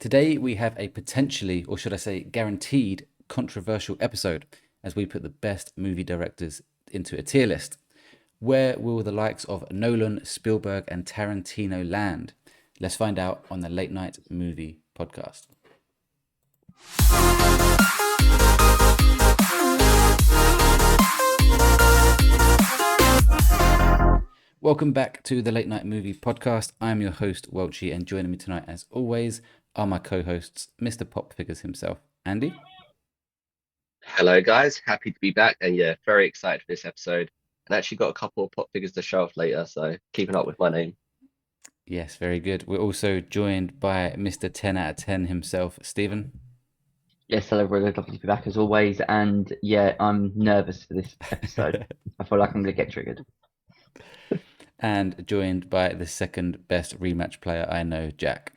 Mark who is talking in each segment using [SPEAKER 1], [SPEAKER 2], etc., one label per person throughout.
[SPEAKER 1] Today we have a potentially, or should I say guaranteed, controversial episode as we put the best movie directors into a tier list. Where will the likes of Nolan, Spielberg, and Tarantino land? Let's find out on the Late Night Movie Podcast. Welcome back to the Late Night Movie Podcast. I'm your host, Welchy, and joining me tonight, as always, are my co-hosts, Mr. Pop Figures himself, Andy.
[SPEAKER 2] Hello, guys. Happy to be back, and yeah, very excited for this episode. And actually got a couple of pop figures to show off later, so keeping up with my name.
[SPEAKER 1] Yes, very good. We're also joined by Mr. 10 out of 10 himself, Stephen.
[SPEAKER 3] Yes, hello, everyone. Lovely to be back as always. And yeah, I'm nervous for this episode. I feel like I'm going to get triggered.
[SPEAKER 1] And joined by the second best rematch player I know, Jack.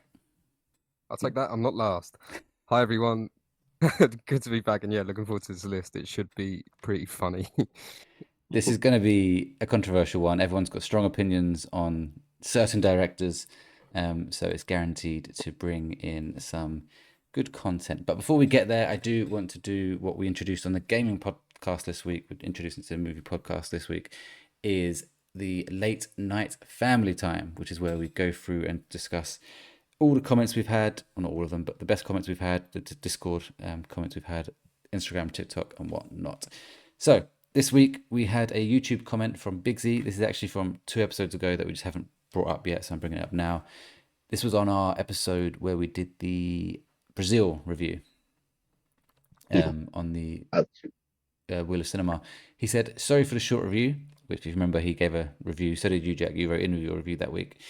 [SPEAKER 4] I'll take that. I'm not last. Hi, everyone. Good to be back. And yeah, looking forward to this list. It should be pretty funny.
[SPEAKER 1] This is going to be a controversial one. Everyone's got strong opinions on certain directors. So it's guaranteed to bring in some good content. But before we get there, I do want to do what we introduced on the gaming podcast this week. We introduced it to the movie podcast this week, is the Late Night Family Time, which is where we go through and discuss all the comments we've had, well, not all of them, but the best comments we've had, the Discord comments we've had, Instagram, TikTok, and whatnot. So this week we had a YouTube comment from Big Z. This is actually from 2 episodes ago that we just haven't brought up yet, so I'm bringing it up now. This was on our episode where we did the Brazil review on the Wheel of Cinema. He said, sorry for the short review, which if you remember, he gave a review. So did you, Jack. You wrote in your review that week.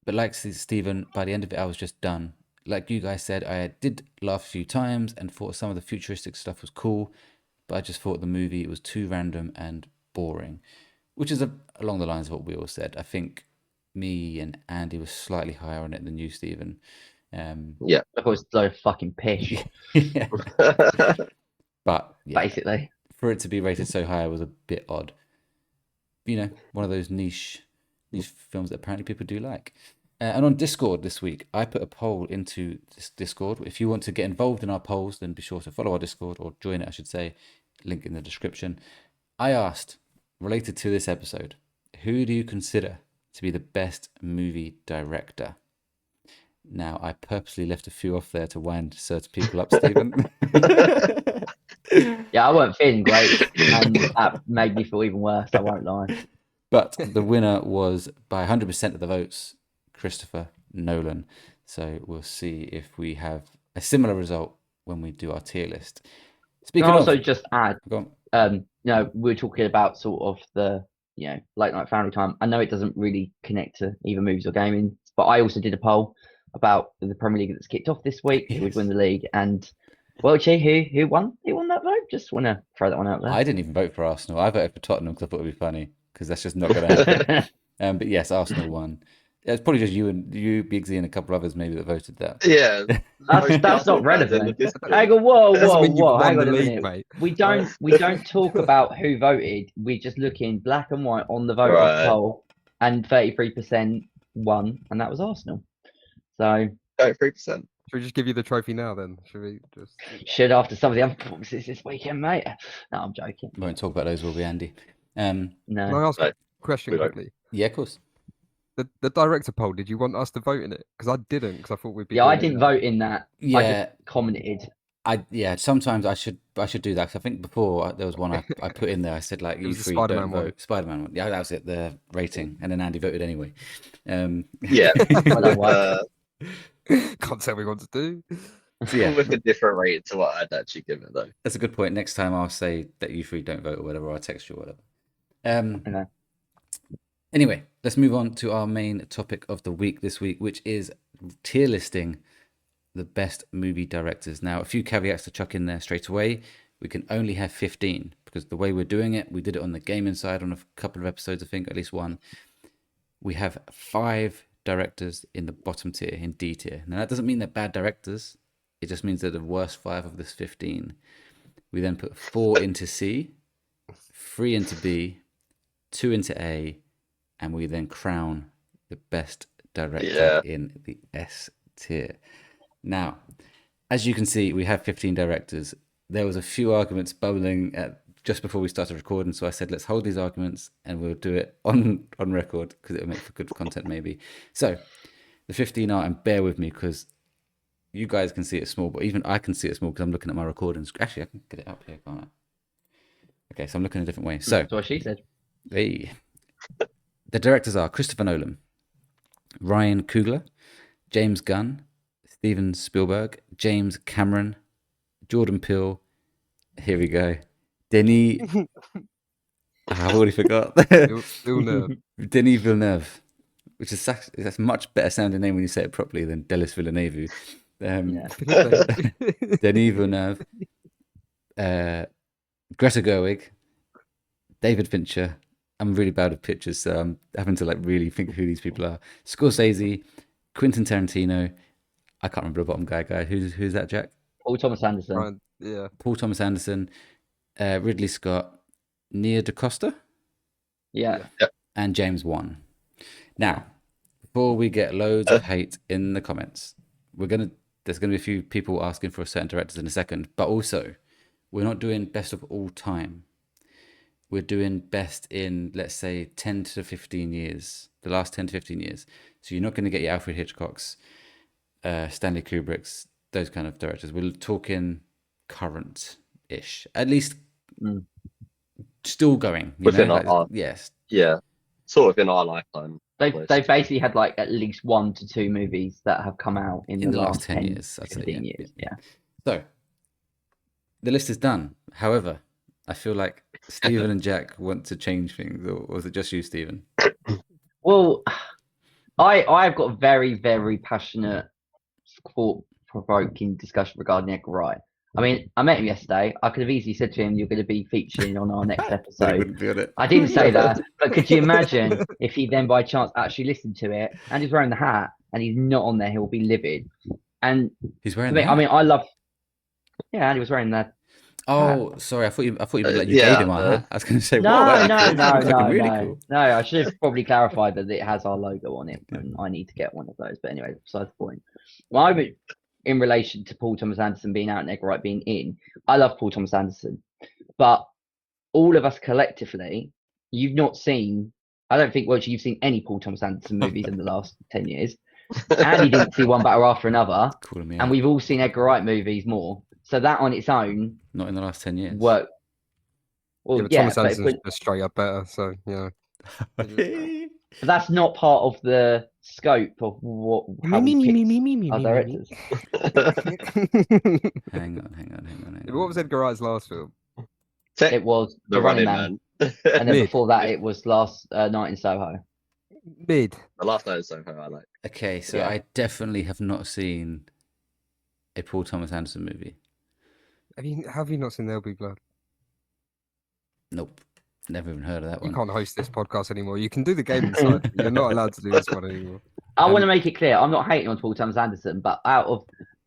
[SPEAKER 1] But like Stephen, by the end of it, I was just done. Like you guys said, I did laugh a few times and thought some of the futuristic stuff was cool, but I just thought the movie was too random and boring, which is along the lines of what we all said. I think me and Andy were slightly higher on it than you, Stephen.
[SPEAKER 2] Yeah.
[SPEAKER 3] Of course, it's so fucking pish,
[SPEAKER 1] Yeah. But yeah,
[SPEAKER 3] basically.
[SPEAKER 1] for it to be rated so high was a bit odd. You know, one of those niche films that apparently people do like. And on Discord this week, I put a poll into this Discord. If you want to get involved in our polls, then be sure to follow our Discord, or join it, I should say. Link in the description. I asked, related to this episode, who do you consider to be the best movie director? Now, I purposely left a few off there to wind certain people up, Stephen.
[SPEAKER 3] Yeah, I weren't feeling great, and that made me feel even worse. I won't lie.
[SPEAKER 1] But the winner was, by 100% of the votes, Christopher Nolan. So we'll see if we have a similar result when we do our tier list. Speaking
[SPEAKER 3] Can I
[SPEAKER 1] of,
[SPEAKER 3] also just add,
[SPEAKER 1] go on.
[SPEAKER 3] we were talking about sort of the, late night family time. I know it doesn't really connect to either movies or gaming, but I also did a poll about the Premier League that's kicked off this week. Who would win the league? And Welchy, who won? Who won that vote? Just want to throw that one out there.
[SPEAKER 1] I didn't even vote for Arsenal. I voted for Tottenham because I thought it would be funny, because that's just not going to happen. But yes, Arsenal won. It's probably just you, Big Z, and a couple others maybe that voted that.
[SPEAKER 2] Yeah.
[SPEAKER 3] That's not relevant. Hang on, whoa. Hang on a minute.
[SPEAKER 4] Mate.
[SPEAKER 3] We don't talk about who voted. We're just looking black and white on the vote poll, and 33% won, and that was Arsenal. So
[SPEAKER 2] 3%.
[SPEAKER 4] Should we just give you the trophy now then? Should we just?
[SPEAKER 3] Should after some of the other performances this weekend, mate. No, I'm joking.
[SPEAKER 1] We won't talk about those, will we, Andy?
[SPEAKER 4] Can
[SPEAKER 3] No.
[SPEAKER 4] I ask
[SPEAKER 2] No,
[SPEAKER 4] a question
[SPEAKER 2] we don't.
[SPEAKER 4] quickly?
[SPEAKER 1] Yeah, of course.
[SPEAKER 4] The director poll, did you want us to vote in it? Because I didn't, because I thought we'd be.
[SPEAKER 3] Yeah, I
[SPEAKER 4] doing
[SPEAKER 3] didn't
[SPEAKER 4] it.
[SPEAKER 3] vote in that. I
[SPEAKER 1] Yeah,
[SPEAKER 3] just commented.
[SPEAKER 1] sometimes I should do that, because I think before there was one I put in there. I said, like, you
[SPEAKER 4] was the
[SPEAKER 1] three
[SPEAKER 4] Spider-Man
[SPEAKER 1] don't
[SPEAKER 4] one.
[SPEAKER 1] vote. Spider-Man one. Yeah, that was it, the rating. And then Andy voted anyway.
[SPEAKER 2] Yeah.
[SPEAKER 3] I don't know.
[SPEAKER 4] Can't tell me what to do.
[SPEAKER 1] So yeah,
[SPEAKER 2] With a different rate to what I'd actually give it, though.
[SPEAKER 1] that's a good point. Next time I'll say that you three don't vote or whatever, or I'll text you or whatever.
[SPEAKER 3] know.
[SPEAKER 1] Anyway, let's move on to our main topic of the week this week, which is tier listing the best movie directors. Now, a few caveats to chuck in there straight away. We can only have 15, because the way we're doing it, we did it on the gaming side on a couple of episodes, I think, at least one. We have 5 directors in the bottom tier, in D tier. Now, that doesn't mean they're bad directors. It just means they're the worst 5 of this 15. We then put 4 into C, 3 into B, 2 into A, and we then crown the best director in the S tier. Now, as you can see, we have 15 directors. There was a few arguments bubbling just before we started recording, so I said, let's hold these arguments and we'll do it on record because it'll make for good content maybe. So, the 15 are, and bear with me because you guys can see it small, but even I can see it small because I'm looking at my recordings. Actually, I can get it up here, can't I? Okay, so I'm looking a different way. So,
[SPEAKER 3] That's what she said.
[SPEAKER 1] hey. The directors are Christopher Nolan, Ryan Coogler, James Gunn, Steven Spielberg, James Cameron, Jordan Peele. Here we go. Denis. I've already forgot.
[SPEAKER 4] Villeneuve.
[SPEAKER 1] Denis Villeneuve, which is that's a much better sounding name when you say it properly than Denis Villeneuve.
[SPEAKER 3] Yeah.
[SPEAKER 1] Denis Villeneuve, Greta Gerwig, David Fincher. I'm really bad with pictures, so I'm having to like really think of who these people are. Scorsese, Quentin Tarantino. I can't remember the bottom guy. Who's that, Jack?
[SPEAKER 3] Paul Thomas Anderson.
[SPEAKER 4] Right, yeah.
[SPEAKER 1] Paul Thomas Anderson, Ridley Scott, Nia DaCosta,
[SPEAKER 3] Yeah.
[SPEAKER 1] and James Wan. Now, before we get loads of hate in the comments, there's gonna be a few people asking for certain directors in a second, but also we're not doing best of all time. We're doing best in, let's say, 10 to 15 years, the last 10 to 15 years. So you're not going to get your Alfred Hitchcocks, Stanley Kubrick's, those kind of directors. We're talking current-ish, at least still going.
[SPEAKER 2] Within our
[SPEAKER 1] yes.
[SPEAKER 2] Yeah, sort of in our lifetime.
[SPEAKER 3] They've
[SPEAKER 2] almost.
[SPEAKER 3] basically had like at least 1 to 2 movies that have come out in the last
[SPEAKER 1] 10 years. I'd say,
[SPEAKER 3] 15 years. Yeah.
[SPEAKER 1] So the list is done. However, I feel like Stephen and Jack want to change things, or was it just you, Stephen?
[SPEAKER 3] Well, I've got a very, very passionate, thought-provoking discussion regarding Edgar Wright. I mean, I met him yesterday. I could have easily said to him, "You're going to be featuring on our next
[SPEAKER 1] But he
[SPEAKER 3] episode."
[SPEAKER 1] wouldn't be on it.
[SPEAKER 3] I didn't say that, but could you imagine if he then by chance actually listened to it and he's wearing the hat and he's not on there, he'll be livid. And
[SPEAKER 1] He's wearing.
[SPEAKER 3] I mean, I love. Yeah, and he was wearing that.
[SPEAKER 1] Oh, sorry. I thought you meant like you
[SPEAKER 2] yeah,
[SPEAKER 1] gave him our hat. I was going to say,
[SPEAKER 3] No,
[SPEAKER 1] wow,
[SPEAKER 3] no,
[SPEAKER 1] that's looking really cool.
[SPEAKER 3] no. I should have probably clarified that it has our logo on it, and I need to get one of those. But anyway, besides the point. Well, I would, in relation to Paul Thomas Anderson being out and Edgar Wright being in, I love Paul Thomas Anderson, but all of us collectively, you've not seen. I don't think, Welchy, you've seen any Paul Thomas Anderson movies in the last 10 years. And he didn't see one battle after another.
[SPEAKER 1] Cool, yeah.
[SPEAKER 3] And we've all seen Edgar Wright movies more. So that on its own
[SPEAKER 1] Not in the last 10 years.
[SPEAKER 3] work. Well,
[SPEAKER 4] Yeah, but
[SPEAKER 3] yeah,
[SPEAKER 4] Thomas Anderson's
[SPEAKER 3] but
[SPEAKER 4] just straight up better, so yeah.
[SPEAKER 3] that's not part of the scope of how we pick our directors.
[SPEAKER 1] Hang on.
[SPEAKER 4] What was Edgar Wright's last film?
[SPEAKER 3] It was
[SPEAKER 2] The Running Man.
[SPEAKER 3] and then
[SPEAKER 4] Mid.
[SPEAKER 3] before that it was Last Night in Soho.
[SPEAKER 4] Mid.
[SPEAKER 2] The Last Night in Soho, I like.
[SPEAKER 1] Okay, so
[SPEAKER 3] Yeah.
[SPEAKER 1] I definitely have not seen a Paul Thomas Anderson movie.
[SPEAKER 4] Have you not seen There'll Be Blood?
[SPEAKER 1] Nope. Never even heard of that
[SPEAKER 4] You
[SPEAKER 1] one.
[SPEAKER 4] can't host this podcast anymore. You can do the game inside. But you're not allowed to do this one anymore.
[SPEAKER 3] I want to make it clear, I'm not hating on Paul Thomas Anderson, but out of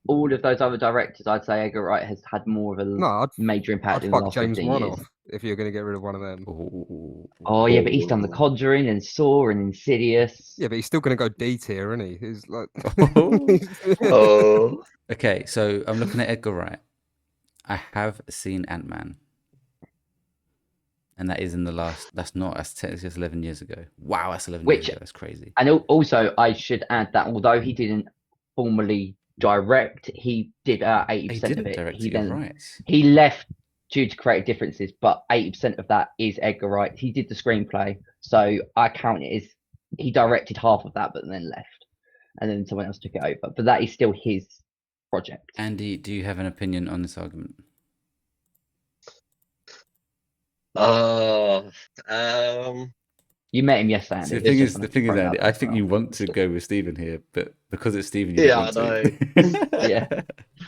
[SPEAKER 3] all of those other directors, I'd say Edgar Wright has had more of a
[SPEAKER 4] No,
[SPEAKER 3] major impact
[SPEAKER 4] I'd
[SPEAKER 3] in the
[SPEAKER 4] fuck
[SPEAKER 3] last
[SPEAKER 4] James
[SPEAKER 3] 15
[SPEAKER 4] Wan
[SPEAKER 3] years.
[SPEAKER 4] off if you're going to get rid of one of them.
[SPEAKER 1] Ooh.
[SPEAKER 3] Oh yeah, but he's done The Conjuring and Saw and Insidious.
[SPEAKER 4] Yeah, but he's still going to go D tier, isn't he? He's like,
[SPEAKER 2] Oh,
[SPEAKER 1] Okay, so I'm looking at Edgar Wright. I have seen Ant-Man. And that is in the last, that's technically 11 years ago. Wow, that's 11 years ago. That's crazy.
[SPEAKER 3] And also, I should add that although he didn't formally direct, he did 80%
[SPEAKER 1] He
[SPEAKER 3] of
[SPEAKER 1] didn't
[SPEAKER 3] it.
[SPEAKER 1] direct
[SPEAKER 3] He
[SPEAKER 1] it, you're right.
[SPEAKER 3] he left due to creative differences, but 80% of that is Edgar Wright. He did the screenplay, so I count it as he directed half of that, but then left, and then someone else took it over. But that is still his project.
[SPEAKER 1] Andy, do you have an opinion on this argument?
[SPEAKER 3] You met him yesterday, Andy.
[SPEAKER 1] So the thing is, Andy, I think you want to go with Stephen here, but because it's Stephen, you
[SPEAKER 2] Yeah,
[SPEAKER 1] don't want
[SPEAKER 2] I
[SPEAKER 1] to.
[SPEAKER 3] Yeah.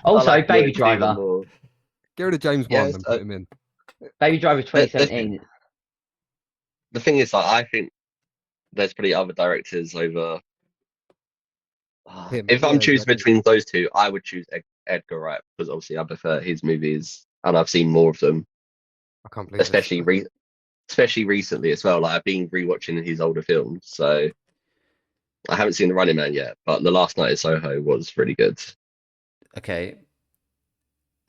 [SPEAKER 3] Also,
[SPEAKER 2] I like
[SPEAKER 3] Baby
[SPEAKER 2] Stephen
[SPEAKER 3] Driver.
[SPEAKER 2] more.
[SPEAKER 4] get rid of James
[SPEAKER 2] Yes,
[SPEAKER 4] Wan and put him in.
[SPEAKER 3] Baby Driver 2017.
[SPEAKER 2] The thing is, like, I think there's probably other directors over.
[SPEAKER 4] Him,
[SPEAKER 2] If I'm
[SPEAKER 4] yeah,
[SPEAKER 2] choosing
[SPEAKER 4] exactly.
[SPEAKER 2] between those two, I would choose Edgar Wright because obviously I prefer his movies and I've seen more of them,
[SPEAKER 4] I can't believe this.
[SPEAKER 2] especially recently as well. Like I've been rewatching his older films, so I haven't seen The Running Man yet, but The Last Night in Soho was really good.
[SPEAKER 1] Okay.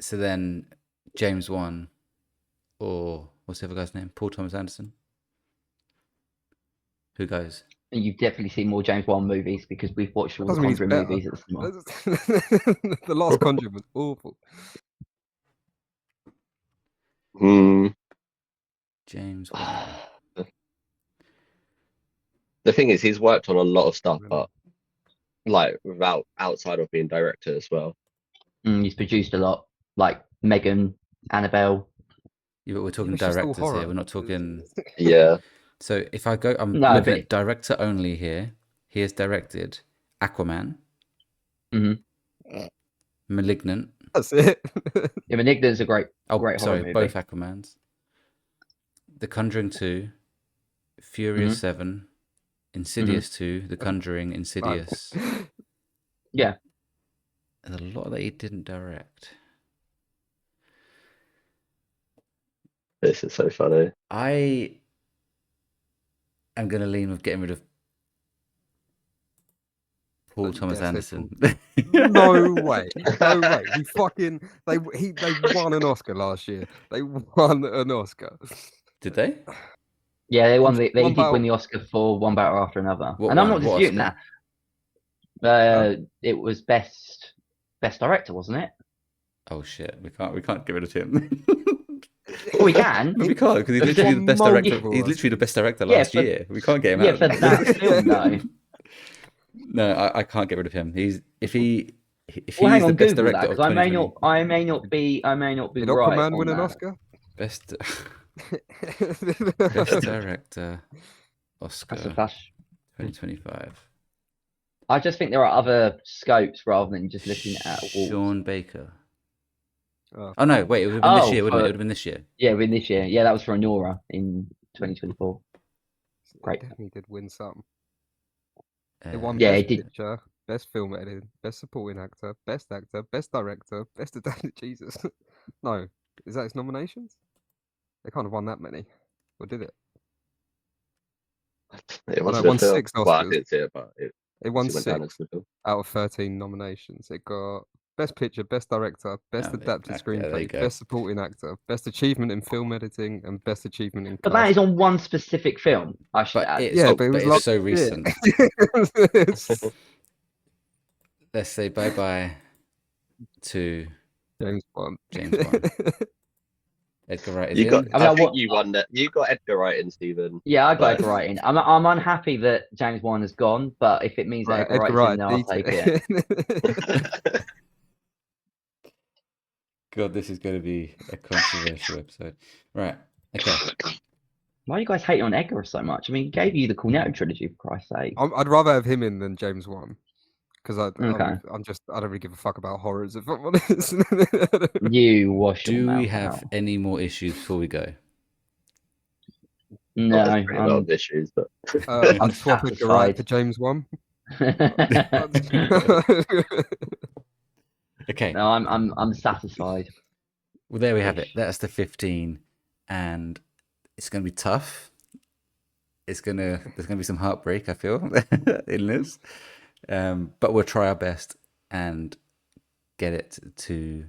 [SPEAKER 1] So then James Wan or what's the other guy's name? Paul Thomas Anderson. Who goes?
[SPEAKER 3] And you've definitely seen more James Wan movies because we've watched all the
[SPEAKER 4] Doesn't mean it's
[SPEAKER 3] Conjuring
[SPEAKER 4] better.
[SPEAKER 3] movies at the cinema.
[SPEAKER 4] The last Conjuring was awful.
[SPEAKER 2] Hmm.
[SPEAKER 1] James Wan.
[SPEAKER 2] The thing is, he's worked on a lot of stuff,
[SPEAKER 4] Really?
[SPEAKER 2] but like without outside of being director as well.
[SPEAKER 3] He's produced a lot, like Megan, Annabelle.
[SPEAKER 1] Yeah, but we're talking
[SPEAKER 4] it's just all
[SPEAKER 1] directors here.
[SPEAKER 4] horror.
[SPEAKER 1] We're not talking.
[SPEAKER 2] Yeah.
[SPEAKER 1] So if I go, I'm
[SPEAKER 3] No,
[SPEAKER 1] looking
[SPEAKER 3] but-
[SPEAKER 1] at director only here. He has directed Aquaman,
[SPEAKER 3] Mhm.
[SPEAKER 1] Malignant.
[SPEAKER 4] That's it.
[SPEAKER 3] Yeah, Malignant's a great
[SPEAKER 1] Oh,
[SPEAKER 3] horror
[SPEAKER 1] sorry,
[SPEAKER 3] movie.
[SPEAKER 1] both Aquamans. The Conjuring 2, Furious
[SPEAKER 3] Mhm.
[SPEAKER 1] 7, Insidious 2, The Conjuring, Insidious.
[SPEAKER 3] Yeah.
[SPEAKER 1] There's a lot that he didn't direct.
[SPEAKER 2] This is so funny.
[SPEAKER 1] I am going to lean with getting rid of Paul
[SPEAKER 4] You
[SPEAKER 1] Thomas
[SPEAKER 4] dare say
[SPEAKER 1] Anderson.
[SPEAKER 4] No way. No way. He fucking they won an Oscar last year. They won an Oscar.
[SPEAKER 1] Did they?
[SPEAKER 3] Yeah, they won. They
[SPEAKER 4] One
[SPEAKER 3] did win
[SPEAKER 4] battle-
[SPEAKER 3] the Oscar for One Battle After Another,
[SPEAKER 1] What
[SPEAKER 3] and I'm
[SPEAKER 1] one?
[SPEAKER 3] not
[SPEAKER 1] What
[SPEAKER 3] disputing
[SPEAKER 1] Oscar?
[SPEAKER 3] that. It was best director, wasn't it?
[SPEAKER 1] Oh shit, we can't get rid of him.
[SPEAKER 3] Well, we can.
[SPEAKER 1] We can't because he's
[SPEAKER 3] It's
[SPEAKER 1] literally
[SPEAKER 4] won
[SPEAKER 1] the best director.
[SPEAKER 4] multiple
[SPEAKER 1] He's literally the best director
[SPEAKER 3] Yeah,
[SPEAKER 1] last
[SPEAKER 3] for-
[SPEAKER 1] year. We can't get him
[SPEAKER 3] Yeah,
[SPEAKER 1] out.
[SPEAKER 3] for
[SPEAKER 1] of
[SPEAKER 3] that
[SPEAKER 1] it.
[SPEAKER 3] film though.
[SPEAKER 1] No, I can't get rid of him. If he's
[SPEAKER 3] Well, hang
[SPEAKER 1] the
[SPEAKER 3] on,
[SPEAKER 1] best
[SPEAKER 3] Google
[SPEAKER 1] director
[SPEAKER 3] that
[SPEAKER 1] of
[SPEAKER 3] because I may
[SPEAKER 1] 2020,
[SPEAKER 3] not be
[SPEAKER 4] Did
[SPEAKER 3] right
[SPEAKER 4] Aquaman
[SPEAKER 3] on
[SPEAKER 4] win an
[SPEAKER 3] that.
[SPEAKER 4] Oscar?
[SPEAKER 1] best best director Oscar
[SPEAKER 3] That's a flash.
[SPEAKER 1] 2025.
[SPEAKER 3] I just think there are other scopes rather than just looking at awards.
[SPEAKER 1] Sean Baker.
[SPEAKER 4] Oh,
[SPEAKER 1] Oh no, wait, it would have been this
[SPEAKER 3] Oh,
[SPEAKER 1] year, wouldn't it? It
[SPEAKER 3] for-
[SPEAKER 1] would have been this year.
[SPEAKER 3] Yeah, win this year. Yeah, that was for Anora in 2024. Great.
[SPEAKER 4] Definitely did win some.
[SPEAKER 1] Uh,
[SPEAKER 4] It won
[SPEAKER 3] Yeah,
[SPEAKER 4] best
[SPEAKER 3] it did.
[SPEAKER 4] picture, best film editing, best supporting actor, best director, best adapted. Jesus, no, is that its nominations? They can't have won that many, or did it?
[SPEAKER 2] It
[SPEAKER 4] Oh, no,
[SPEAKER 2] wasn't
[SPEAKER 4] it
[SPEAKER 2] a
[SPEAKER 4] won
[SPEAKER 2] film.
[SPEAKER 4] 6
[SPEAKER 2] Well, I
[SPEAKER 4] Oscars.
[SPEAKER 2] didn't see it, but it
[SPEAKER 4] It won
[SPEAKER 2] obviously went down
[SPEAKER 4] 6
[SPEAKER 2] as a film.
[SPEAKER 4] out of 13 nominations. It got best picture, best director, best
[SPEAKER 1] Oh,
[SPEAKER 4] adapted
[SPEAKER 1] yeah, there you
[SPEAKER 4] screenplay,
[SPEAKER 1] go.
[SPEAKER 4] best supporting actor, best achievement in film editing, and best achievement in
[SPEAKER 3] But that
[SPEAKER 4] cast.
[SPEAKER 3] is on one specific film. I should
[SPEAKER 1] But
[SPEAKER 3] add.
[SPEAKER 1] it's,
[SPEAKER 4] Yeah,
[SPEAKER 1] oh,
[SPEAKER 4] but it was
[SPEAKER 1] it's
[SPEAKER 4] last
[SPEAKER 1] so
[SPEAKER 4] year.
[SPEAKER 1] recent.
[SPEAKER 4] It's
[SPEAKER 1] Let's say bye bye to
[SPEAKER 4] James Bond.
[SPEAKER 1] James Bond. Edgar Wright is
[SPEAKER 2] You got.
[SPEAKER 1] in.
[SPEAKER 3] I mean,
[SPEAKER 2] I
[SPEAKER 3] I
[SPEAKER 2] think
[SPEAKER 3] wa-
[SPEAKER 2] you won that. You got Edgar Wright in, Stephen.
[SPEAKER 3] Yeah, I got
[SPEAKER 2] Like-
[SPEAKER 3] Edgar Wright in. I'm unhappy that James Wan has gone, but if it means that Edgar Wright's in, then I'll take it.
[SPEAKER 1] God, this is going to be a controversial episode. Right. Okay.
[SPEAKER 3] Why are you guys hating on Edgar so much? I mean, he gave you the Cornetto trilogy, for Christ's sake.
[SPEAKER 4] I'd rather have him in than James Wan. Because I don't really give a fuck about horrors, if I'm honest.
[SPEAKER 3] You wash your
[SPEAKER 1] Do
[SPEAKER 3] mouth
[SPEAKER 1] we have
[SPEAKER 3] out.
[SPEAKER 1] any more issues before we go?
[SPEAKER 3] No,
[SPEAKER 2] There's pretty a lot of issues, but
[SPEAKER 4] I'd
[SPEAKER 3] I'm
[SPEAKER 4] swap Edgar Wright
[SPEAKER 3] satisfied.
[SPEAKER 4] for James Wan.
[SPEAKER 1] Okay.
[SPEAKER 3] no, I'm satisfied.
[SPEAKER 1] Well, there we have it.
[SPEAKER 3] Ish.
[SPEAKER 1] That's the 15, and it's going to be tough. There's going to be some heartbreak, I feel, in this. But we'll try our best and get it to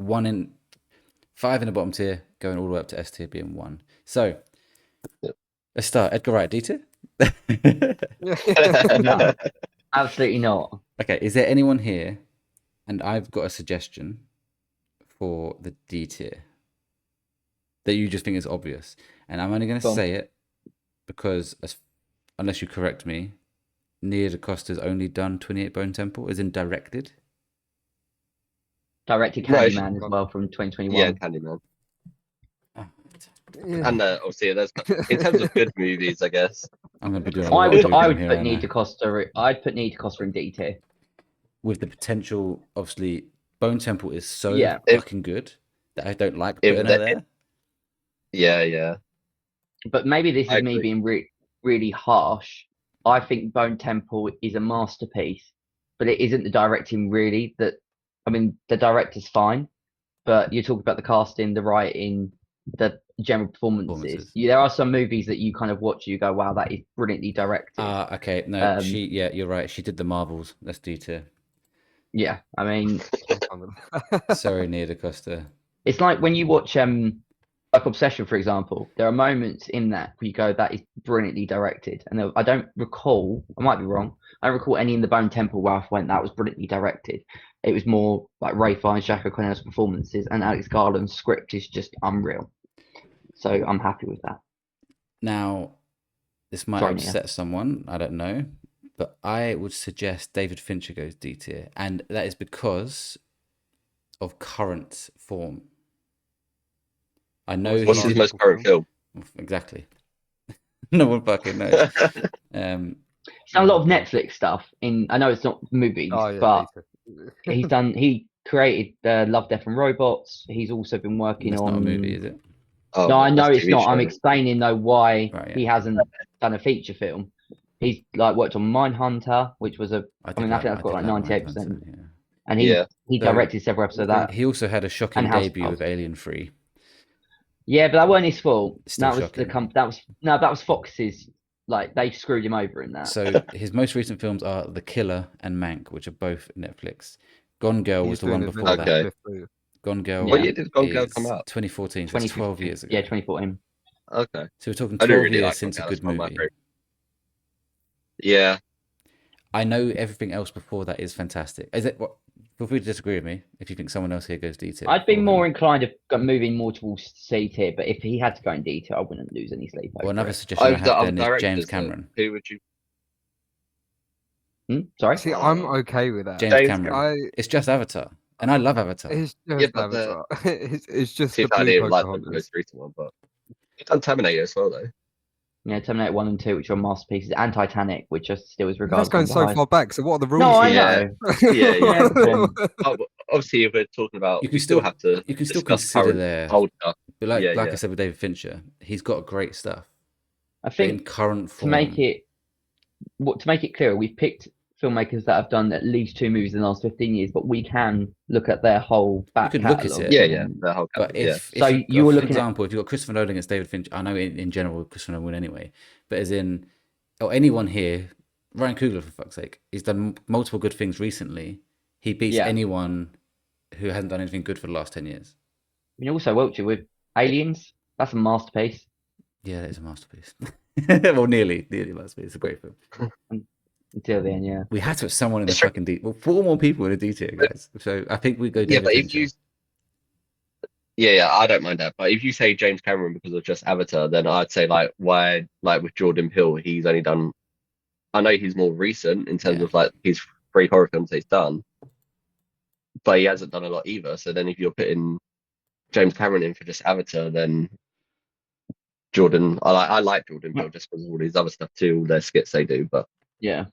[SPEAKER 1] 5 in the bottom tier, going all the way up to S tier being 1. So let's start. Edgar Wright, D tier.
[SPEAKER 3] No, absolutely not.
[SPEAKER 1] Okay, is there anyone here? And I've got a suggestion for the D tier that you just think is obvious, and I'm only going
[SPEAKER 3] Go
[SPEAKER 1] to
[SPEAKER 3] on.
[SPEAKER 1] say it because, unless you correct me, Nia DaCosta's only done 28 Bone Temple, as in directed.
[SPEAKER 3] Directed
[SPEAKER 2] No,
[SPEAKER 3] Candyman as well from 2021.
[SPEAKER 2] yeah, Candyman.
[SPEAKER 1] Oh,
[SPEAKER 2] And obviously, there's in terms of good movies, I guess.
[SPEAKER 1] I'm going to be doing a
[SPEAKER 3] I
[SPEAKER 1] lot
[SPEAKER 3] would
[SPEAKER 1] of
[SPEAKER 3] I
[SPEAKER 1] Googling
[SPEAKER 3] would
[SPEAKER 1] here,
[SPEAKER 3] put
[SPEAKER 1] aren't I?
[SPEAKER 3] Need DaCosta. I'd put Need DaCosta in D tier.
[SPEAKER 1] With the potential, obviously, Bone Temple is so
[SPEAKER 3] Yeah.
[SPEAKER 1] fucking good that I don't like
[SPEAKER 2] If
[SPEAKER 1] putting her
[SPEAKER 2] the-
[SPEAKER 1] there.
[SPEAKER 2] Yeah.
[SPEAKER 3] But maybe this
[SPEAKER 2] I
[SPEAKER 3] is me
[SPEAKER 2] agree.
[SPEAKER 3] being really harsh. I think Bone Temple is a masterpiece, but it isn't the directing really. The director's fine, but you're talking about the casting, the writing, the general performances. There are some movies that you kind of watch, you go, wow, that is brilliantly directed.
[SPEAKER 1] Okay, no, you're right. She did the Marvels. That's D tier.
[SPEAKER 3] Yeah, I mean,
[SPEAKER 1] Sorry, Nia DaCosta.
[SPEAKER 3] it's like when you watch like Obsession, for example. There are moments in that where you go, that is brilliantly directed. And I don't recall, I might be wrong, I don't recall any in the Bone Temple where I went, that was brilliantly directed. It was more like Ray Fiennes, Jack O'Connor's performances, and Alex Garland's script is just unreal. So I'm happy with that.
[SPEAKER 1] Now, this might upset someone, I don't know, but I would suggest David Fincher goes D tier, and that is because of current form. I know
[SPEAKER 2] what's his most current film?
[SPEAKER 1] Exactly. No one fucking knows.
[SPEAKER 3] He's done a lot of Netflix stuff. I know it's not movies, but he created Love, Death and Robots. He's also been working on.
[SPEAKER 1] That's not a movie, is it?
[SPEAKER 3] Oh, no, I know it's not. I'm explaining though why he hasn't done a feature film. He's like worked on Mindhunter, which was I think that's got like 98%. Yeah. And he directed several episodes of that.
[SPEAKER 1] He also had a shocking debut with Alien 3.
[SPEAKER 3] Yeah, but that wasn't his fault.
[SPEAKER 1] Still
[SPEAKER 3] that was Fox's. Like they screwed him over in that.
[SPEAKER 1] So his most recent films are The Killer and Mank, which are both Netflix. Gone Girl was the one before that. Gone Girl.
[SPEAKER 2] What year did Gone Girl come out?
[SPEAKER 1] 2014. So 12 years ago.
[SPEAKER 3] Yeah, 2014.
[SPEAKER 2] Okay.
[SPEAKER 1] So we're talking 12 years since a good movie.
[SPEAKER 2] Yeah.
[SPEAKER 1] I know everything else before that is fantastic. Is it? Feel free to disagree with me if you think someone else here goes D tier.
[SPEAKER 3] I'd be more inclined of moving more towards C tier, but if he had to go in D tier, I wouldn't lose any sleep.
[SPEAKER 1] Well, another suggestion I have then is James Cameron.
[SPEAKER 2] Who would you?
[SPEAKER 3] Sorry?
[SPEAKER 4] See, I'm okay with that.
[SPEAKER 1] James Cameron. It's just Avatar. And I love Avatar.
[SPEAKER 4] It's just Avatar. It's just
[SPEAKER 2] the I didn't like the most recent one, but he's done Terminator as well, though.
[SPEAKER 3] Yeah, Terminator 1 and 2, which are masterpieces, and Titanic, which are still is regarded.
[SPEAKER 4] That's going so far back. So what are the rules?
[SPEAKER 3] No, I know.
[SPEAKER 2] Yeah. Obviously, if we're talking about,
[SPEAKER 1] you can still have to. You can still consider their old stuff. But like I said with David Fincher, he's got great stuff.
[SPEAKER 3] I think
[SPEAKER 1] in current form,
[SPEAKER 3] to make it clear, we've picked filmmakers that have done at least 2 movies in the last 15 years, but we can look at their whole back catalogue.
[SPEAKER 1] Look at it.
[SPEAKER 2] Yeah, their whole
[SPEAKER 1] catalog. But if
[SPEAKER 3] you were looking,
[SPEAKER 1] for example, if you've got Christopher Nolan against David Fincher, I know in general Christopher Nolan anyway, but as in, or anyone here, Ryan Coogler for fuck's sake, he's done multiple good things recently. He beats anyone who hasn't done anything good for the last 10 years.
[SPEAKER 3] I mean, also Welchy with Aliens, that's a masterpiece.
[SPEAKER 1] Yeah, that is a masterpiece. Well, nearly a masterpiece. It's a great film.
[SPEAKER 3] Until then, yeah.
[SPEAKER 1] We had to have someone in the fucking D. Well, 4 more people in a D tier, guys. So I think we go. David
[SPEAKER 2] but
[SPEAKER 1] Fincher.
[SPEAKER 2] if you, I don't mind that. But if you say James Cameron because of just Avatar, then I'd say like why, like with Jordan Peele, he's only done. I know he's more recent in terms of like his 3 horror films he's done, but he hasn't done a lot either. So then if you're putting James Cameron in for just Avatar, then Jordan, I like Jordan Peele just because of all these other stuff too, all their skits they do, but.
[SPEAKER 3] Yeah.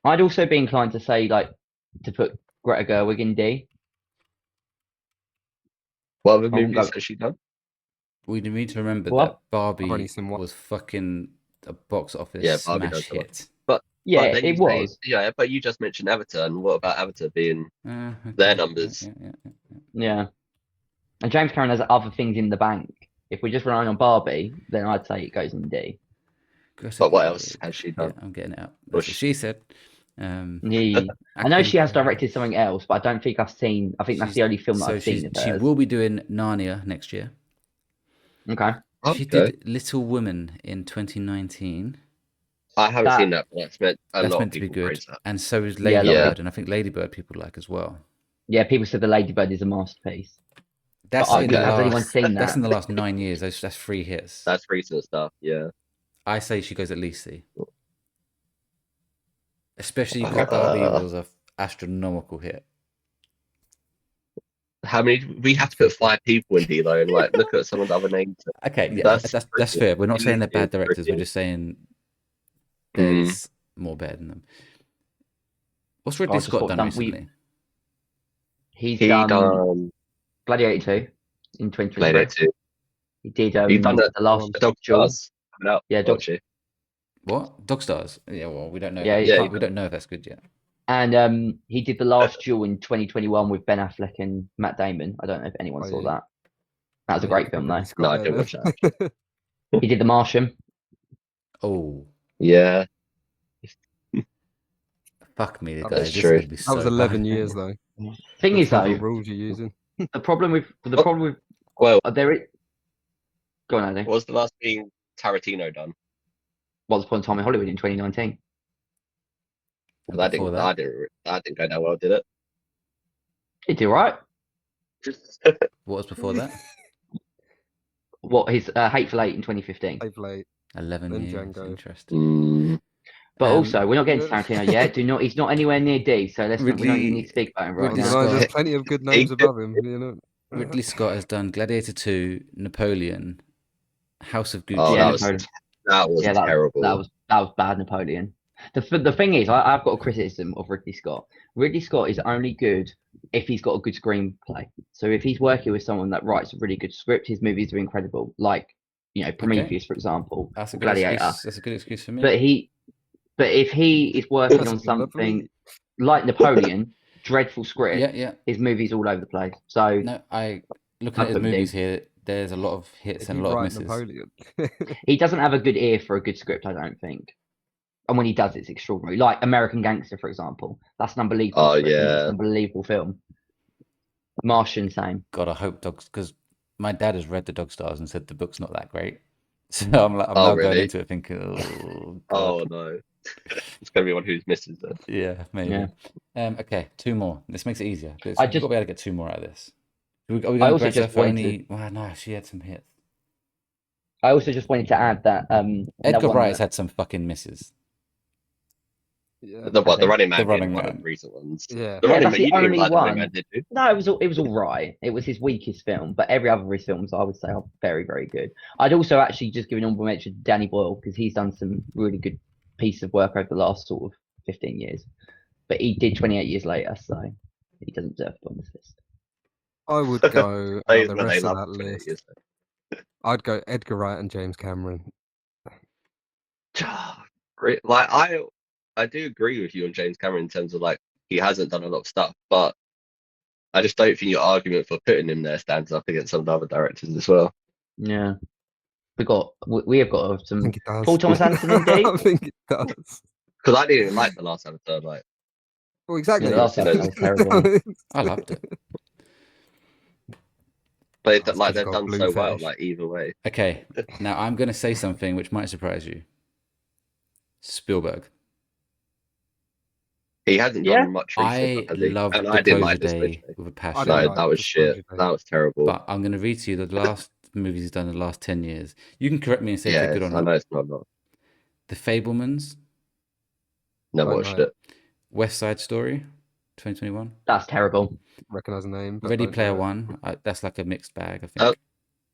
[SPEAKER 3] I'd also be inclined to say, like, to put Greta Gerwig in D.
[SPEAKER 2] What other movies has she done?
[SPEAKER 1] We need to remember that Barbie was fucking a box office smash hit.
[SPEAKER 2] But
[SPEAKER 3] it was.
[SPEAKER 2] But you just mentioned Avatar, and what about Avatar being their numbers?
[SPEAKER 3] Yeah. And James Cameron has other things in the bank. If we're just relying on Barbie, then I'd say it goes in D.
[SPEAKER 2] But what else has she done?
[SPEAKER 1] Yeah, I'm getting it up. That's what she said.
[SPEAKER 3] I know she has directed something else, but I don't think I've seen. I think that's the only film that I've seen.
[SPEAKER 1] She will be doing Narnia next year.
[SPEAKER 3] Okay.
[SPEAKER 1] She did Little Women in 2019.
[SPEAKER 2] I haven't seen that, but that's meant
[SPEAKER 1] to be good. And so is Lady Bird, and I think Lady Bird people like as well.
[SPEAKER 3] Yeah, people said the Lady Bird is a masterpiece.
[SPEAKER 1] Has
[SPEAKER 3] anyone seen that?
[SPEAKER 1] That's in the last 9 years. That's 3 hits.
[SPEAKER 2] That's recent stuff. Yeah.
[SPEAKER 1] I say she goes at least C. Especially because Barbie was an astronomical hit.
[SPEAKER 2] How many? We have to put 5 people in D though, and like look at some of the other names.
[SPEAKER 1] Okay, yeah, that's fair. We're not saying they're bad directors. We're just saying there's more bad than them. What's Ridley Scott done recently?
[SPEAKER 3] He's done Gladiator 2 in 2023.
[SPEAKER 2] Gladiator 2.
[SPEAKER 3] He did the last
[SPEAKER 2] Dog Stars.
[SPEAKER 3] Yeah,
[SPEAKER 1] What? Dog Stars? Yeah, well, we don't know. Yeah, we don't know if that's good yet.
[SPEAKER 3] And he did The Last Duel in 2021 with Ben Affleck and Matt Damon. I don't know if anyone saw that. That was a great film, though.
[SPEAKER 2] No, I didn't watch that.
[SPEAKER 3] He did The Martian.
[SPEAKER 1] Oh,
[SPEAKER 2] Yeah,
[SPEAKER 1] fuck me,
[SPEAKER 4] That
[SPEAKER 1] guys.
[SPEAKER 2] was
[SPEAKER 1] This
[SPEAKER 2] true.
[SPEAKER 1] is gonna be
[SPEAKER 4] That was
[SPEAKER 1] so
[SPEAKER 4] 11
[SPEAKER 1] hard.
[SPEAKER 4] years though.
[SPEAKER 3] Thing
[SPEAKER 4] The
[SPEAKER 3] is,
[SPEAKER 4] travel
[SPEAKER 3] though,
[SPEAKER 4] rules you're using.
[SPEAKER 3] the problem with
[SPEAKER 2] well,
[SPEAKER 3] there is. Go on, Andy.
[SPEAKER 2] what was the last thing Tarantino done?
[SPEAKER 3] Once Upon a Time in Hollywood in 2019.
[SPEAKER 1] And
[SPEAKER 2] That
[SPEAKER 1] before
[SPEAKER 2] didn't go that well, did it?
[SPEAKER 3] He did all right.
[SPEAKER 1] what was before that?
[SPEAKER 3] What his Hateful Eight in 2015.
[SPEAKER 4] Play late.
[SPEAKER 1] 11
[SPEAKER 4] Then
[SPEAKER 1] years.
[SPEAKER 4] Django.
[SPEAKER 1] Interesting.
[SPEAKER 2] Mm,
[SPEAKER 3] But
[SPEAKER 1] Um,
[SPEAKER 3] also, we're not getting to
[SPEAKER 4] yeah.
[SPEAKER 3] Tarantino yet. He's not anywhere near D, so we don't even need to speak about him right
[SPEAKER 1] Ridley
[SPEAKER 3] now.
[SPEAKER 1] Scott.
[SPEAKER 4] There's plenty of good names above him. You know.
[SPEAKER 1] Ridley Scott has done Gladiator 2, Napoleon, House of Gucci.
[SPEAKER 2] oh,
[SPEAKER 3] Yeah,
[SPEAKER 2] that was terrible.
[SPEAKER 3] That was bad, Napoleon. The thing is, I've got a criticism of Ridley Scott. Ridley Scott is only good if he's got a good screenplay. So if he's working with someone that writes a really good script, his movies are incredible. Like, Prometheus, for example,
[SPEAKER 1] That's a
[SPEAKER 3] or
[SPEAKER 1] good
[SPEAKER 3] Gladiator.
[SPEAKER 1] excuse. That's a good excuse for me.
[SPEAKER 3] But if he is working
[SPEAKER 4] That's
[SPEAKER 3] on
[SPEAKER 4] a good enough for me.
[SPEAKER 3] something like Napoleon, dreadful script,
[SPEAKER 1] yeah.
[SPEAKER 3] his movies all over the place. So
[SPEAKER 1] No, looking
[SPEAKER 3] I
[SPEAKER 1] at his
[SPEAKER 3] put him
[SPEAKER 1] movies
[SPEAKER 3] down.
[SPEAKER 1] here, there's a lot of hits
[SPEAKER 4] If
[SPEAKER 1] and a
[SPEAKER 4] you
[SPEAKER 1] lot of
[SPEAKER 4] write
[SPEAKER 1] misses.
[SPEAKER 4] Napoleon.
[SPEAKER 3] he doesn't have a good ear for a good script, I don't think. And when he does, it's extraordinary. Like American Gangster, for example. That's an unbelievable
[SPEAKER 2] Oh,
[SPEAKER 3] script, and
[SPEAKER 2] yeah.
[SPEAKER 3] it's an unbelievable film. Martian, same.
[SPEAKER 1] God, I hope Dogs, because my dad has read the Dog Stars and said the book's not that great. So I'm
[SPEAKER 2] Oh,
[SPEAKER 1] now going
[SPEAKER 2] really?
[SPEAKER 1] into it thinking, oh
[SPEAKER 2] Oh
[SPEAKER 1] God.
[SPEAKER 2] no, it's gonna be one who's misses it.
[SPEAKER 1] Yeah, maybe. Okay, two more. This makes it easier. We've
[SPEAKER 3] I
[SPEAKER 1] got to
[SPEAKER 3] just-
[SPEAKER 1] be able to get two more out of this. Are we
[SPEAKER 3] I
[SPEAKER 1] going
[SPEAKER 3] also
[SPEAKER 1] Greta
[SPEAKER 3] just
[SPEAKER 1] for
[SPEAKER 3] wanted
[SPEAKER 1] any? Well, no, she had some hits.
[SPEAKER 3] I also just wanted to add that
[SPEAKER 1] Edgar
[SPEAKER 3] one
[SPEAKER 1] Wright has
[SPEAKER 3] that-
[SPEAKER 1] had some fucking misses.
[SPEAKER 4] Yeah.
[SPEAKER 2] The Running Man
[SPEAKER 1] The
[SPEAKER 2] being
[SPEAKER 1] Running
[SPEAKER 2] one
[SPEAKER 1] Man.
[SPEAKER 2] of the recent ones.
[SPEAKER 4] Yeah.
[SPEAKER 2] The
[SPEAKER 3] Yeah,
[SPEAKER 2] Running
[SPEAKER 3] that's
[SPEAKER 2] Man,
[SPEAKER 3] the
[SPEAKER 2] you didn't even
[SPEAKER 3] only
[SPEAKER 2] like The Running
[SPEAKER 3] one.
[SPEAKER 2] Man, did you?
[SPEAKER 3] No, it was all right. It was his weakest film, but every other of his films, I would say, are very, very good. I'd also actually just give an honorable mention to Danny Boyle because he's done some really good piece of work over the last sort of 15 years. But he did 28 years later, so he doesn't deserve to be on this list.
[SPEAKER 4] I would go out
[SPEAKER 2] They-
[SPEAKER 4] the
[SPEAKER 2] well, they
[SPEAKER 4] rest of
[SPEAKER 2] love
[SPEAKER 4] that
[SPEAKER 2] 28
[SPEAKER 4] list.
[SPEAKER 2] years.
[SPEAKER 4] I'd go Edgar Wright and James Cameron.
[SPEAKER 2] Like I do agree with you on James Cameron in terms of like he hasn't done a lot of stuff, but I just don't think your argument for putting him there stands up against some of the other directors as well.
[SPEAKER 3] Yeah. We have got
[SPEAKER 4] I
[SPEAKER 3] some
[SPEAKER 4] think it does.
[SPEAKER 3] Paul Thomas Anderson in D.
[SPEAKER 4] I think it does.
[SPEAKER 2] Because I didn't even like the last Avatar. Like,
[SPEAKER 4] Well, exactly.
[SPEAKER 3] Yeah, the last episode was terrible.
[SPEAKER 1] I loved it.
[SPEAKER 2] but
[SPEAKER 4] That's
[SPEAKER 2] like
[SPEAKER 4] 'cause
[SPEAKER 2] they've
[SPEAKER 4] he's got
[SPEAKER 2] done
[SPEAKER 4] blue
[SPEAKER 2] so well.
[SPEAKER 4] fetish.
[SPEAKER 2] Like either way,
[SPEAKER 1] Okay, now I'm going to say something which might surprise you. Spielberg.
[SPEAKER 2] he hasn't
[SPEAKER 3] Yeah.
[SPEAKER 2] done much recently,
[SPEAKER 1] I
[SPEAKER 2] has he?
[SPEAKER 1] loved
[SPEAKER 2] And
[SPEAKER 1] the
[SPEAKER 2] I didn't
[SPEAKER 1] Closure
[SPEAKER 2] like this.
[SPEAKER 1] Day
[SPEAKER 2] Especially.
[SPEAKER 1] with a
[SPEAKER 4] I
[SPEAKER 1] passion.
[SPEAKER 4] don't
[SPEAKER 2] No,
[SPEAKER 4] like
[SPEAKER 2] that was
[SPEAKER 4] Disclosure
[SPEAKER 2] shit.
[SPEAKER 4] Day.
[SPEAKER 2] That was terrible.
[SPEAKER 1] But I'm going to read to you the last movies he's done in the last 10 years. You can correct me and say if they're good or
[SPEAKER 2] I
[SPEAKER 1] not.
[SPEAKER 2] know it's not.
[SPEAKER 1] The Fablemans,
[SPEAKER 2] Never
[SPEAKER 4] Don't
[SPEAKER 2] watched
[SPEAKER 4] know.
[SPEAKER 2] it.
[SPEAKER 1] West Side Story, 2021.
[SPEAKER 3] That's terrible.
[SPEAKER 4] Recognize the name. But
[SPEAKER 1] Ready
[SPEAKER 4] don't
[SPEAKER 1] Player
[SPEAKER 4] know it.
[SPEAKER 1] One, that's like a mixed bag, I think.
[SPEAKER 2] Oh,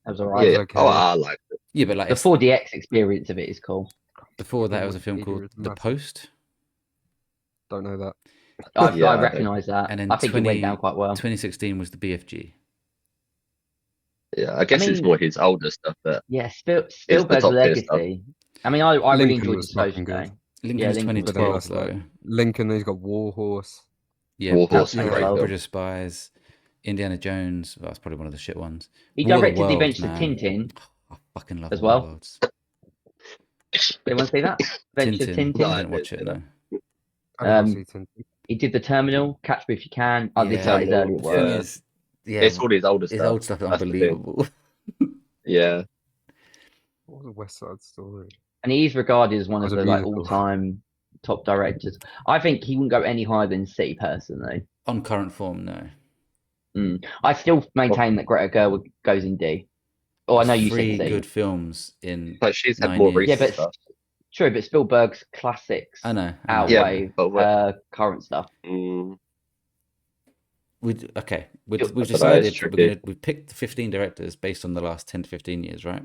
[SPEAKER 3] That was
[SPEAKER 2] Yeah,
[SPEAKER 3] alright.
[SPEAKER 2] yeah.
[SPEAKER 4] okay.
[SPEAKER 2] Oh, I liked it.
[SPEAKER 1] Yeah, but like
[SPEAKER 3] The 4DX experience of it is cool.
[SPEAKER 1] before that, it was a film
[SPEAKER 4] Wikipedia
[SPEAKER 1] called
[SPEAKER 4] is
[SPEAKER 1] The
[SPEAKER 4] massive.
[SPEAKER 1] Post.
[SPEAKER 4] Don't know that.
[SPEAKER 3] I
[SPEAKER 2] Yeah, I don't-
[SPEAKER 3] recognise that.
[SPEAKER 1] And then
[SPEAKER 3] I think it went down quite well.
[SPEAKER 1] 2016 was the BFG.
[SPEAKER 2] Yeah, I guess it's
[SPEAKER 3] mean-
[SPEAKER 2] more his older stuff that
[SPEAKER 3] Yeah, Spielberg's
[SPEAKER 2] top tier stuff.
[SPEAKER 3] legacy. I mean, I really
[SPEAKER 4] Lincoln
[SPEAKER 3] enjoyed
[SPEAKER 4] was
[SPEAKER 3] Disclosure
[SPEAKER 4] fucking good.
[SPEAKER 3] Day.
[SPEAKER 1] Lincoln
[SPEAKER 3] Yeah,
[SPEAKER 1] was
[SPEAKER 3] Lincoln was
[SPEAKER 1] 2012
[SPEAKER 4] good.
[SPEAKER 1] though.
[SPEAKER 4] Lincoln, he's got War Horse.
[SPEAKER 1] Yeah,
[SPEAKER 2] War Horse
[SPEAKER 3] is a great
[SPEAKER 2] film.
[SPEAKER 1] Bridge of Spies, Indiana Jones. Well, that's probably one of the shit ones.
[SPEAKER 3] He
[SPEAKER 1] War of the
[SPEAKER 3] directed the
[SPEAKER 1] Worlds,
[SPEAKER 3] Adventures of
[SPEAKER 1] man.
[SPEAKER 3] Tintin.
[SPEAKER 1] I fucking love
[SPEAKER 3] As
[SPEAKER 1] War of the
[SPEAKER 3] well.
[SPEAKER 1] Worlds.
[SPEAKER 3] Anyone see that? Adventures of
[SPEAKER 1] Tintin.
[SPEAKER 2] No,
[SPEAKER 3] Tintin.
[SPEAKER 1] I didn't watch
[SPEAKER 2] didn't
[SPEAKER 1] it,
[SPEAKER 2] see
[SPEAKER 1] no.
[SPEAKER 4] I didn't
[SPEAKER 3] Um,
[SPEAKER 4] see Tintin.
[SPEAKER 3] He did The Terminal, Catch Me If You Can. I did
[SPEAKER 1] Yeah.
[SPEAKER 3] say his earlier
[SPEAKER 2] Terminal,
[SPEAKER 1] The thing
[SPEAKER 3] work.
[SPEAKER 1] is, yeah,
[SPEAKER 2] It's all his older
[SPEAKER 1] his
[SPEAKER 2] stuff.
[SPEAKER 1] old stuff is
[SPEAKER 2] That's the thing.
[SPEAKER 1] unbelievable.
[SPEAKER 2] Yeah.
[SPEAKER 4] What was the West Side Story?
[SPEAKER 3] And he is regarded as one of
[SPEAKER 4] As a
[SPEAKER 3] the like
[SPEAKER 4] musical.
[SPEAKER 3] all-time top directors. I think he wouldn't go any higher than C personally.
[SPEAKER 1] On current form, no.
[SPEAKER 3] I still maintain that Greta Gerwig goes in D. Oh, I know you
[SPEAKER 1] Three
[SPEAKER 3] said C.
[SPEAKER 1] good films in.
[SPEAKER 2] But she's had
[SPEAKER 1] 9
[SPEAKER 2] more
[SPEAKER 1] years.
[SPEAKER 3] Yeah,
[SPEAKER 2] recent
[SPEAKER 3] but
[SPEAKER 2] stuff.
[SPEAKER 3] true, but Spielberg's classics
[SPEAKER 1] I know.
[SPEAKER 3] outweigh
[SPEAKER 2] Yeah, but what-
[SPEAKER 3] current stuff.
[SPEAKER 2] Mm,
[SPEAKER 1] We've
[SPEAKER 3] I don't
[SPEAKER 1] we've
[SPEAKER 2] know, it's
[SPEAKER 1] decided
[SPEAKER 2] tricky.
[SPEAKER 1] we've picked 15 directors based on the last 10 to 15 years, right?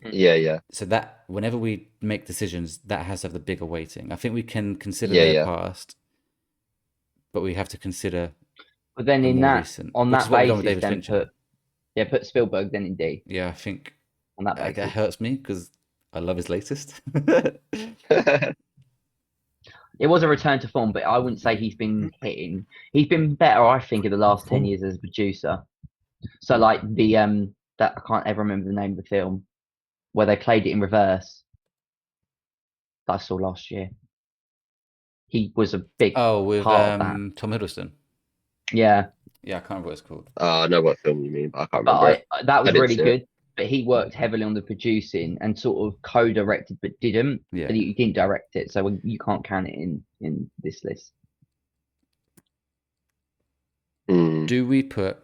[SPEAKER 2] yeah.
[SPEAKER 1] So that whenever we make decisions, that has to have the bigger weighting. I think we can consider
[SPEAKER 2] Yeah,
[SPEAKER 1] their
[SPEAKER 2] yeah.
[SPEAKER 1] past, but we have to consider
[SPEAKER 3] But then
[SPEAKER 1] the
[SPEAKER 3] in
[SPEAKER 1] more
[SPEAKER 3] that,
[SPEAKER 1] recent.
[SPEAKER 3] on
[SPEAKER 1] which
[SPEAKER 3] that
[SPEAKER 1] is what we've done with
[SPEAKER 3] basis,
[SPEAKER 1] David
[SPEAKER 3] then
[SPEAKER 1] Fincher.
[SPEAKER 3] put Spielberg then in D.
[SPEAKER 1] Yeah, I think
[SPEAKER 3] On that
[SPEAKER 1] that
[SPEAKER 3] basis,
[SPEAKER 1] hurts me because I love his latest.
[SPEAKER 3] it was a return to form, but I wouldn't say he's been hitting. He's been better, I think, in the last 10 years as a producer. So like the that I can't ever remember the name of the film, where they played it in reverse. That I saw last year. He was a big
[SPEAKER 1] with
[SPEAKER 3] part of that.
[SPEAKER 1] Tom Hiddleston.
[SPEAKER 3] Yeah,
[SPEAKER 1] Yeah, I can't remember what it's called.
[SPEAKER 2] I know what film you mean, but I can't
[SPEAKER 3] but
[SPEAKER 2] remember it.
[SPEAKER 3] that was
[SPEAKER 2] I didn't
[SPEAKER 3] really
[SPEAKER 2] see it.
[SPEAKER 3] good. But he worked heavily on the producing and sort of co-directed, but didn't.
[SPEAKER 1] Yeah.
[SPEAKER 3] But he didn't direct it, so you can't count it in this list.
[SPEAKER 1] Do we put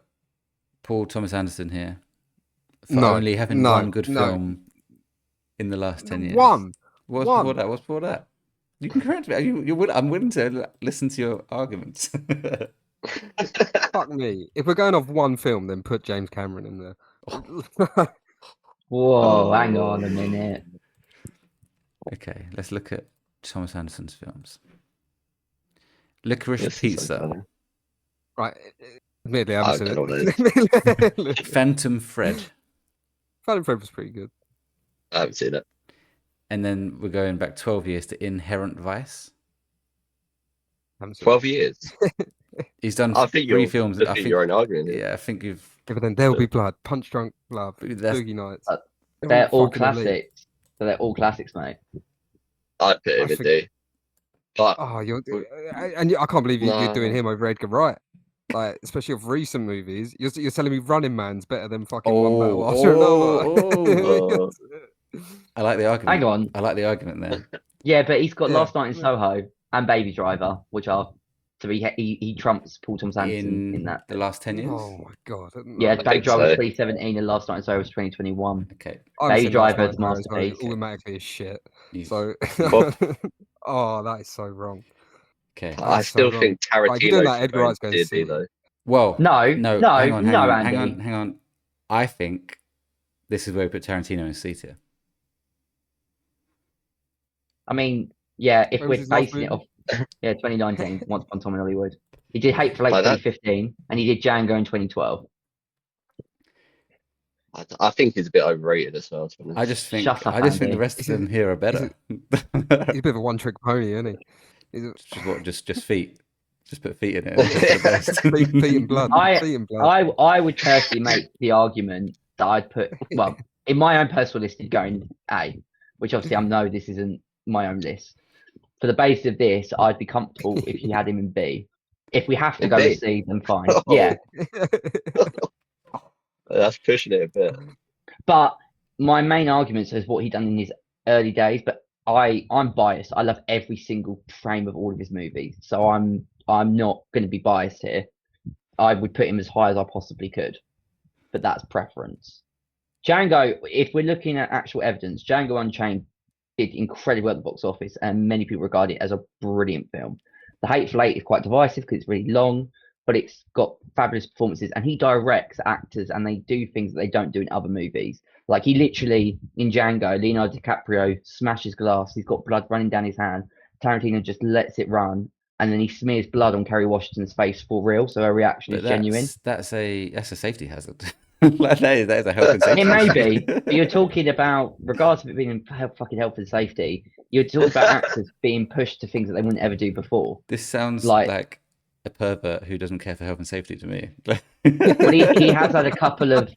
[SPEAKER 1] Paul Thomas Anderson here for
[SPEAKER 4] No,
[SPEAKER 1] only having
[SPEAKER 4] no,
[SPEAKER 1] one good
[SPEAKER 4] no.
[SPEAKER 1] film in the last 10 years?
[SPEAKER 4] One.
[SPEAKER 1] What's before that? What's before that? You can correct me. I'm willing to listen to your arguments.
[SPEAKER 4] Fuck me. If we're going off one film, then put James Cameron in there.
[SPEAKER 3] Whoa, hang on a minute.
[SPEAKER 1] Okay, let's look at Thomas Anderson's films. Licorice
[SPEAKER 2] This is so
[SPEAKER 1] Pizza,
[SPEAKER 2] funny.
[SPEAKER 4] Right. Admittedly, I
[SPEAKER 2] I
[SPEAKER 4] haven't
[SPEAKER 2] don't know
[SPEAKER 4] seen it.
[SPEAKER 1] Phantom Thread,
[SPEAKER 4] Phantom Thread was pretty good.
[SPEAKER 2] I haven't seen it.
[SPEAKER 1] and then we're going back 12 years to Inherent Vice.
[SPEAKER 4] Haven't seen
[SPEAKER 2] 12 years.
[SPEAKER 1] He's done
[SPEAKER 2] I think
[SPEAKER 1] 3
[SPEAKER 2] you're
[SPEAKER 1] films.
[SPEAKER 2] looking at your own argument.
[SPEAKER 1] Yeah, I think you've.
[SPEAKER 4] it. But then There'll Be Blood, Punch Drunk Love,
[SPEAKER 1] That's-
[SPEAKER 4] Boogie Nights.
[SPEAKER 3] They're all
[SPEAKER 4] fucking elite.
[SPEAKER 3] classics. So they're all classics, mate.
[SPEAKER 2] I'd put him
[SPEAKER 4] I
[SPEAKER 2] in D. But
[SPEAKER 4] Oh, I can't believe you're doing
[SPEAKER 2] No.
[SPEAKER 4] him over Edgar Wright. Like, especially of recent movies. You're telling me Running Man's better than fucking One Battle After Another.
[SPEAKER 1] I like the argument.
[SPEAKER 3] Hang on.
[SPEAKER 1] I like the argument there.
[SPEAKER 3] Yeah, but he's got
[SPEAKER 4] Yeah.
[SPEAKER 3] Last Night in Soho and Baby Driver, which are so he trumps Paul Thomas Anderson in that.
[SPEAKER 1] the last 10 years.
[SPEAKER 4] Oh my god.
[SPEAKER 3] Yeah,
[SPEAKER 2] I
[SPEAKER 3] Baby
[SPEAKER 2] think
[SPEAKER 3] Driver was
[SPEAKER 2] so.
[SPEAKER 3] 2017 and Last Night in Soho was 2021.
[SPEAKER 1] Okay.
[SPEAKER 4] I
[SPEAKER 3] Baby
[SPEAKER 4] haven't seen Last
[SPEAKER 3] Driver's
[SPEAKER 4] Night in Soho, so
[SPEAKER 3] masterpiece.
[SPEAKER 4] automatically is shit.
[SPEAKER 1] You've-
[SPEAKER 4] So,
[SPEAKER 2] Well-
[SPEAKER 4] oh, that is so wrong.
[SPEAKER 1] Okay.
[SPEAKER 2] I
[SPEAKER 4] That's
[SPEAKER 2] still
[SPEAKER 4] so
[SPEAKER 2] think
[SPEAKER 4] Right, if you're doing
[SPEAKER 2] Tarantino
[SPEAKER 4] that,
[SPEAKER 2] should
[SPEAKER 4] Edgar
[SPEAKER 2] go
[SPEAKER 4] Wright's going
[SPEAKER 2] D
[SPEAKER 4] to see
[SPEAKER 2] though.
[SPEAKER 4] it.
[SPEAKER 1] Well,
[SPEAKER 3] No,
[SPEAKER 1] no,
[SPEAKER 3] no,
[SPEAKER 1] hang on, hang
[SPEAKER 3] no,
[SPEAKER 1] on,
[SPEAKER 3] Andy.
[SPEAKER 1] hang on. I think this is where we put Tarantino in C tier.
[SPEAKER 3] I mean, yeah, if
[SPEAKER 4] When was
[SPEAKER 3] we're
[SPEAKER 4] his last
[SPEAKER 3] basing it off, 2019, Once Upon a Time in Hollywood. He did Hateful Eight
[SPEAKER 2] Like that?
[SPEAKER 3] 2015, and he did Django in 2012.
[SPEAKER 2] I think he's a bit overrated as well. To be honest.
[SPEAKER 1] I just think
[SPEAKER 3] Shut up,
[SPEAKER 1] the
[SPEAKER 3] Andy.
[SPEAKER 1] rest of them here are better.
[SPEAKER 4] He's a bit of a one-trick pony, isn't he?
[SPEAKER 1] Just feet. Just put feet in it. and hope for the best.
[SPEAKER 4] Feet and blood. Feet and blood.
[SPEAKER 3] I would personally make the argument that I'd put, well, in my own personal list, it'd go in A, which obviously I know this isn't my own list. For the basis of this, I'd be comfortable if you had him in B. If we have to
[SPEAKER 2] In
[SPEAKER 3] go
[SPEAKER 2] B?
[SPEAKER 3] with C, then fine.
[SPEAKER 2] Oh.
[SPEAKER 3] Yeah,
[SPEAKER 2] That's pushing it a bit.
[SPEAKER 3] but my main argument is what he done in his early days. But I'm biased. I love every single frame of all of his movies, so I'm not going to be biased here. I would put him as high as I possibly could, but that's preference. Django, if we're looking at actual evidence, Django Unchained did incredibly well at the box office, and many people regard it as a brilliant film. The Hateful Eight is quite divisive because it's really long, but it's got fabulous performances, and he directs actors, and they do things that they don't do in other movies. Like he literally, in Django, Leonardo DiCaprio smashes glass, he's got blood running down his hand, Tarantino just lets it run, and then he smears blood on Kerry Washington's face for real, so her reaction
[SPEAKER 1] But
[SPEAKER 3] is genuine.
[SPEAKER 1] That's a safety hazard. Like, that is a health and safety
[SPEAKER 3] It may
[SPEAKER 1] hazard.
[SPEAKER 3] be, but you're talking about, regardless of it being in fucking health and safety, you're talking about actors being pushed to things that they wouldn't ever do before.
[SPEAKER 1] This sounds
[SPEAKER 3] Like-
[SPEAKER 1] like a pervert who doesn't care for health and safety to me.
[SPEAKER 3] Well, he has had a couple of,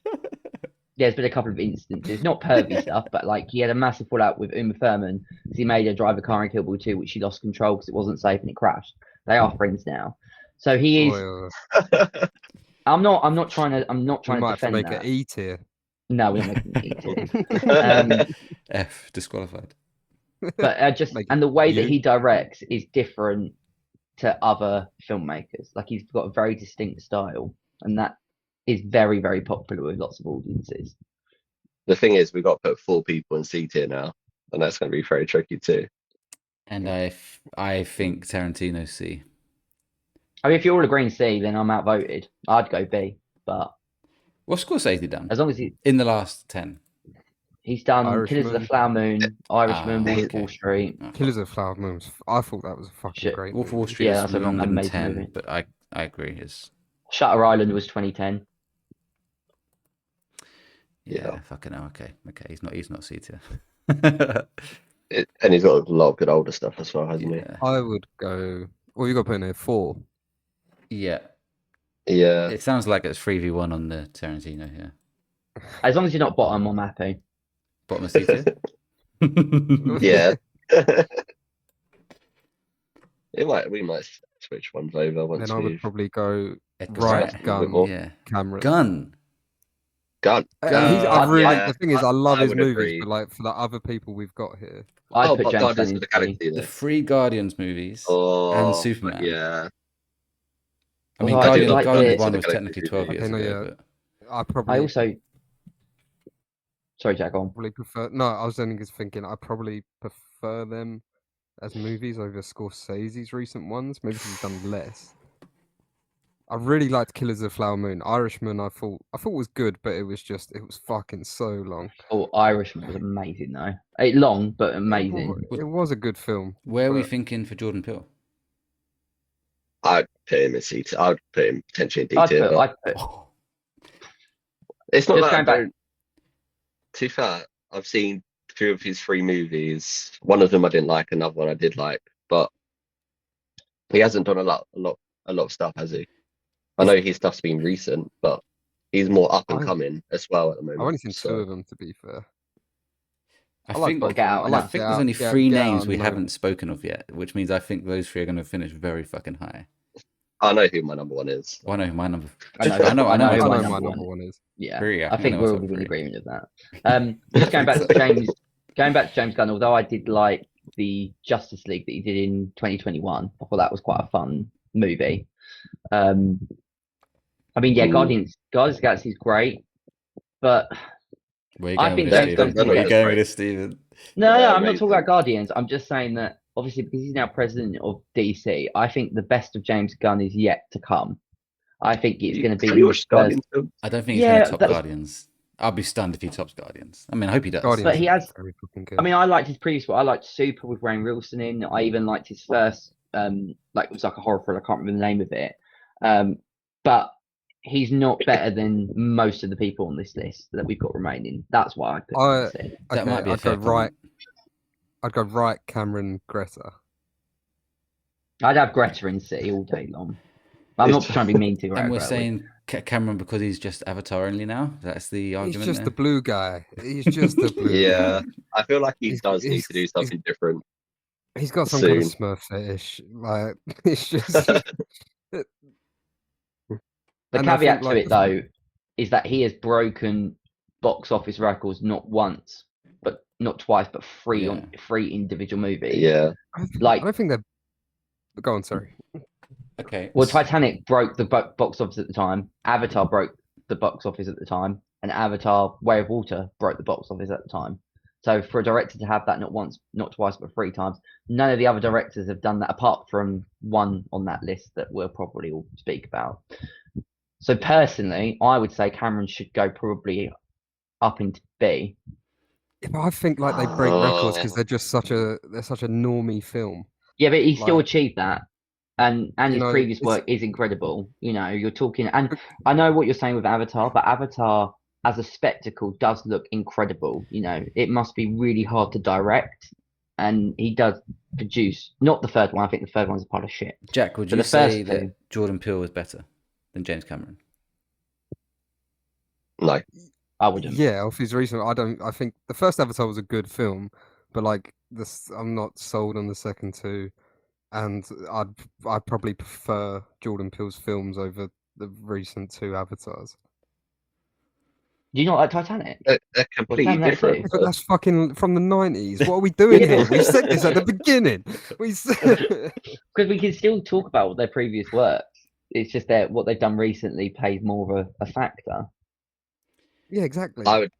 [SPEAKER 3] there's been a couple of instances, not pervy stuff, but like he had a massive fallout with Uma Thurman because he made her drive a car in Kill Bill 2, which she lost control because it wasn't safe and it crashed. They are friends now. So he is.
[SPEAKER 4] Well,
[SPEAKER 3] I'm not trying to
[SPEAKER 4] we might have to
[SPEAKER 3] defend
[SPEAKER 4] make
[SPEAKER 3] that.
[SPEAKER 4] it E tier.
[SPEAKER 3] No, we're not making it.
[SPEAKER 1] F, disqualified.
[SPEAKER 3] But just
[SPEAKER 4] Like
[SPEAKER 3] and the way
[SPEAKER 4] you.
[SPEAKER 3] that he directs is different to other filmmakers. Like he's got a very distinct style, and that is very, very popular with lots of audiences.
[SPEAKER 2] The thing is, we've got to put 4 people in C tier now, and that's going to be very tricky too.
[SPEAKER 1] And I think Tarantino C.
[SPEAKER 3] I mean, if you're all agreeing C, then I'm outvoted. I'd go B, but
[SPEAKER 1] What Scorsese has he done
[SPEAKER 3] as long as
[SPEAKER 1] in the last 10?
[SPEAKER 3] he's done Killers of the
[SPEAKER 4] Irishman.
[SPEAKER 3] Flower Moon, Irishman, Wolf of
[SPEAKER 1] okay.
[SPEAKER 3] Wall Street.
[SPEAKER 1] Oh,
[SPEAKER 4] Killers of the Flower Moon. I thought that was a fucking
[SPEAKER 3] Shit.
[SPEAKER 4] great.
[SPEAKER 1] Wolf of
[SPEAKER 4] movie.
[SPEAKER 1] Wall Street
[SPEAKER 3] Yeah,
[SPEAKER 1] is
[SPEAKER 3] that's an
[SPEAKER 1] longer than
[SPEAKER 3] amazing
[SPEAKER 1] 10,
[SPEAKER 3] movie.
[SPEAKER 1] but I agree. It's
[SPEAKER 3] Shutter Island was 2010.
[SPEAKER 1] yeah, fucking hell. Okay, he's not C tier.
[SPEAKER 2] And he's got a lot of good older stuff as well, hasn't
[SPEAKER 1] Yeah.
[SPEAKER 4] I would go. What have you got to put in there? 4.
[SPEAKER 1] Yeah,
[SPEAKER 2] he? Yeah.
[SPEAKER 1] it sounds like it's 3v1 on the Tarantino here.
[SPEAKER 3] As long as you're not bottom, I'm happy.
[SPEAKER 1] Bottom of C tier.
[SPEAKER 2] Yeah. We might switch ones over once
[SPEAKER 4] Then I would
[SPEAKER 2] we've
[SPEAKER 4] probably go
[SPEAKER 1] Edgar
[SPEAKER 4] Wright,
[SPEAKER 1] Wright.
[SPEAKER 2] a little bit
[SPEAKER 4] Gun,
[SPEAKER 2] more.
[SPEAKER 1] Yeah.
[SPEAKER 4] Cameron.
[SPEAKER 1] Gun.
[SPEAKER 2] Gun.
[SPEAKER 4] The thing is, I love
[SPEAKER 2] I
[SPEAKER 4] his
[SPEAKER 2] would
[SPEAKER 4] movies,
[SPEAKER 2] agree.
[SPEAKER 4] but like for the other people we've got here,
[SPEAKER 3] I'd put
[SPEAKER 2] but
[SPEAKER 3] James
[SPEAKER 2] Guardians
[SPEAKER 3] Gunn
[SPEAKER 2] of
[SPEAKER 3] in
[SPEAKER 2] the
[SPEAKER 3] C.
[SPEAKER 2] Galaxy
[SPEAKER 1] The
[SPEAKER 2] though.
[SPEAKER 1] 3 Guardians movies and
[SPEAKER 2] Oh,
[SPEAKER 1] Superman.
[SPEAKER 2] yeah.
[SPEAKER 1] I mean,
[SPEAKER 3] Although I do
[SPEAKER 1] Guardians
[SPEAKER 3] like
[SPEAKER 1] Guardians
[SPEAKER 3] the-
[SPEAKER 1] 1 was
[SPEAKER 2] Galaxy
[SPEAKER 1] technically 12
[SPEAKER 2] movie.
[SPEAKER 1] years
[SPEAKER 4] Okay, no,
[SPEAKER 1] ago,
[SPEAKER 4] yeah.
[SPEAKER 1] but
[SPEAKER 4] I
[SPEAKER 3] I
[SPEAKER 4] probably
[SPEAKER 3] also. Sorry, Jack. Go on.
[SPEAKER 4] probably prefer. No, I was only just thinking I probably prefer them as movies over Scorsese's recent ones. Maybe because he's done less. I really liked Killers of the Flower Moon. Irishman, I thought was good, but it was fucking so long.
[SPEAKER 3] Oh, Irishman was amazing though. Long but amazing.
[SPEAKER 4] It was a good film.
[SPEAKER 1] where are we
[SPEAKER 4] but
[SPEAKER 1] thinking for Jordan Peele?
[SPEAKER 2] I'd put him in C tier. I'd put him potentially in D
[SPEAKER 3] I'd
[SPEAKER 2] tier,
[SPEAKER 3] put.
[SPEAKER 2] but
[SPEAKER 3] I'd put.
[SPEAKER 2] it's not
[SPEAKER 3] Just
[SPEAKER 2] that I
[SPEAKER 3] going back-
[SPEAKER 2] don't. To be fair, I've seen 2 of his 3 movies. One of them I didn't like, another one I did like, but he hasn't done a lot of stuff, has he? I know his stuff's been recent, but he's more up and
[SPEAKER 4] I've-
[SPEAKER 2] coming as well at the moment.
[SPEAKER 4] I've only seen 2
[SPEAKER 2] so-
[SPEAKER 4] of them, to be fair.
[SPEAKER 1] I
[SPEAKER 4] I like
[SPEAKER 1] think
[SPEAKER 4] both
[SPEAKER 3] Get
[SPEAKER 4] of them.
[SPEAKER 3] Out
[SPEAKER 4] I
[SPEAKER 3] and
[SPEAKER 1] I
[SPEAKER 3] that.
[SPEAKER 4] like
[SPEAKER 1] think
[SPEAKER 4] Get
[SPEAKER 1] there's
[SPEAKER 4] Out-
[SPEAKER 1] only
[SPEAKER 4] Get-
[SPEAKER 1] 3
[SPEAKER 4] Get Out
[SPEAKER 1] names
[SPEAKER 4] and
[SPEAKER 1] we
[SPEAKER 4] No-
[SPEAKER 1] haven't spoken of yet, which means I think those 3 are going to finish very fucking high.
[SPEAKER 2] I know who my number 1 is.
[SPEAKER 1] Oh, I know who my number.
[SPEAKER 3] I know
[SPEAKER 1] I know
[SPEAKER 3] who
[SPEAKER 4] I know
[SPEAKER 3] my
[SPEAKER 4] my
[SPEAKER 3] number
[SPEAKER 4] number
[SPEAKER 3] one
[SPEAKER 4] one is.
[SPEAKER 3] Yeah,
[SPEAKER 1] Three, I
[SPEAKER 3] I
[SPEAKER 1] think I
[SPEAKER 3] think
[SPEAKER 1] know
[SPEAKER 3] we're
[SPEAKER 1] my
[SPEAKER 3] all
[SPEAKER 1] top
[SPEAKER 3] in
[SPEAKER 1] 3.
[SPEAKER 3] agreement of that. Just going back to James, Gunn. Although I did like the Justice League that he did in 2021, I thought that was quite a fun movie. I mean, yeah,
[SPEAKER 2] Mm.
[SPEAKER 3] Guardians of the Galaxy is great, but
[SPEAKER 1] Where you
[SPEAKER 3] I
[SPEAKER 1] going
[SPEAKER 3] think
[SPEAKER 1] with this,
[SPEAKER 3] James
[SPEAKER 1] Stephen?
[SPEAKER 3] Gunn's
[SPEAKER 1] Where you
[SPEAKER 2] great.
[SPEAKER 1] going with this, Stephen?
[SPEAKER 3] no,
[SPEAKER 2] Yeah,
[SPEAKER 3] I'm not talking
[SPEAKER 2] amazing.
[SPEAKER 3] about Guardians. I'm just saying that obviously because he's now president of DC, I think the best of James Gunn is yet to come. I think it's going to be
[SPEAKER 2] Have you
[SPEAKER 3] his
[SPEAKER 2] watched Guardians films?
[SPEAKER 1] I don't think he's
[SPEAKER 3] Yeah,
[SPEAKER 1] going to top
[SPEAKER 3] that's-
[SPEAKER 1] Guardians. I'll be stunned if he tops Guardians. I mean, I hope he does.
[SPEAKER 4] Guardians
[SPEAKER 3] But he
[SPEAKER 4] is
[SPEAKER 3] has-
[SPEAKER 4] very fucking good.
[SPEAKER 3] I mean, I liked his previous one. I liked Super with Rainn Wilson in. I even liked his first, it was like a horror thriller. I can't remember the name of it. But he's not better than most of the people on this list that we've got remaining. That's why I put him in C.
[SPEAKER 1] That might be a
[SPEAKER 4] I'd
[SPEAKER 1] fair
[SPEAKER 4] go right.
[SPEAKER 1] comment.
[SPEAKER 4] I'd go right. Cameron, Greta.
[SPEAKER 3] I'd have Greta in C all day long. I'm not trying to be mean to Greta.
[SPEAKER 1] And we're
[SPEAKER 3] by the way.
[SPEAKER 1] saying Cameron because he's just Avatar only now. That's the
[SPEAKER 4] He's
[SPEAKER 1] argument.
[SPEAKER 4] just
[SPEAKER 1] there?
[SPEAKER 4] the blue guy. He's just the blue
[SPEAKER 2] Yeah,
[SPEAKER 4] guy.
[SPEAKER 2] I feel like he
[SPEAKER 4] He's-
[SPEAKER 2] does need
[SPEAKER 4] he's-
[SPEAKER 2] to do something different.
[SPEAKER 4] He's got some kind of
[SPEAKER 2] Soon.
[SPEAKER 4] Smurf fetish. Like it's just.
[SPEAKER 3] The
[SPEAKER 4] And I
[SPEAKER 3] caveat
[SPEAKER 4] think,
[SPEAKER 3] to
[SPEAKER 4] like,
[SPEAKER 3] it, though, is that he has broken box office records not once, but not twice, but three on 3 individual movies.
[SPEAKER 2] Yeah,
[SPEAKER 3] Like,
[SPEAKER 4] I don't think they're. Go on, sorry.
[SPEAKER 1] Okay.
[SPEAKER 3] well, Titanic broke the box office at the time. Avatar broke the box office at the time, and Avatar: Way of Water broke the box office at the time. So for a director to have that not once, not twice, but 3 times, none of the other directors have done that apart from one on that list that we'll probably all speak about. So personally, I would say Cameron should go probably up into B.
[SPEAKER 4] Yeah, but I think like they break records because they're such a normie film.
[SPEAKER 3] Yeah, but he still
[SPEAKER 4] Like-
[SPEAKER 3] achieved that. And his
[SPEAKER 4] know,
[SPEAKER 3] previous
[SPEAKER 4] it's-
[SPEAKER 3] work is incredible. You know, you're talking, and I know what you're saying with Avatar, but Avatar as a spectacle does look incredible. You know, it must be really hard to direct, and he does produce. Not the third one. I think the third one's a pile of shit.
[SPEAKER 1] Jack, would
[SPEAKER 3] But
[SPEAKER 1] you
[SPEAKER 3] the
[SPEAKER 1] say
[SPEAKER 3] first
[SPEAKER 1] that
[SPEAKER 3] two-
[SPEAKER 1] Jordan Peele was better than James Cameron?
[SPEAKER 2] no.
[SPEAKER 3] I wouldn't.
[SPEAKER 4] Yeah, of his recent, I think the first Avatar was a good film, but like this, I'm not sold on the second 2, and I'd probably prefer Jordan Peele's films over the recent 2 Avatars.
[SPEAKER 3] Do you not like Titanic?
[SPEAKER 2] They're completely
[SPEAKER 3] Sam, that's
[SPEAKER 2] different.
[SPEAKER 3] it.
[SPEAKER 4] But that's fucking from the 90s. What are we doing here? We said this at the beginning. We said.
[SPEAKER 3] Because we can still talk about their previous works. It's just that what they've done recently plays more of a factor.
[SPEAKER 4] Yeah, exactly.
[SPEAKER 2] I would.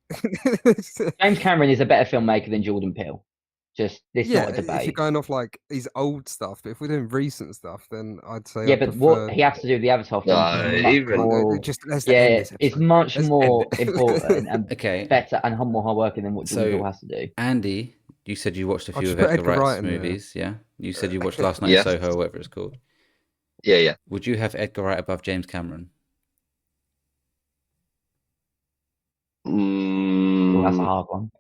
[SPEAKER 3] James Cameron is a better filmmaker than Jordan Peele. Just this
[SPEAKER 4] Yeah,
[SPEAKER 3] not a
[SPEAKER 4] if you're
[SPEAKER 3] debate.
[SPEAKER 4] going off like his old stuff, but if we're doing recent stuff, then I'd say
[SPEAKER 3] Yeah,
[SPEAKER 4] I
[SPEAKER 3] but
[SPEAKER 4] prefer...
[SPEAKER 3] what he has to do with the Avatar film
[SPEAKER 2] No,
[SPEAKER 3] is much
[SPEAKER 2] even-
[SPEAKER 3] more,
[SPEAKER 4] Just let's
[SPEAKER 3] yeah,
[SPEAKER 4] end this
[SPEAKER 3] it's
[SPEAKER 4] episode.
[SPEAKER 3] much
[SPEAKER 4] Let's
[SPEAKER 3] more
[SPEAKER 4] end it.
[SPEAKER 3] important and
[SPEAKER 1] Okay.
[SPEAKER 3] better and more hardworking than what Jordan
[SPEAKER 1] So-
[SPEAKER 3] Peele has to do.
[SPEAKER 1] Andy, you said you watched a
[SPEAKER 4] I'll
[SPEAKER 1] few
[SPEAKER 4] just
[SPEAKER 1] of
[SPEAKER 4] put
[SPEAKER 1] Edgar
[SPEAKER 4] Edgar
[SPEAKER 1] Wright's
[SPEAKER 4] Wright in there.
[SPEAKER 1] movies, yeah? You said you watched Last Night
[SPEAKER 2] Yes.
[SPEAKER 1] in Soho, whatever it's called.
[SPEAKER 2] Yeah.
[SPEAKER 1] Would you have Edgar Wright above James Cameron?
[SPEAKER 3] Well, that's a hard one.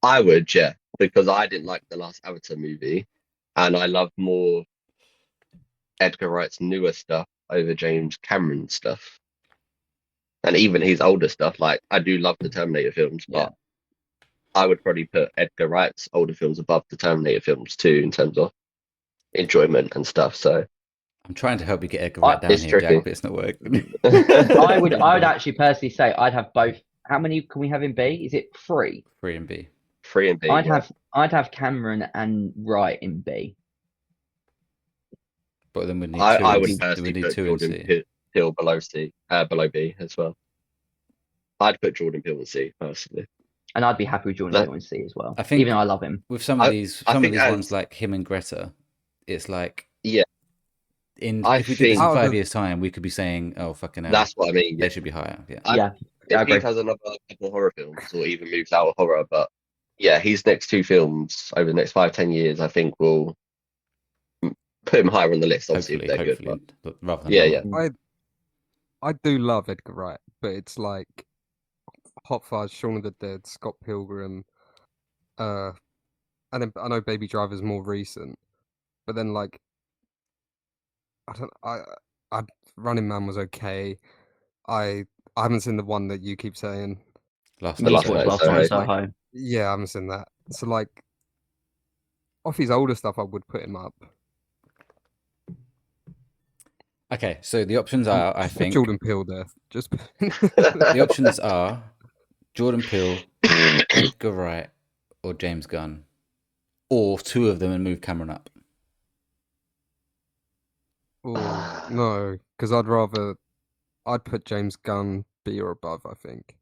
[SPEAKER 2] I would, yeah, because I didn't like the last Avatar movie, and I love more Edgar Wright's newer stuff over James Cameron's stuff. And even his older stuff, like I do love the Terminator films,
[SPEAKER 3] Yeah.
[SPEAKER 2] but I would probably put Edgar Wright's older films above the Terminator films too, in terms of enjoyment and stuff. So
[SPEAKER 1] I'm trying to help you get Edgar Wright down
[SPEAKER 2] it's
[SPEAKER 1] here,
[SPEAKER 2] tricky.
[SPEAKER 1] Jack, but it's not working.
[SPEAKER 3] I would actually personally say I'd have both. How many can we have in B? Is it 3?
[SPEAKER 1] 3 and B.
[SPEAKER 2] 3 and B.
[SPEAKER 3] I'd have Cameron and Wright in B.
[SPEAKER 1] But then we need
[SPEAKER 2] I would
[SPEAKER 1] we
[SPEAKER 2] personally
[SPEAKER 1] need
[SPEAKER 2] put
[SPEAKER 1] 2 and C.
[SPEAKER 2] Jordan Peele below below B as well. I'd put Jordan Peele in C personally.
[SPEAKER 3] And I'd be happy with Jordan Peele in C as well.
[SPEAKER 1] I think
[SPEAKER 3] even though I love him.
[SPEAKER 1] With some of these
[SPEAKER 2] think
[SPEAKER 1] ones like him and Greta, it's like
[SPEAKER 2] Yeah.
[SPEAKER 1] if we did this in
[SPEAKER 4] Oh,
[SPEAKER 1] 5 years' time, we could be saying, "Oh, fucking hell,
[SPEAKER 2] That's what I mean.
[SPEAKER 1] they
[SPEAKER 2] Yeah.
[SPEAKER 1] should be higher." Yeah.
[SPEAKER 2] If
[SPEAKER 3] agree.
[SPEAKER 2] he has another couple of horror films or even moves out of horror, but yeah, his next 2 films over the next 5-10 years, I think will put him higher on the list. Obviously, if they're good.
[SPEAKER 1] but rather than
[SPEAKER 2] Yeah,
[SPEAKER 1] lower.
[SPEAKER 2] yeah.
[SPEAKER 4] I do love Edgar Wright, but it's like Hot Fuzz, Shaun of the Dead, Scott Pilgrim, and then I know Baby Driver's more recent, but then like I Running Man was okay. I haven't seen the one that you keep saying.
[SPEAKER 1] Last
[SPEAKER 2] The
[SPEAKER 1] Night
[SPEAKER 2] Last
[SPEAKER 1] in
[SPEAKER 2] Night in
[SPEAKER 3] Last
[SPEAKER 1] Soho.
[SPEAKER 3] Night in
[SPEAKER 2] Soho.
[SPEAKER 3] Soho.
[SPEAKER 4] Yeah, I haven't seen that. So like, off his older stuff, I would put him up.
[SPEAKER 1] Okay, so the options are, I
[SPEAKER 4] Just put
[SPEAKER 1] think,
[SPEAKER 4] Jordan Peele there. Just
[SPEAKER 1] the options are Jordan Peele, Edgar Wright, or James Gunn, or 2 of them and move Cameron up.
[SPEAKER 4] Oh, no, because I'd put James Gunn B or above. I think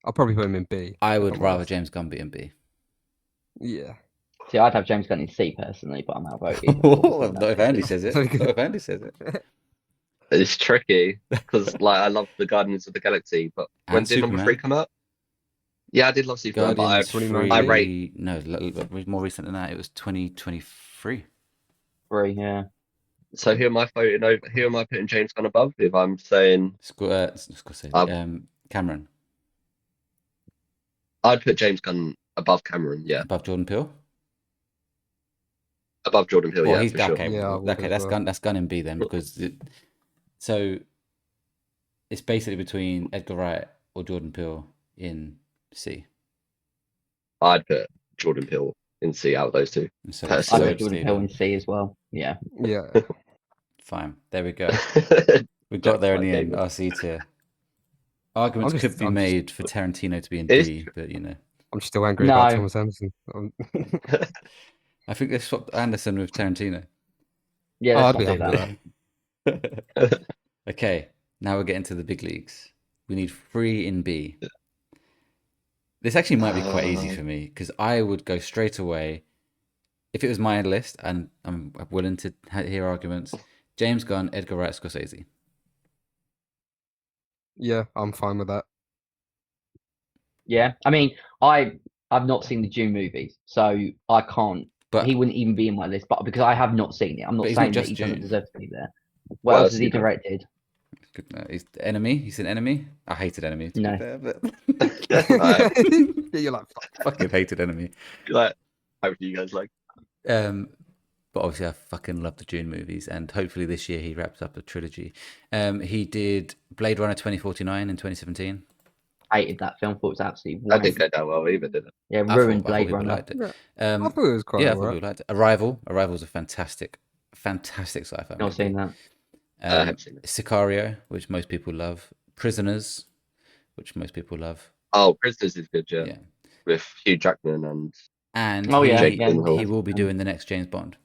[SPEAKER 4] I'll probably put him in B.
[SPEAKER 1] I
[SPEAKER 4] if
[SPEAKER 1] would
[SPEAKER 4] I'm
[SPEAKER 1] rather
[SPEAKER 4] honest.
[SPEAKER 1] James Gunn be in B.
[SPEAKER 4] Yeah.
[SPEAKER 3] See, I'd have James Gunn in C personally, but I'm outvoted.
[SPEAKER 1] Not if Andy says it. Not if Andy says it.
[SPEAKER 2] It's tricky because like I love the Guardians of the Galaxy, but when
[SPEAKER 1] And
[SPEAKER 2] did number
[SPEAKER 1] Superman.
[SPEAKER 2] 3 come out? Yeah, I did love Superman,
[SPEAKER 1] Guardians
[SPEAKER 2] but
[SPEAKER 4] 2019.
[SPEAKER 2] I rate.
[SPEAKER 1] No, more recent than that. It was 2023.
[SPEAKER 3] 3, yeah.
[SPEAKER 2] So who am I voting over? Who am I putting James Gunn above? If I'm saying
[SPEAKER 1] Cameron
[SPEAKER 2] I'd put James Gunn above Cameron, yeah,
[SPEAKER 1] above Jordan Peele.
[SPEAKER 2] above Jordan Peele,
[SPEAKER 1] Well,
[SPEAKER 2] yeah,
[SPEAKER 1] he's
[SPEAKER 2] for sure.
[SPEAKER 1] okay.
[SPEAKER 4] Yeah, I would
[SPEAKER 1] Okay,
[SPEAKER 4] as
[SPEAKER 1] that's
[SPEAKER 4] well.
[SPEAKER 1] Gunn. That's Gunn in B then, because so it's basically between Edgar Wright or Jordan Peele in C.
[SPEAKER 2] I'd put Jordan Peele in C out of those 2.
[SPEAKER 1] And so
[SPEAKER 3] I'd
[SPEAKER 2] So
[SPEAKER 3] put
[SPEAKER 1] it's
[SPEAKER 3] Jordan Peele in C as well. Yeah.
[SPEAKER 4] Yeah.
[SPEAKER 1] fine. There we go. We got there in the end. Our C tier. Arguments
[SPEAKER 4] I'm
[SPEAKER 1] could
[SPEAKER 4] just-
[SPEAKER 1] be
[SPEAKER 4] I'm just-
[SPEAKER 1] made for Tarantino to be in
[SPEAKER 2] It is
[SPEAKER 1] D,
[SPEAKER 2] true.
[SPEAKER 1] but you know,
[SPEAKER 4] I'm still angry about
[SPEAKER 3] No.
[SPEAKER 4] Thomas Anderson.
[SPEAKER 1] I think they swapped Anderson with Tarantino.
[SPEAKER 3] Yeah,
[SPEAKER 4] Oh,
[SPEAKER 3] let's
[SPEAKER 4] I'd be
[SPEAKER 3] not do
[SPEAKER 4] happy
[SPEAKER 3] that.
[SPEAKER 4] with that.
[SPEAKER 1] Okay, now we're getting to the big leagues. We need 3 in B. This actually might be quite easy for me because I would go straight away. If it was my list, and I'm willing to hear arguments, James Gunn, Edgar Wright, Scorsese.
[SPEAKER 4] Yeah, I'm fine with that.
[SPEAKER 3] Yeah. I mean, I've not seen the Dune movies, so I can't.
[SPEAKER 1] But
[SPEAKER 3] He wouldn't even be in my list, but because I have not seen it, I'm not
[SPEAKER 1] But he's not
[SPEAKER 3] saying that
[SPEAKER 1] just
[SPEAKER 3] he doesn't
[SPEAKER 1] Dune.
[SPEAKER 3] deserve to be there. What
[SPEAKER 2] What
[SPEAKER 3] else
[SPEAKER 2] else
[SPEAKER 3] has
[SPEAKER 2] has
[SPEAKER 3] he
[SPEAKER 2] he done?
[SPEAKER 3] directed?
[SPEAKER 1] he's Enemy. He's an Enemy. I hated Enemy. To
[SPEAKER 3] No.
[SPEAKER 1] be fair, but
[SPEAKER 4] You're like, fuck.
[SPEAKER 1] fucking hated Enemy.
[SPEAKER 2] Like, hopefully you guys like.
[SPEAKER 1] But obviously, I fucking love the Dune movies, and hopefully this year he wraps up a trilogy. He did Blade Runner 2049 in 2017.
[SPEAKER 3] Hated that film. Thought it was absolutely
[SPEAKER 2] That didn't
[SPEAKER 3] wank.
[SPEAKER 2] go down well either, did it?
[SPEAKER 3] Yeah,
[SPEAKER 1] I
[SPEAKER 3] ruined
[SPEAKER 1] thought
[SPEAKER 3] Blade
[SPEAKER 1] people
[SPEAKER 3] Runner.
[SPEAKER 1] liked it.
[SPEAKER 4] I thought it was quite
[SPEAKER 1] Yeah, I thought
[SPEAKER 4] alright.
[SPEAKER 1] people liked it. Arrival. Arrival was a fantastic sci-fi
[SPEAKER 3] Not
[SPEAKER 1] movie.
[SPEAKER 3] seen that.
[SPEAKER 2] I haven't seen it.
[SPEAKER 1] Sicario, which most people love. Prisoners, which most people love.
[SPEAKER 2] Oh, Prisoners is good, yeah.
[SPEAKER 1] Yeah.
[SPEAKER 2] With Hugh Jackman and
[SPEAKER 1] And
[SPEAKER 3] Oh, yeah,
[SPEAKER 2] Jake
[SPEAKER 3] yeah.
[SPEAKER 2] Gyllenhaal.
[SPEAKER 1] he will be doing the next James Bond.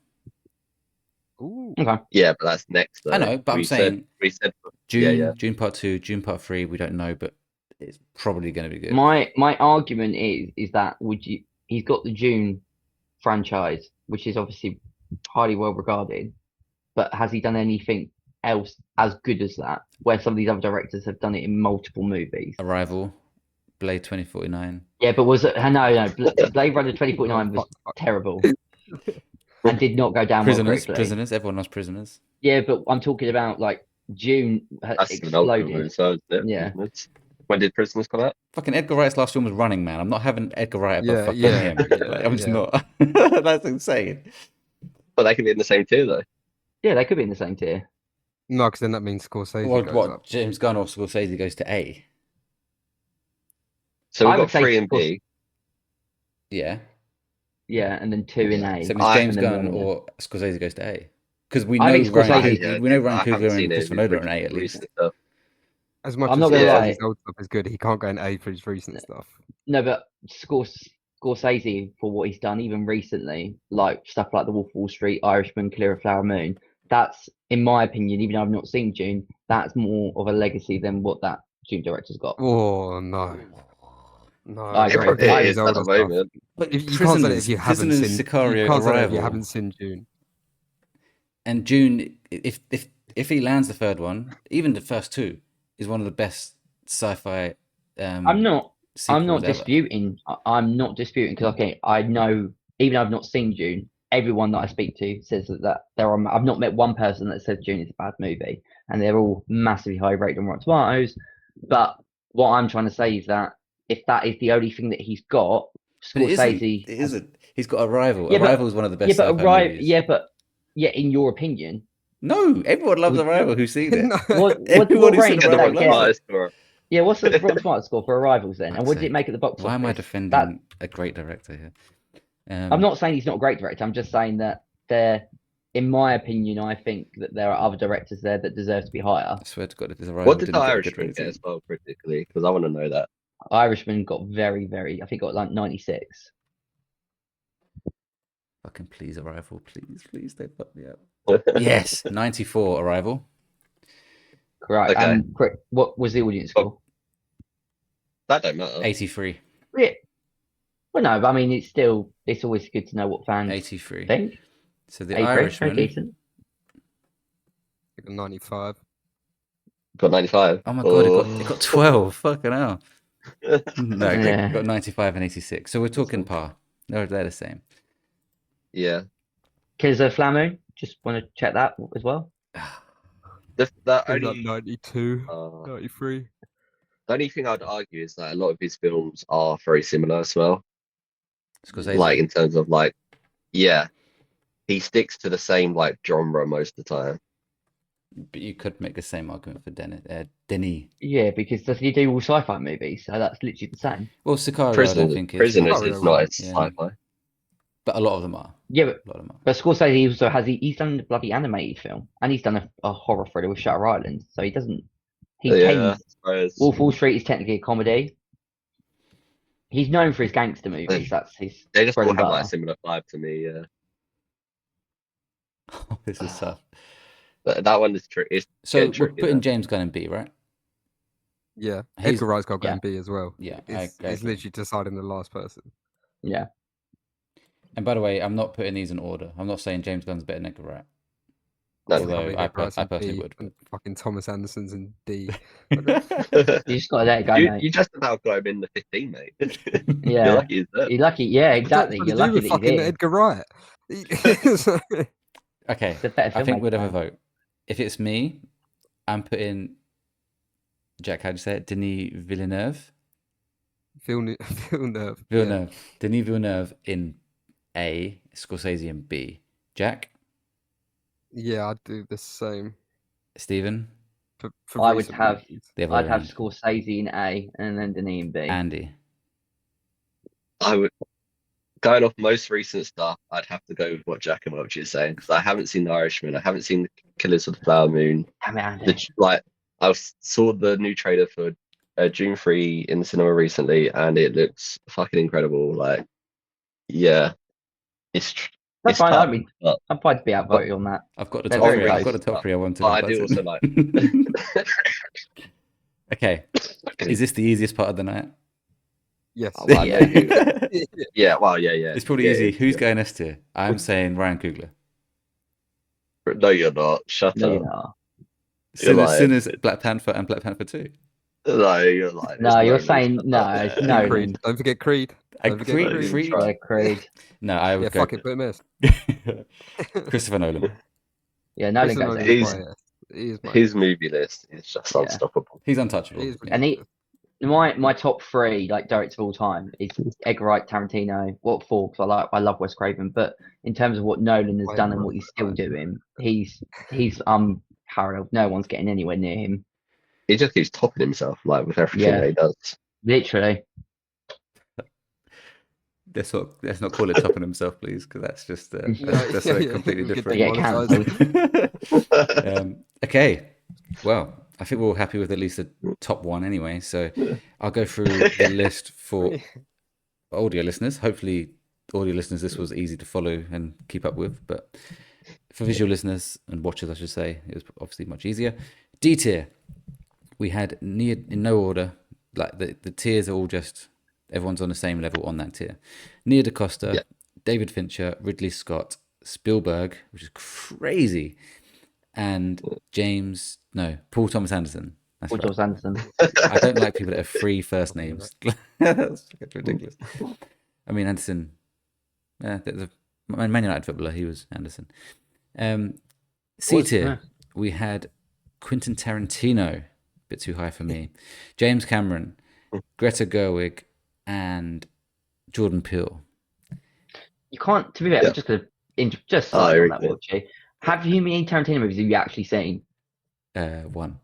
[SPEAKER 4] Ooh.
[SPEAKER 3] Okay.
[SPEAKER 2] yeah, but that's next. Though.
[SPEAKER 1] I know, but I'm
[SPEAKER 2] we
[SPEAKER 1] saying
[SPEAKER 2] said
[SPEAKER 1] June,
[SPEAKER 2] yeah.
[SPEAKER 1] June Part 2, June Part 3, we don't know, but it's probably going to be good.
[SPEAKER 3] My argument is that he's got the Dune franchise, which is obviously highly well regarded, but has he done anything else as good as that? Where some of these other directors have done it in multiple movies.
[SPEAKER 1] Arrival, Blade 2049.
[SPEAKER 3] Yeah, but was it? No. Blade Runner 2049 was terrible and did not go down well critically.
[SPEAKER 1] Prisoners. Everyone loves Prisoners.
[SPEAKER 3] Yeah, but I'm talking about like Dune
[SPEAKER 2] That's an old film,
[SPEAKER 3] exploded.
[SPEAKER 2] so isn't it?
[SPEAKER 3] Yeah.
[SPEAKER 2] When did Prisoners come out?
[SPEAKER 1] Fucking Edgar Wright's last film was Running Man. I'm not having Edgar Wright above
[SPEAKER 4] Yeah,
[SPEAKER 1] fucking
[SPEAKER 4] yeah,
[SPEAKER 1] him.
[SPEAKER 4] yeah,
[SPEAKER 1] Like, I'm just
[SPEAKER 4] yeah.
[SPEAKER 1] not. That's insane.
[SPEAKER 2] But they can be in the same tier though.
[SPEAKER 3] Yeah, they could be in the same tier.
[SPEAKER 4] No, because then that means Scorsese
[SPEAKER 1] What,
[SPEAKER 4] goes
[SPEAKER 1] what
[SPEAKER 4] up.
[SPEAKER 1] James Gunn or Scorsese goes to A?
[SPEAKER 2] So we've
[SPEAKER 3] I
[SPEAKER 2] got
[SPEAKER 3] would say
[SPEAKER 2] 3 in
[SPEAKER 3] Scors-
[SPEAKER 2] B.
[SPEAKER 1] Yeah.
[SPEAKER 3] Yeah, and then 2 in A.
[SPEAKER 1] So it means
[SPEAKER 2] I-
[SPEAKER 1] James
[SPEAKER 3] and then
[SPEAKER 1] Gunn
[SPEAKER 3] one in A.
[SPEAKER 1] or Scorsese goes to A. Because we
[SPEAKER 3] I
[SPEAKER 1] know
[SPEAKER 3] think
[SPEAKER 1] Ryan,
[SPEAKER 3] Scorsese-
[SPEAKER 1] Coogler, we know Ryan
[SPEAKER 2] I haven't
[SPEAKER 1] Coogler
[SPEAKER 2] seen
[SPEAKER 1] and
[SPEAKER 2] it.
[SPEAKER 1] Christopher Nolan are an A at least.
[SPEAKER 2] Recent stuff.
[SPEAKER 4] As much
[SPEAKER 3] I'm
[SPEAKER 4] as
[SPEAKER 3] not gonna lie.
[SPEAKER 4] Scorsese's old stuff is good, he can't go in A for his recent stuff.
[SPEAKER 3] No, but Scorsese, for what he's done, even recently, like stuff like The Wolf of Wall Street, Irishman, Clear of Flower Moon, that's, in my opinion, even though I've not seen June, that's more of a legacy than what that June director's got.
[SPEAKER 4] Oh no, no!
[SPEAKER 3] I agree.
[SPEAKER 4] Don't take
[SPEAKER 3] I-
[SPEAKER 4] his
[SPEAKER 2] It's at
[SPEAKER 4] older
[SPEAKER 2] the
[SPEAKER 4] stuff.
[SPEAKER 2] moment.
[SPEAKER 1] But
[SPEAKER 4] You can't say that if
[SPEAKER 1] Prisoners,
[SPEAKER 4] you haven't
[SPEAKER 1] Prisoners,
[SPEAKER 4] seen.
[SPEAKER 1] Sicario,
[SPEAKER 4] You can't say that if you
[SPEAKER 1] Arrival,
[SPEAKER 4] haven't seen June.
[SPEAKER 1] and June. If he lands the third one, even the first two, is one of the best sci-fi.
[SPEAKER 3] I'm not
[SPEAKER 1] sequels ever.
[SPEAKER 3] disputing. I'm not disputing because okay, I know even though I've not seen June, everyone that I speak to says that there are. I've not met one person that says June is a bad movie, and they're all massively high rated on Rotten Tomatoes. But what I'm trying to say is that if that is the only thing that he's got,
[SPEAKER 1] But it isn't.
[SPEAKER 3] Scorsese.
[SPEAKER 1] It isn't. He's got Arrival.
[SPEAKER 3] Yeah, but-
[SPEAKER 1] Arrival is one of the best
[SPEAKER 3] Yeah, but
[SPEAKER 1] sci-fi movies.
[SPEAKER 3] in your opinion,
[SPEAKER 1] No, everyone loves
[SPEAKER 3] Would-
[SPEAKER 1] Arrival who's seen it.
[SPEAKER 4] No.
[SPEAKER 3] what
[SPEAKER 1] Everyone who's seen
[SPEAKER 3] rating
[SPEAKER 2] Yeah,
[SPEAKER 3] does
[SPEAKER 2] the
[SPEAKER 3] that
[SPEAKER 1] Arrival
[SPEAKER 2] Rotten
[SPEAKER 3] get?
[SPEAKER 1] loves it.
[SPEAKER 2] Tomatoes score.
[SPEAKER 3] Yeah, what's the Rotten Tomatoes score for Arrivals then? And
[SPEAKER 1] Fuck's
[SPEAKER 3] what did it
[SPEAKER 1] sake.
[SPEAKER 3] make at the box
[SPEAKER 1] Why am I
[SPEAKER 3] office?
[SPEAKER 1] defending
[SPEAKER 3] That-
[SPEAKER 1] a great director here?
[SPEAKER 3] I'm not saying he's not a great director. I'm just saying that in my opinion, I think that there are other directors there that deserve to be higher.
[SPEAKER 1] I swear to God, if this Arrival
[SPEAKER 2] What did
[SPEAKER 1] didn't
[SPEAKER 2] the
[SPEAKER 1] get a good
[SPEAKER 2] Irishman get
[SPEAKER 1] rating.
[SPEAKER 2] as well critically? Because I want to know that.
[SPEAKER 3] Irishman got very, very. I think got like 96.
[SPEAKER 1] Fucking please, Arrival, please don't fuck me up. Yes, 94 Arrival.
[SPEAKER 3] Correct.
[SPEAKER 2] Okay.
[SPEAKER 3] What was the audience score?
[SPEAKER 2] That don't matter.
[SPEAKER 1] 83.
[SPEAKER 3] Yeah. Well, no, but I mean, it's always good to know what fans
[SPEAKER 1] 83.
[SPEAKER 3] think.
[SPEAKER 1] So the
[SPEAKER 3] 83, very
[SPEAKER 1] Irishman.
[SPEAKER 3] decent.
[SPEAKER 4] 95.
[SPEAKER 2] Got 95.
[SPEAKER 1] Oh my God, it got 12. Fucking hell. No,
[SPEAKER 3] Yeah.
[SPEAKER 1] it got 95 and 86. So we're talking par. They're the same.
[SPEAKER 2] Yeah.
[SPEAKER 3] Killers of the Flower Moon. Just want to check that as well.
[SPEAKER 2] That
[SPEAKER 4] Maybe
[SPEAKER 2] only,
[SPEAKER 4] like 92,
[SPEAKER 2] uh,
[SPEAKER 4] 93.
[SPEAKER 2] the only thing I'd argue is that a lot of his films are very similar as well.
[SPEAKER 1] Scorsese.
[SPEAKER 2] Like in terms of like, yeah, he sticks to the same like genre most of the time.
[SPEAKER 1] But you could make the same argument for Denis.
[SPEAKER 3] Yeah, because does he do all sci-fi movies? So that's literally the same.
[SPEAKER 1] Well, Sicario, I don't think is.
[SPEAKER 2] Prisoners
[SPEAKER 4] Sicario,
[SPEAKER 2] is not as
[SPEAKER 1] yeah.
[SPEAKER 2] sci-fi.
[SPEAKER 1] But a lot of them are.
[SPEAKER 3] Yeah,
[SPEAKER 1] A lot of them are.
[SPEAKER 3] but Scorsese also he's done the bloody animated film, and he's done a horror thriller with Shutter Island. So he doesn't. He
[SPEAKER 2] Yeah,
[SPEAKER 3] tends.
[SPEAKER 2] I suppose.
[SPEAKER 3] Wolf of Wall Street is technically a comedy. He's known for his gangster movies. That's his.
[SPEAKER 2] They just
[SPEAKER 3] bread
[SPEAKER 2] all
[SPEAKER 3] and
[SPEAKER 2] have like a
[SPEAKER 3] butter.
[SPEAKER 2] similar vibe to me. Yeah,
[SPEAKER 1] This is tough.
[SPEAKER 2] but that one is tricky.
[SPEAKER 1] So
[SPEAKER 2] getting
[SPEAKER 1] we're
[SPEAKER 2] tricky,
[SPEAKER 1] putting
[SPEAKER 2] though.
[SPEAKER 1] James Gunn in B, right?
[SPEAKER 4] Yeah.
[SPEAKER 1] He's-
[SPEAKER 4] Edgar Wright's got to go
[SPEAKER 3] yeah.
[SPEAKER 4] in B as well.
[SPEAKER 1] Yeah,
[SPEAKER 4] It's
[SPEAKER 1] I agree.
[SPEAKER 4] literally deciding the last person.
[SPEAKER 3] Yeah.
[SPEAKER 1] And by the way, I'm not putting these in order. I'm not saying James Gunn's better than Edgar Wright.
[SPEAKER 2] No,
[SPEAKER 1] Although
[SPEAKER 4] Probably
[SPEAKER 1] I
[SPEAKER 4] Edgar Wright's in
[SPEAKER 1] personally
[SPEAKER 4] B
[SPEAKER 1] would,
[SPEAKER 4] and fucking Thomas Anderson's in D.
[SPEAKER 3] You just got to let it go,
[SPEAKER 2] you,
[SPEAKER 3] mate.
[SPEAKER 2] you just about got him in the 15, mate.
[SPEAKER 3] Yeah.
[SPEAKER 2] You're lucky as that.
[SPEAKER 3] You're lucky. Yeah, exactly.
[SPEAKER 4] What
[SPEAKER 3] You're
[SPEAKER 4] does it do
[SPEAKER 3] lucky
[SPEAKER 4] with
[SPEAKER 3] that
[SPEAKER 4] fucking
[SPEAKER 3] he's here.
[SPEAKER 4] Edgar Wright.
[SPEAKER 1] Okay,
[SPEAKER 3] It's a better
[SPEAKER 1] I think
[SPEAKER 3] filmmaker,
[SPEAKER 1] we'd have a
[SPEAKER 3] man.
[SPEAKER 1] vote. If it's me, I'm putting Jack. How'd you say it? Denis Villeneuve.
[SPEAKER 4] Villeneuve.
[SPEAKER 1] Villeneuve. Denis Villeneuve in A. Scorsese in B. Jack.
[SPEAKER 4] Yeah, I'd do the same.
[SPEAKER 1] Stephen.
[SPEAKER 4] For
[SPEAKER 3] I would
[SPEAKER 4] recent
[SPEAKER 3] have-
[SPEAKER 4] movies.
[SPEAKER 1] The other
[SPEAKER 3] I'd
[SPEAKER 1] way
[SPEAKER 3] have
[SPEAKER 1] around.
[SPEAKER 3] Scorsese in A and then Denis in B.
[SPEAKER 1] Andy.
[SPEAKER 2] I would, going off most recent stuff, I'd have to go with what Jack and Welchy is saying because I haven't seen The Irishman. I haven't seen The Killers of the Flower Moon.
[SPEAKER 3] Damn it, Andy.
[SPEAKER 2] Saw the new trailer for June 3 in the cinema recently, and it looks fucking incredible. Like, yeah, it's
[SPEAKER 3] That's
[SPEAKER 2] it's
[SPEAKER 3] fine.
[SPEAKER 2] tough,
[SPEAKER 3] I'm fine to be outvoted on that.
[SPEAKER 1] I've got the
[SPEAKER 3] They're
[SPEAKER 1] top
[SPEAKER 3] very
[SPEAKER 1] three. I've
[SPEAKER 2] close.
[SPEAKER 1] got the top three I wanted.
[SPEAKER 2] but I
[SPEAKER 1] on
[SPEAKER 2] do
[SPEAKER 1] button.
[SPEAKER 2] also like.
[SPEAKER 1] Okay. Is this the easiest part of the night?
[SPEAKER 4] Yes.
[SPEAKER 2] Oh, well,
[SPEAKER 3] Yeah.
[SPEAKER 2] yeah, well, yeah.
[SPEAKER 1] It's probably
[SPEAKER 2] Yeah,
[SPEAKER 1] easy.
[SPEAKER 2] yeah,
[SPEAKER 1] Who's
[SPEAKER 2] yeah.
[SPEAKER 1] going S tier? I'm saying Ryan Coogler.
[SPEAKER 2] No, you're not. Shut
[SPEAKER 3] No,
[SPEAKER 2] up.
[SPEAKER 3] you're not.
[SPEAKER 2] You're lying.
[SPEAKER 1] Sinners, Black Panther, and Black Panther 2.
[SPEAKER 2] No, you're lying.
[SPEAKER 3] No,
[SPEAKER 2] There's
[SPEAKER 3] you're
[SPEAKER 2] need
[SPEAKER 3] saying
[SPEAKER 2] to shut
[SPEAKER 3] no.
[SPEAKER 2] up
[SPEAKER 3] It's
[SPEAKER 2] there.
[SPEAKER 3] no.
[SPEAKER 4] Creed. Don't forget Creed. Don't forget
[SPEAKER 1] Creed-
[SPEAKER 4] Creed.
[SPEAKER 1] Creed-
[SPEAKER 3] Sorry, Creed.
[SPEAKER 1] No, I
[SPEAKER 4] Yeah,
[SPEAKER 1] would go
[SPEAKER 4] fuck it, put him S.
[SPEAKER 1] Christopher Nolan.
[SPEAKER 3] Yeah, Nolan
[SPEAKER 4] Christopher
[SPEAKER 3] goes
[SPEAKER 4] Nolan
[SPEAKER 3] there.
[SPEAKER 4] is
[SPEAKER 2] He's-
[SPEAKER 4] my S. He is my
[SPEAKER 2] His movie list is just
[SPEAKER 3] Yeah.
[SPEAKER 2] unstoppable.
[SPEAKER 1] He's untouchable.
[SPEAKER 4] He is
[SPEAKER 3] And he-
[SPEAKER 4] ridiculous.
[SPEAKER 3] My top three like directors of all time is Edgar Wright, Tarantino. What for? Because I love Wes Craven. But in terms of what Nolan has
[SPEAKER 4] I
[SPEAKER 3] done and
[SPEAKER 4] love
[SPEAKER 3] what he's
[SPEAKER 4] Wes
[SPEAKER 3] still
[SPEAKER 4] Craven.
[SPEAKER 3] doing, he's parallel. No one's getting anywhere near him.
[SPEAKER 2] He just keeps topping himself, like with everything
[SPEAKER 3] Yeah.
[SPEAKER 2] that he does.
[SPEAKER 3] Literally.
[SPEAKER 1] Let's not call it topping himself, please, because that's just that's something completely
[SPEAKER 4] we get
[SPEAKER 1] different.
[SPEAKER 3] Yeah,
[SPEAKER 1] Um, okay, well, I think we're all happy with at least the top one anyway. So I'll go through the list for audio listeners. Hopefully, audio listeners, this was easy to follow and keep up with. But for visual listeners and watchers, I should say, it was obviously much easier. D tier, we had in no order. Like the tiers are all just everyone's on the same level on that tier. Nia DaCosta,
[SPEAKER 2] Yeah.
[SPEAKER 1] David Fincher, Ridley Scott, Spielberg, which is crazy, and Paul Thomas Anderson. That's
[SPEAKER 3] Paul
[SPEAKER 1] right.
[SPEAKER 3] Thomas Anderson.
[SPEAKER 1] I don't like people that have three first names. That's ridiculous. I mean, Anderson, the Man United footballer, he was Anderson. C tier, we had Quentin Tarantino, a bit too high for me. James Cameron, Greta Gerwig, and Jordan Peele.
[SPEAKER 3] You can't, to be fair, just slightly on that, Welchy. Have you many Tarantino movies have you actually seen?
[SPEAKER 1] One.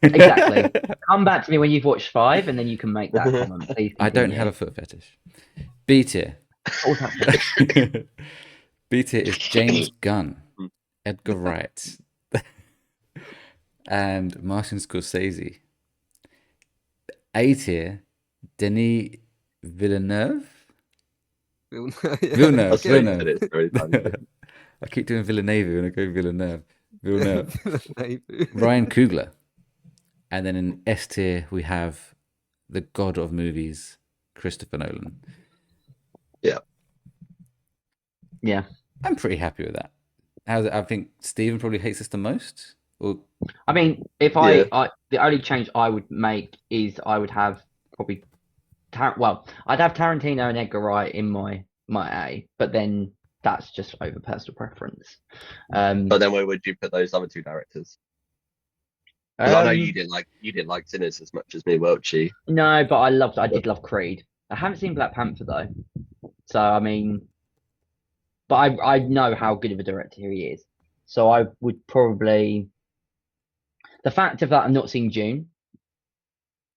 [SPEAKER 3] Exactly. Come back to me when you've watched 5, and then you can make that comment. Please
[SPEAKER 1] I don't have a foot fetish. B tier. B tier is James Gunn, Edgar Wright, and Martin Scorsese. A tier, Denis Villeneuve. Villeneuve. I keep doing Villeneuve and I go Villeneuve. Ryan Coogler. And then in S tier, we have the god of movies, Christopher Nolan.
[SPEAKER 3] Yeah.
[SPEAKER 1] I'm pretty happy with that. I think Stephen probably hates us the most. Or
[SPEAKER 3] I mean, if the only change I would make is I would have probably I'd have Tarantino and Edgar Wright in my A, but then that's just over personal preference.
[SPEAKER 2] But then where would you put those other two directors? Because I know you didn't like Sinners as much as me, Welchy.
[SPEAKER 3] No, but I did love Creed. I haven't seen Black Panther though, so I mean, but I know how good of a director he is. So I would probably, the fact of that I've not seen June,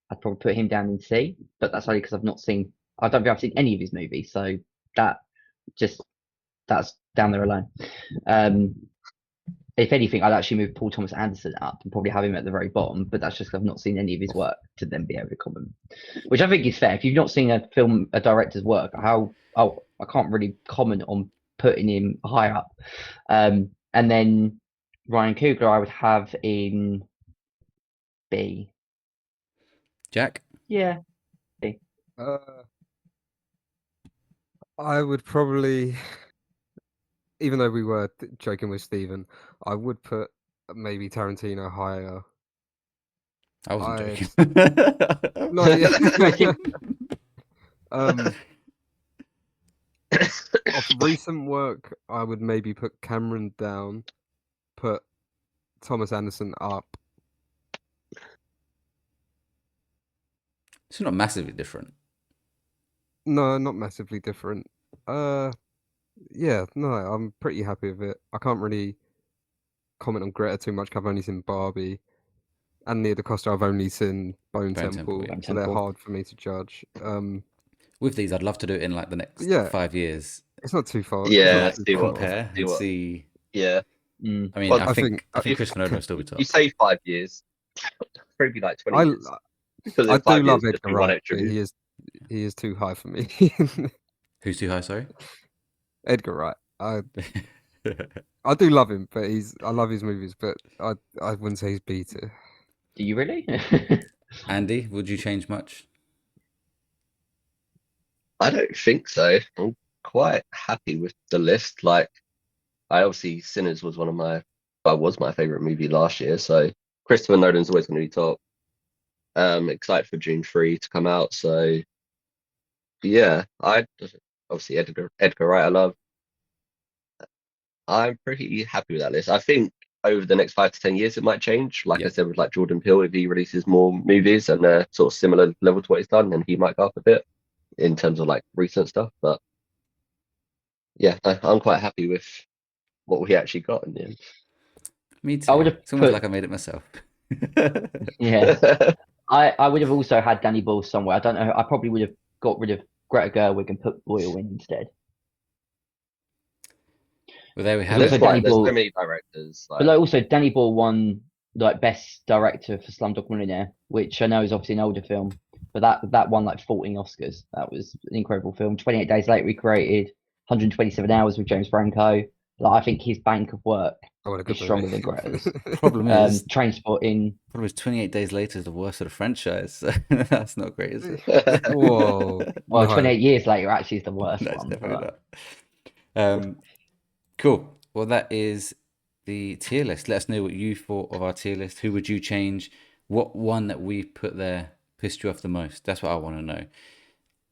[SPEAKER 3] I'd probably put him down in C, but that's only because I don't think I've seen any of his movies, so that's down there alone. If anything, I'd actually move Paul Thomas Anderson up and probably have him at the very bottom, but that's just because I've not seen any of his work to then be able to comment. Which I think is fair. If you've not seen a director's work, I can't really comment on putting him higher up. And then Ryan Coogler, I would have in B.
[SPEAKER 1] Jack?
[SPEAKER 3] Yeah. B.
[SPEAKER 4] I would probably, even though we were joking with Stephen, I would put maybe Tarantino higher.
[SPEAKER 1] I wasn't joking.
[SPEAKER 4] Of recent work, I would maybe put Cameron down, put Thomas Anderson up.
[SPEAKER 1] It's not massively different.
[SPEAKER 4] No, not massively different. Yeah, no, I'm pretty happy with it. I can't really comment on Greta too much. I've only seen Barbie, and Nia DaCosta I've only seen Bone Temple, so they're hard for me to judge.
[SPEAKER 1] With these, I'd love to do it in like the next 5 years.
[SPEAKER 4] It's not too far.
[SPEAKER 2] Yeah,
[SPEAKER 1] compare and see.
[SPEAKER 2] Yeah.
[SPEAKER 1] I mean, I think Christopher Nolan will still be top.
[SPEAKER 2] You say 5 years, probably like 20 years.
[SPEAKER 4] I do love Edgar Wright, but he is too high for me.
[SPEAKER 1] Who's too high? Sorry,
[SPEAKER 4] Edgar Wright. I do love him, but I love his movies, but I wouldn't say he's B tier.
[SPEAKER 3] Do you really?
[SPEAKER 1] Andy, would you change much?
[SPEAKER 2] I don't think so. I'm quite happy with the list. Like, Sinners was was my favorite movie last year. So Christopher Nolan's always going to be top. Excited for June 3 to come out. So yeah, obviously Edgar Wright I love. I'm pretty happy with that list. I think over the next 5 to 10 years it might change. Like I said, with like Jordan Peele, if he releases more movies and they're sort of similar level to what he's done, then he might go up a bit in terms of like recent stuff. But yeah, I'm quite happy with what we actually got in the end.
[SPEAKER 1] Me too.
[SPEAKER 3] I would have
[SPEAKER 1] It's almost
[SPEAKER 3] put,
[SPEAKER 1] like I made it myself.
[SPEAKER 3] yeah. I would have also had Danny Boyle somewhere. I don't know. I probably would have got rid of Greta Gerwig and put Boyle in instead.
[SPEAKER 1] Well, there we have
[SPEAKER 3] Because
[SPEAKER 1] it.
[SPEAKER 3] also Danny
[SPEAKER 2] There's so
[SPEAKER 3] Boyle,
[SPEAKER 2] many directors.
[SPEAKER 3] but like also Danny Boyle won like best director for Slumdog Millionaire, which I know is obviously an older film, but that won like 14 Oscars. That was an incredible film. 28 Days Later, he created 127 Hours with James Franco. Like I think his bank of work
[SPEAKER 4] Oh, what a
[SPEAKER 3] is
[SPEAKER 4] good
[SPEAKER 3] stronger
[SPEAKER 4] movie.
[SPEAKER 3] than Greta's.
[SPEAKER 1] Problem is,
[SPEAKER 3] Trainspotting.
[SPEAKER 1] problem is 28 Days Later is the worst of the franchise. So that's not great, is it?
[SPEAKER 4] Whoa.
[SPEAKER 3] Well,
[SPEAKER 4] No.
[SPEAKER 3] 28 Years Later actually is the worst
[SPEAKER 1] No, it's
[SPEAKER 3] one.
[SPEAKER 1] definitely
[SPEAKER 3] But
[SPEAKER 1] not. Cool. Well, that is the tier list. Let us know what you thought of our tier list. Who would you change? What one that we put there pissed you off the most? That's what I want to know.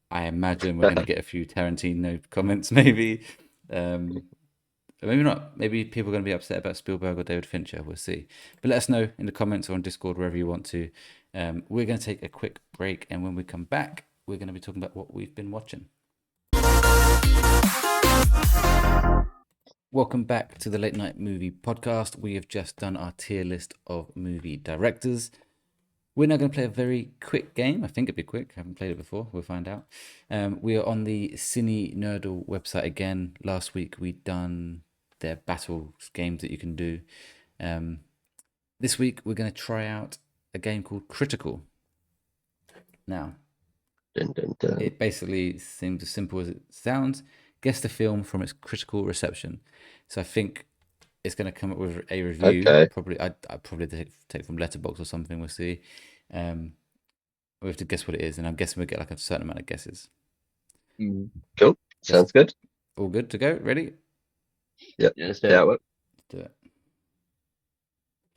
[SPEAKER 1] I imagine we're going to get a few Tarantino comments, maybe. Maybe not. Maybe people are going to be upset about Spielberg or David Fincher. We'll see. But let us know in the comments or on Discord, wherever you want to. We're going to take a quick break. And when we come back, we're going to be talking about what we've been watching. Welcome back to the Late Night Movie Podcast. We have just done our tier list of movie directors. We're now going to play a very quick game. I think it'd be quick. I haven't played it before. We'll find out. We are on the Cine Nerdle website again. Last week we'd done their battle games that you can do. This week we're going to try out a game called Critical. Now,
[SPEAKER 2] Dun, dun, dun.
[SPEAKER 1] it basically seems as simple as it sounds. Guess the film from its critical reception. So I think it's going to come up with a review.
[SPEAKER 2] Okay.
[SPEAKER 1] Probably, I'd probably take from Letterboxd or something. We'll see. We have to guess what it is, and I'm guessing we'll get like a certain amount of guesses.
[SPEAKER 2] Cool. Sounds good.
[SPEAKER 1] All good to go? Ready?
[SPEAKER 3] yeah, let's do
[SPEAKER 2] Yeah,
[SPEAKER 3] it.
[SPEAKER 2] well,
[SPEAKER 1] Do it.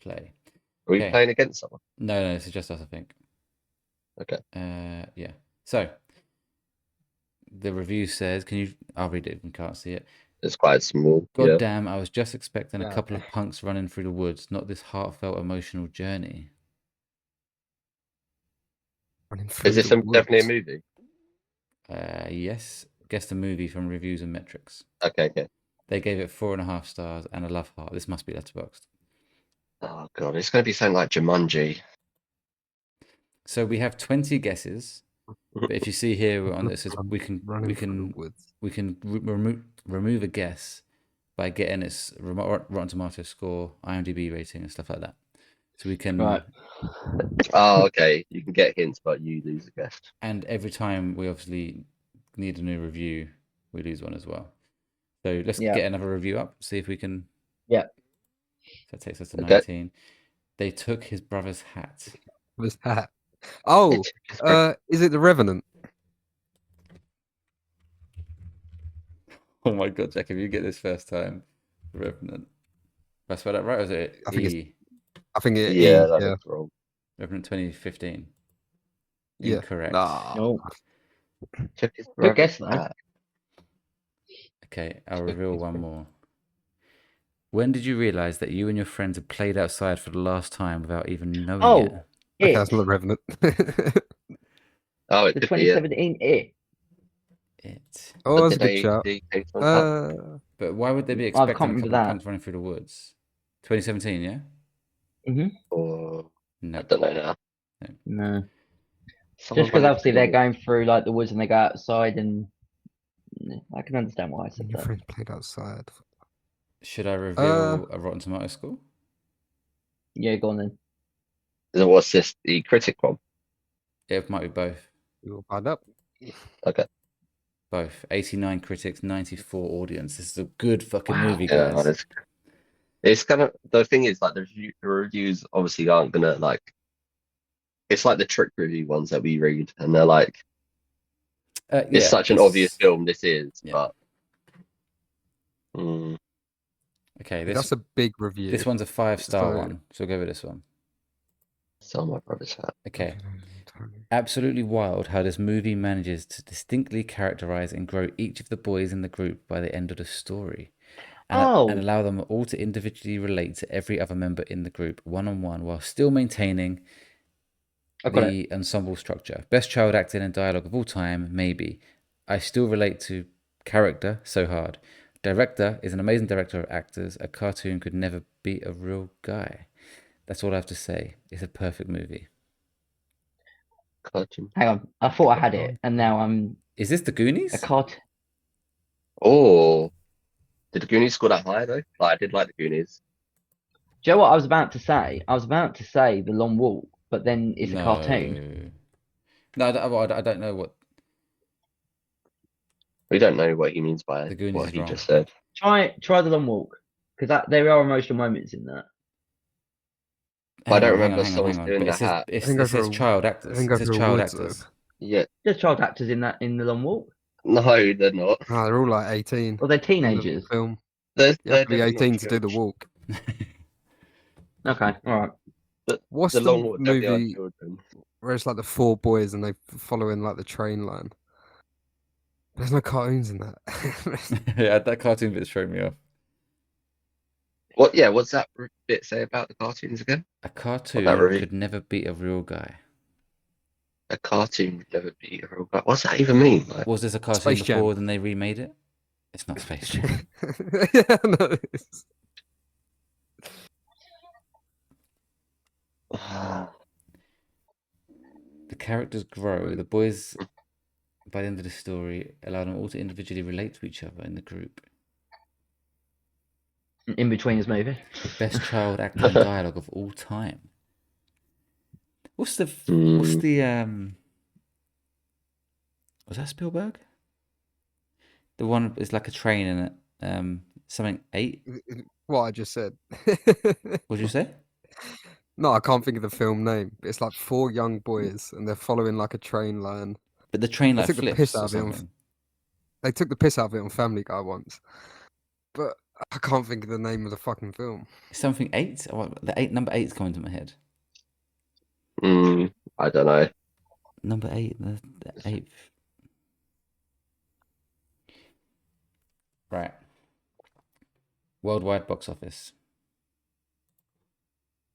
[SPEAKER 1] Play.
[SPEAKER 2] are we
[SPEAKER 1] Okay.
[SPEAKER 2] playing against someone?
[SPEAKER 1] No, it's just us, I think.
[SPEAKER 2] Okay.
[SPEAKER 1] Yeah. So the review says, I'll read it if you can't see it.
[SPEAKER 2] It's quite small.
[SPEAKER 1] God
[SPEAKER 2] Yeah.
[SPEAKER 1] damn, I was just expecting a
[SPEAKER 4] Yeah.
[SPEAKER 1] couple of punks running through the woods, not this heartfelt emotional journey.
[SPEAKER 4] Running through
[SPEAKER 2] Is this
[SPEAKER 4] the
[SPEAKER 2] definitely a
[SPEAKER 4] woods.
[SPEAKER 2] movie?
[SPEAKER 1] Yes. Guess the movie from Reviews and Metrics.
[SPEAKER 2] Okay.
[SPEAKER 1] They gave it 4.5 stars and a love heart. This must be Letterboxd.
[SPEAKER 2] Oh god, it's going to be something like Jumanji.
[SPEAKER 1] So we have 20 guesses, but if you see here on it says we can
[SPEAKER 4] Running through the woods.
[SPEAKER 1] remove a guess by getting its Rotten Tomatoes score, IMDb rating, and stuff like that. So we can,
[SPEAKER 3] Right.
[SPEAKER 2] Oh, okay. You can get hints, but you lose a guest.
[SPEAKER 1] and every time we obviously need a new review, we lose one as well. So let's
[SPEAKER 3] Yeah.
[SPEAKER 1] get another review up, see if we can.
[SPEAKER 3] Yeah.
[SPEAKER 1] That takes us to
[SPEAKER 2] Okay.
[SPEAKER 1] 19. They took his brother's hat.
[SPEAKER 4] What's that? Oh, is it The Revenant?
[SPEAKER 1] Oh my god, Jack! If you get this first time, Revenant. Did I spell that right? Or is it
[SPEAKER 4] I think it's-
[SPEAKER 1] E?
[SPEAKER 4] I think it
[SPEAKER 2] Yeah,
[SPEAKER 4] is.
[SPEAKER 2] that
[SPEAKER 4] Yeah.
[SPEAKER 2] looks wrong.
[SPEAKER 1] Revenant 2015.
[SPEAKER 4] Yeah.
[SPEAKER 1] Incorrect.
[SPEAKER 4] Nah.
[SPEAKER 3] No.
[SPEAKER 2] Took his
[SPEAKER 3] Good guess,
[SPEAKER 2] brother's
[SPEAKER 3] though.
[SPEAKER 2] hat.
[SPEAKER 1] Okay, I'll reveal one more. When did you realize that you and your friends had played outside for the last time without even knowing
[SPEAKER 3] Oh,
[SPEAKER 1] it?
[SPEAKER 4] Okay,
[SPEAKER 3] It.
[SPEAKER 4] that's not The Revenant.
[SPEAKER 2] Oh, it
[SPEAKER 3] The
[SPEAKER 2] could be it.
[SPEAKER 3] 2017 It.
[SPEAKER 1] It.
[SPEAKER 4] Oh, that's a
[SPEAKER 2] Did
[SPEAKER 4] good shout.
[SPEAKER 2] they take someone's hat?
[SPEAKER 1] But why would they be
[SPEAKER 3] I can't
[SPEAKER 1] expecting a
[SPEAKER 3] remember
[SPEAKER 1] couple of
[SPEAKER 3] that.
[SPEAKER 1] punks running through the woods? 2017, yeah?
[SPEAKER 2] Or
[SPEAKER 1] No.
[SPEAKER 2] I don't know now.
[SPEAKER 3] No.
[SPEAKER 2] Someone
[SPEAKER 3] Just because
[SPEAKER 2] running
[SPEAKER 3] obviously
[SPEAKER 2] through
[SPEAKER 3] they're
[SPEAKER 2] the
[SPEAKER 3] going through like the woods and they go outside, and I can understand why I said
[SPEAKER 4] Your
[SPEAKER 3] that.
[SPEAKER 4] friend played outside.
[SPEAKER 1] Should I reveal a Rotten Tomato score?
[SPEAKER 3] Yeah, go on then.
[SPEAKER 2] What's this? The critic one?
[SPEAKER 1] It might be both.
[SPEAKER 4] You'll find up.
[SPEAKER 2] Okay.
[SPEAKER 1] Both. 89 critics, 94 audience. This is a good fucking
[SPEAKER 3] Wow.
[SPEAKER 1] movie,
[SPEAKER 2] Yeah,
[SPEAKER 1] guys.
[SPEAKER 2] it's kind of the thing is like the reviews obviously aren't gonna like. It's like the trick review ones that we read, and they're like, it's
[SPEAKER 1] Yeah,
[SPEAKER 2] such an
[SPEAKER 1] this-
[SPEAKER 2] obvious film. This is,
[SPEAKER 1] Yeah.
[SPEAKER 2] but
[SPEAKER 1] Okay,
[SPEAKER 4] That's a big review.
[SPEAKER 1] this one's a 5-star
[SPEAKER 4] So-
[SPEAKER 1] one. So we'll go with this one.
[SPEAKER 2] sell my brother's hat.
[SPEAKER 1] Okay. Absolutely wild how this movie manages to distinctly characterize and grow each of the boys in the group by the end of the story. And allow them all to individually relate to every other member in the group one-on-one while still maintaining
[SPEAKER 3] I got it.
[SPEAKER 1] the ensemble structure. Best child acting and dialogue of all time, maybe. I still relate to character so hard. Director is an amazing director of actors. A cartoon could never be a real guy. That's all I have to say. It's a perfect movie.
[SPEAKER 2] Cartoon.
[SPEAKER 3] Hang on, I thought I had it, and now I'm
[SPEAKER 1] Is this the
[SPEAKER 3] a
[SPEAKER 1] Goonies?
[SPEAKER 3] cart.
[SPEAKER 2] Oh, did the Goonies score that high though? Like, I did like the Goonies.
[SPEAKER 3] Do you know what I was about to say? I was about to say The Long Walk, but then it's a cartoon.
[SPEAKER 1] No, I don't know what
[SPEAKER 2] We don't know what he means by
[SPEAKER 1] the Goonies
[SPEAKER 2] what
[SPEAKER 1] is
[SPEAKER 2] he
[SPEAKER 1] wrong.
[SPEAKER 2] just said.
[SPEAKER 3] Try The Long Walk, because there are emotional moments in that.
[SPEAKER 2] I don't
[SPEAKER 1] Hang on,
[SPEAKER 2] remember
[SPEAKER 1] hang on,
[SPEAKER 2] someone
[SPEAKER 1] hang on.
[SPEAKER 2] stealing
[SPEAKER 1] But
[SPEAKER 2] the hat.
[SPEAKER 4] I think
[SPEAKER 1] it says child
[SPEAKER 4] I
[SPEAKER 1] actors.
[SPEAKER 4] think
[SPEAKER 1] It
[SPEAKER 4] go
[SPEAKER 1] says
[SPEAKER 4] for a
[SPEAKER 1] child
[SPEAKER 4] woods.
[SPEAKER 1] actors.
[SPEAKER 2] Yeah,
[SPEAKER 3] There's child actors in The Long Walk.
[SPEAKER 2] no, they're not.
[SPEAKER 4] Ah, they're all like 18
[SPEAKER 3] Or they're
[SPEAKER 4] in the
[SPEAKER 3] teenagers.
[SPEAKER 4] film.
[SPEAKER 2] They're,
[SPEAKER 4] You have
[SPEAKER 2] they're
[SPEAKER 4] to be
[SPEAKER 2] definitely not
[SPEAKER 4] 18 to do the
[SPEAKER 2] children.
[SPEAKER 4] walk.
[SPEAKER 3] Okay, all right.
[SPEAKER 4] What's
[SPEAKER 2] The
[SPEAKER 4] the
[SPEAKER 2] Long Walk definitely aren't
[SPEAKER 4] movie
[SPEAKER 2] children.
[SPEAKER 4] where it's like the four boys and they follow in like the train line? There's no cartoons in that.
[SPEAKER 1] Yeah, that cartoon bit's throwing me off.
[SPEAKER 2] What? Yeah, what's that bit say about the cartoons again?
[SPEAKER 1] A
[SPEAKER 2] that
[SPEAKER 1] cartoon
[SPEAKER 2] review?
[SPEAKER 1] could never beat a real guy.
[SPEAKER 2] A cartoon would never be a real guy. What's that even mean? Like,
[SPEAKER 1] Was this a cartoon
[SPEAKER 4] Space Jam.
[SPEAKER 1] before then they remade it? It's not Space Jam.
[SPEAKER 4] Yeah, no, it's-
[SPEAKER 1] The characters grow. The boys, by the end of the story, allow them all to individually relate to each other in the group.
[SPEAKER 3] In between his movie.
[SPEAKER 1] The best child acting dialogue of all time. What's the was that Spielberg? The one is like a train in it. Something 8.
[SPEAKER 4] what I just said.
[SPEAKER 1] What'd you say?
[SPEAKER 4] No, I can't think of the film name. But it's like four young boys and they're following like a train line.
[SPEAKER 1] But the train
[SPEAKER 4] They
[SPEAKER 1] like
[SPEAKER 4] took the
[SPEAKER 1] flips
[SPEAKER 4] piss
[SPEAKER 1] or
[SPEAKER 4] out of it on
[SPEAKER 1] something.
[SPEAKER 4] They took the piss out of it on Family Guy once. But I can't think of the name of the fucking film.
[SPEAKER 1] Something 8? Oh, number 8's coming to my head.
[SPEAKER 2] I don't know.
[SPEAKER 1] Number 8, the 8th. Right. Worldwide box office.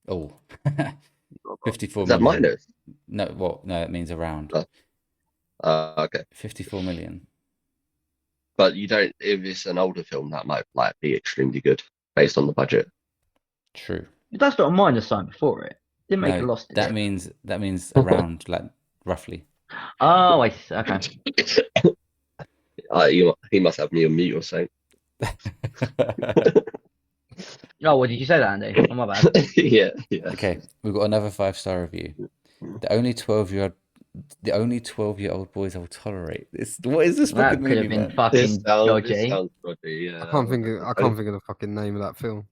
[SPEAKER 1] Oh, 54
[SPEAKER 2] Is that
[SPEAKER 1] million.
[SPEAKER 2] minus?
[SPEAKER 1] No, well, no, it means around.
[SPEAKER 2] Okay.
[SPEAKER 1] 54 million.
[SPEAKER 2] But you don't. If it's an older film, that might like be extremely good based on the budget.
[SPEAKER 1] True.
[SPEAKER 3] But that's not a minus sign before it. Didn't make a
[SPEAKER 1] No,
[SPEAKER 3] loss. Did
[SPEAKER 1] that
[SPEAKER 3] it?
[SPEAKER 1] means around, like roughly.
[SPEAKER 3] Oh, I see. Okay.
[SPEAKER 2] He must have me on mute or something.
[SPEAKER 3] Oh, what did you say that, Andy? Oh, my bad.
[SPEAKER 2] yeah.
[SPEAKER 1] Okay, we've got another 5-star review. The only 12-year-old boys I will tolerate. What is this
[SPEAKER 3] That
[SPEAKER 1] fucking
[SPEAKER 3] could
[SPEAKER 1] movie,
[SPEAKER 3] have been
[SPEAKER 1] man?
[SPEAKER 3] fucking
[SPEAKER 2] This
[SPEAKER 3] dodgy.
[SPEAKER 2] sounds dodgy. Yeah.
[SPEAKER 4] I can't think of the fucking name of that film.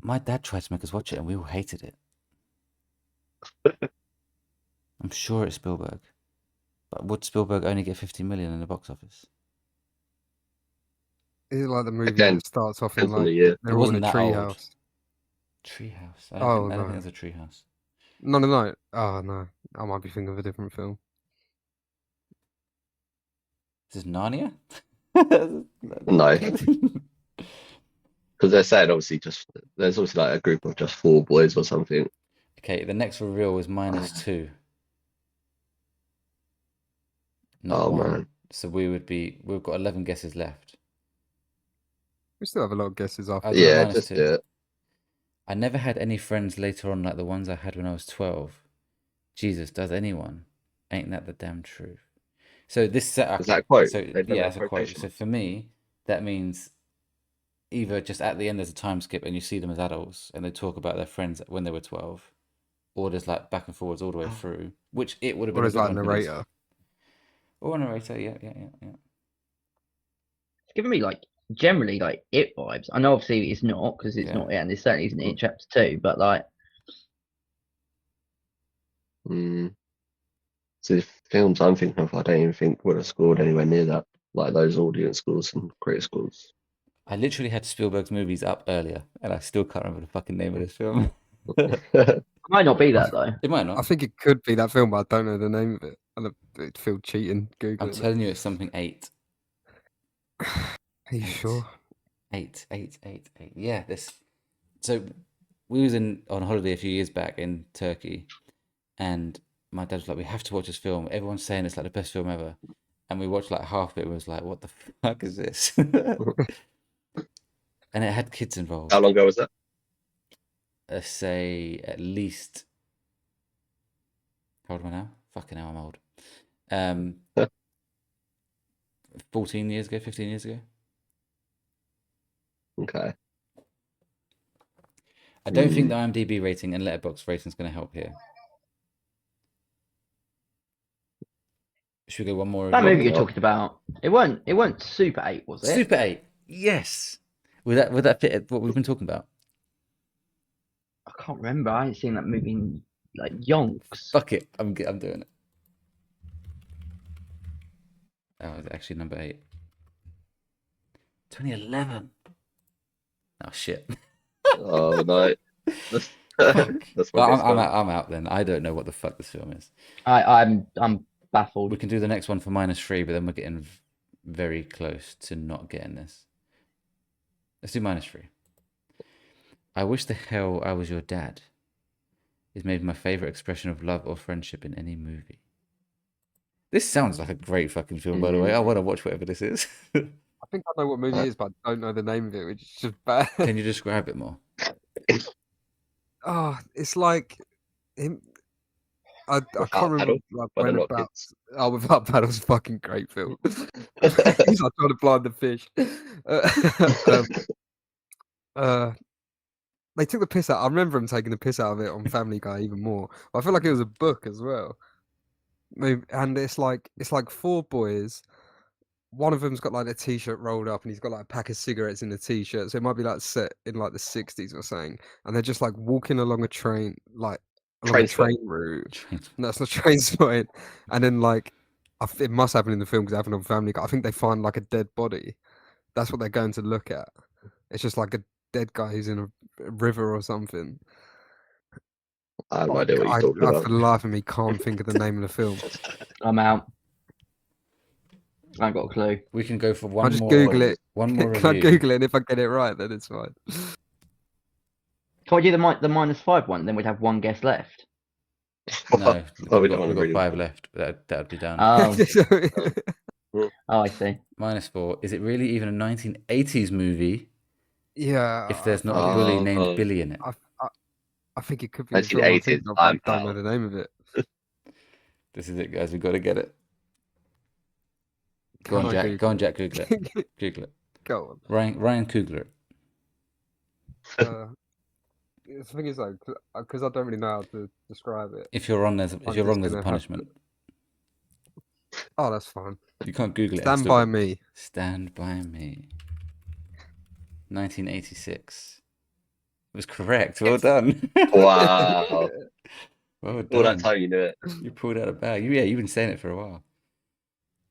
[SPEAKER 1] My dad tried to make us watch it and we all hated it. I'm sure it's Spielberg. But would Spielberg only get 50 million in the box office?
[SPEAKER 4] Is it like the movie
[SPEAKER 2] Again,
[SPEAKER 4] that starts off in
[SPEAKER 2] depends on
[SPEAKER 4] like
[SPEAKER 2] the year.
[SPEAKER 4] they're all in a
[SPEAKER 1] wasn't that old.
[SPEAKER 4] treehouse?
[SPEAKER 1] Treehouse. I
[SPEAKER 4] Oh,
[SPEAKER 1] don't
[SPEAKER 4] no.
[SPEAKER 1] think it's a treehouse.
[SPEAKER 4] No. Oh no, I might be thinking of a different film.
[SPEAKER 1] Is this Narnia?
[SPEAKER 2] No. Because they're saying obviously there's obviously like a group of just 4 boys or something.
[SPEAKER 1] Okay, the next reveal was -2. Not
[SPEAKER 2] Oh,
[SPEAKER 1] 1.
[SPEAKER 2] man.
[SPEAKER 1] So we've got 11 guesses left.
[SPEAKER 4] We still have a lot of guesses after.
[SPEAKER 1] I'll do
[SPEAKER 2] Yeah,
[SPEAKER 1] -2.
[SPEAKER 2] just do it.
[SPEAKER 1] I never had any friends later on like the ones I had when I was 12. Jesus, does anyone? Ain't that the damn truth? So this setup.
[SPEAKER 2] Is that a quote?
[SPEAKER 1] So
[SPEAKER 2] They've done
[SPEAKER 1] yeah,
[SPEAKER 2] that
[SPEAKER 1] it's a quote.
[SPEAKER 2] quotation.
[SPEAKER 1] So for me, that means either just at the end there's a time skip and you see them as adults and they talk about their friends when they were 12, or there's like back and forwards all the way through, which it would have been
[SPEAKER 4] Or
[SPEAKER 1] a
[SPEAKER 4] is
[SPEAKER 1] good
[SPEAKER 4] like a
[SPEAKER 1] one for this.
[SPEAKER 4] narrator?
[SPEAKER 1] Or a narrator, yeah.
[SPEAKER 3] It's giving me like generally like it vibes. I know obviously it's not because it's
[SPEAKER 1] Yeah.
[SPEAKER 3] not it, and it certainly isn't in chapter 2. But like,
[SPEAKER 2] So the films I'm thinking of, I don't even think would have scored anywhere near that. Like those audience scores and critic scores.
[SPEAKER 1] I literally had Spielberg's movies up earlier, and I still can't remember the fucking name of this film.
[SPEAKER 3] it might not be that though.
[SPEAKER 1] It might
[SPEAKER 4] I
[SPEAKER 1] not.
[SPEAKER 4] think it could be that film, but I don't know the name of it. It'd feel cheating. Google
[SPEAKER 1] I'm
[SPEAKER 4] it.
[SPEAKER 1] telling you, it's something 8.
[SPEAKER 4] Are you sure?
[SPEAKER 1] 8. Yeah, this. So we was on holiday a few years back in Turkey, and my dad was like, "We have to watch this film. Everyone's saying it's like the best film ever." And we watched like half of it and was like, "What the fuck is this?" and it had kids involved.
[SPEAKER 2] How long ago was that?
[SPEAKER 1] Say at least. How old am I now? Fucking hell, I'm old. 14 years ago, 15 years ago.
[SPEAKER 2] Okay.
[SPEAKER 1] I don't think the IMDb rating and Letterboxd rating is going to help here. Should we go one more?
[SPEAKER 3] That
[SPEAKER 1] review?
[SPEAKER 3] movie you're talking about, it weren't Super 8, was it?
[SPEAKER 1] Super 8. Yes. Would that fit at what we've been talking about?
[SPEAKER 3] I can't remember. I ain't seen that movie in like yonks.
[SPEAKER 1] Fuck it. I'm doing it. Oh, it's actually number 8. 2011. Oh shit.
[SPEAKER 2] Oh no. That's
[SPEAKER 1] Well, I'm out then. I don't know what the fuck this film is.
[SPEAKER 3] I'm baffled.
[SPEAKER 1] We can do the next one for -3, but then we're getting very close to not getting this. Let's do -3. I wish the hell I was your dad. Is maybe my favorite expression of love or friendship in any movie. This sounds like a great fucking film, by the way. I want to watch whatever this is.
[SPEAKER 4] I think I know what movie it is, but I don't know the name of it, which is just bad.
[SPEAKER 1] Can you describe it more?
[SPEAKER 4] Oh, it's like him. I
[SPEAKER 2] Without
[SPEAKER 4] can't remember
[SPEAKER 2] Paddle,
[SPEAKER 4] like,
[SPEAKER 2] but they're
[SPEAKER 4] when
[SPEAKER 2] not
[SPEAKER 4] about.
[SPEAKER 2] kids.
[SPEAKER 4] Oh, Without Paddle's a fucking great film. He's like trying to blind the fish. They took the piss out. I remember him taking the piss out of it on Family Guy even more. But I feel like it was a book as well. And it's like 4 boys. One of them's got like a t-shirt rolled up, and he's got like a pack of cigarettes in the t-shirt. So it might be like set in like the 60s or something. And they're just like walking along a train, like along a train route. No, it's not train spotting. And then like, it must happen in the film because it happened on Family Guy. I think they find like a dead body. That's what they're going to look at. It's just like a dead guy who's in a river or something.
[SPEAKER 2] I have no idea what you're talking about.
[SPEAKER 4] For the life of me, can't think of the name of the film.
[SPEAKER 3] I'm out. I ain't got a clue.
[SPEAKER 1] We can go for
[SPEAKER 4] I'll
[SPEAKER 1] one
[SPEAKER 4] just
[SPEAKER 1] more.
[SPEAKER 4] Google it.
[SPEAKER 1] One more
[SPEAKER 4] Can I
[SPEAKER 1] review.
[SPEAKER 4] Google it? And if I get it right, then it's fine.
[SPEAKER 3] Can I do the -5 one? Then we'd have one guess left.
[SPEAKER 1] No,
[SPEAKER 2] Well, we
[SPEAKER 1] we've
[SPEAKER 2] don't
[SPEAKER 1] got,
[SPEAKER 2] want to
[SPEAKER 1] we've got
[SPEAKER 2] really-
[SPEAKER 1] 5 left. That would be done.
[SPEAKER 3] Oh, I see.
[SPEAKER 1] -4. Is it really even a 1980s movie
[SPEAKER 4] Yeah.
[SPEAKER 1] if there's not a bully named Billy in it?
[SPEAKER 4] I think it could be. the film I'm
[SPEAKER 2] 1980s,
[SPEAKER 4] thinking of, but I
[SPEAKER 2] I'm
[SPEAKER 4] don't know
[SPEAKER 2] out.
[SPEAKER 4] the name of it.
[SPEAKER 1] This is it, guys. We've got to get it. Go
[SPEAKER 4] Can
[SPEAKER 1] on,
[SPEAKER 4] I
[SPEAKER 1] Jack.
[SPEAKER 4] Google
[SPEAKER 1] Go on, Jack. Google it. Google it.
[SPEAKER 4] Go
[SPEAKER 1] Ryan Coogler it.
[SPEAKER 4] on. The thing is though, because I don't really know how to describe it.
[SPEAKER 1] If you're wrong, there's a
[SPEAKER 4] just
[SPEAKER 1] punishment.
[SPEAKER 4] gonna have Oh, that's fine.
[SPEAKER 1] You can't Google it.
[SPEAKER 4] Stand
[SPEAKER 1] It's
[SPEAKER 4] by
[SPEAKER 1] still-
[SPEAKER 4] me.
[SPEAKER 1] Stand by me. 1986. It was correct. Well done.
[SPEAKER 2] Wow.
[SPEAKER 1] Well
[SPEAKER 2] All
[SPEAKER 1] done.
[SPEAKER 2] that time you knew it.
[SPEAKER 1] You pulled out a bag. You've been saying it for a while.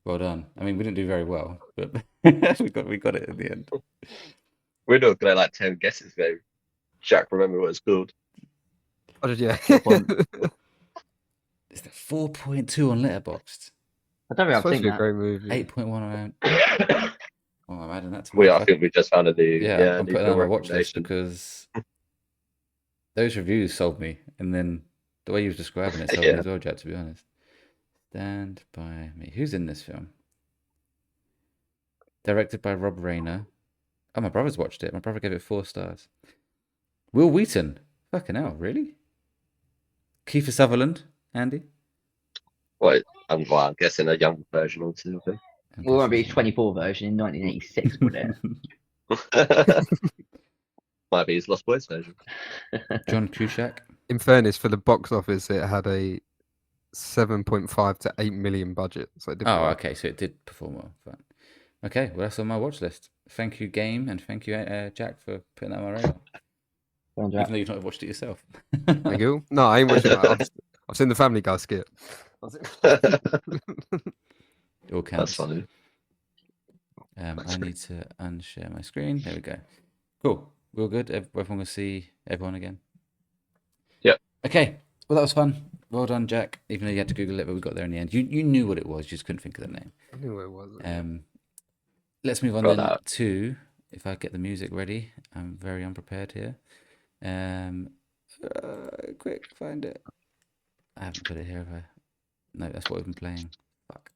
[SPEAKER 1] Well done. I mean, we didn't do very well, but we got it in the end.
[SPEAKER 2] We're not gonna like 10 guesses though. Jack, remember what it's called?
[SPEAKER 4] Oh, yeah.
[SPEAKER 1] Is that 4.2 on Letterboxd?
[SPEAKER 3] I don't think
[SPEAKER 4] It's
[SPEAKER 3] I've
[SPEAKER 4] supposed
[SPEAKER 3] seen
[SPEAKER 4] to be a
[SPEAKER 3] that.
[SPEAKER 4] great movie.
[SPEAKER 1] 8.1 around. Oh, I'm adding that to
[SPEAKER 2] I
[SPEAKER 1] my.
[SPEAKER 2] think we just found a new
[SPEAKER 1] Yeah, I'm
[SPEAKER 2] new
[SPEAKER 1] putting it
[SPEAKER 2] film
[SPEAKER 1] on my watch list
[SPEAKER 2] recommendation.
[SPEAKER 1] because those reviews sold me, and then the way you was describing it sold me
[SPEAKER 2] Yeah.
[SPEAKER 1] as well, Jack. To be honest. Stand by me. Who's in this film? Directed by Rob Reiner. Oh, my brother's watched it. My brother gave it 4 stars. Will Wheaton. Fucking hell, really? Kiefer Sutherland, Andy.
[SPEAKER 2] Well, I'm guessing a young version or two of
[SPEAKER 3] Well, it won't be his 24 version in 1986, would it?
[SPEAKER 2] it. Might be his Lost Boys version.
[SPEAKER 1] John Cusack.
[SPEAKER 4] In fairness, for the box office, it had a 7.5 to 8 million budget. So it did
[SPEAKER 1] Oh,
[SPEAKER 4] well.
[SPEAKER 1] okay, so it did perform well. Fine. Okay, well, that's on my watch list. Thank you, Game, and thank you, Jack, for putting that on my radar.
[SPEAKER 3] Well done,
[SPEAKER 1] Even
[SPEAKER 3] Jack.
[SPEAKER 1] though you've not watched it yourself.
[SPEAKER 4] Thank you. No, I ain't watching that. I've seen the Family Guy skit.
[SPEAKER 1] It all counts.
[SPEAKER 2] That's funny.
[SPEAKER 1] I need to unshare my screen. There we go. Cool. We're all good. Everyone will see everyone again.
[SPEAKER 2] Yep.
[SPEAKER 1] Okay. Well, that was fun. Well done, Jack. Even though you had to Google it, but we got there in the end. You knew what it was. You just couldn't think of the name.
[SPEAKER 4] I knew it was.
[SPEAKER 1] Let's move on
[SPEAKER 2] Got
[SPEAKER 1] then
[SPEAKER 2] that.
[SPEAKER 1] to, if I get the music ready. I'm very unprepared here. Quick, find it. I haven't put it here, have I? No, that's what we've been playing. Fuck.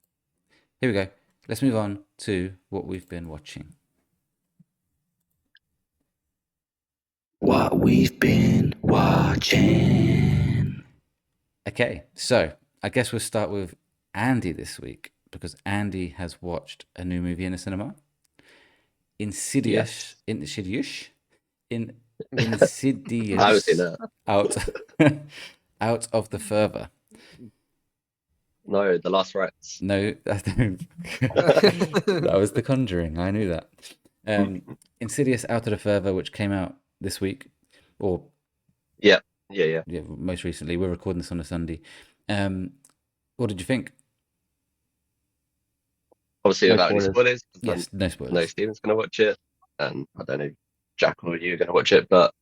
[SPEAKER 1] Here we go. Let's move on to what we've been watching. what we've been watching. Okay, so I guess we'll start with Andy this week because Andy has watched a new movie in the cinema. Insidious. Insidious? Insidious.
[SPEAKER 2] I haven't seen that.
[SPEAKER 1] Out, out of the Further.
[SPEAKER 2] No, The Last Rites.
[SPEAKER 1] No, that was The Conjuring. I knew that. Insidious Out of the Further, which came out this week, or
[SPEAKER 2] Yeah,
[SPEAKER 1] most recently. We're recording this on a Sunday. What did you think?
[SPEAKER 2] obviously
[SPEAKER 3] No
[SPEAKER 2] without any
[SPEAKER 3] spoilers.
[SPEAKER 2] spoilers.
[SPEAKER 1] Yes, no
[SPEAKER 2] I
[SPEAKER 1] spoilers.
[SPEAKER 2] know Steven's gonna watch it, and I don't know Jack or you are gonna watch it, but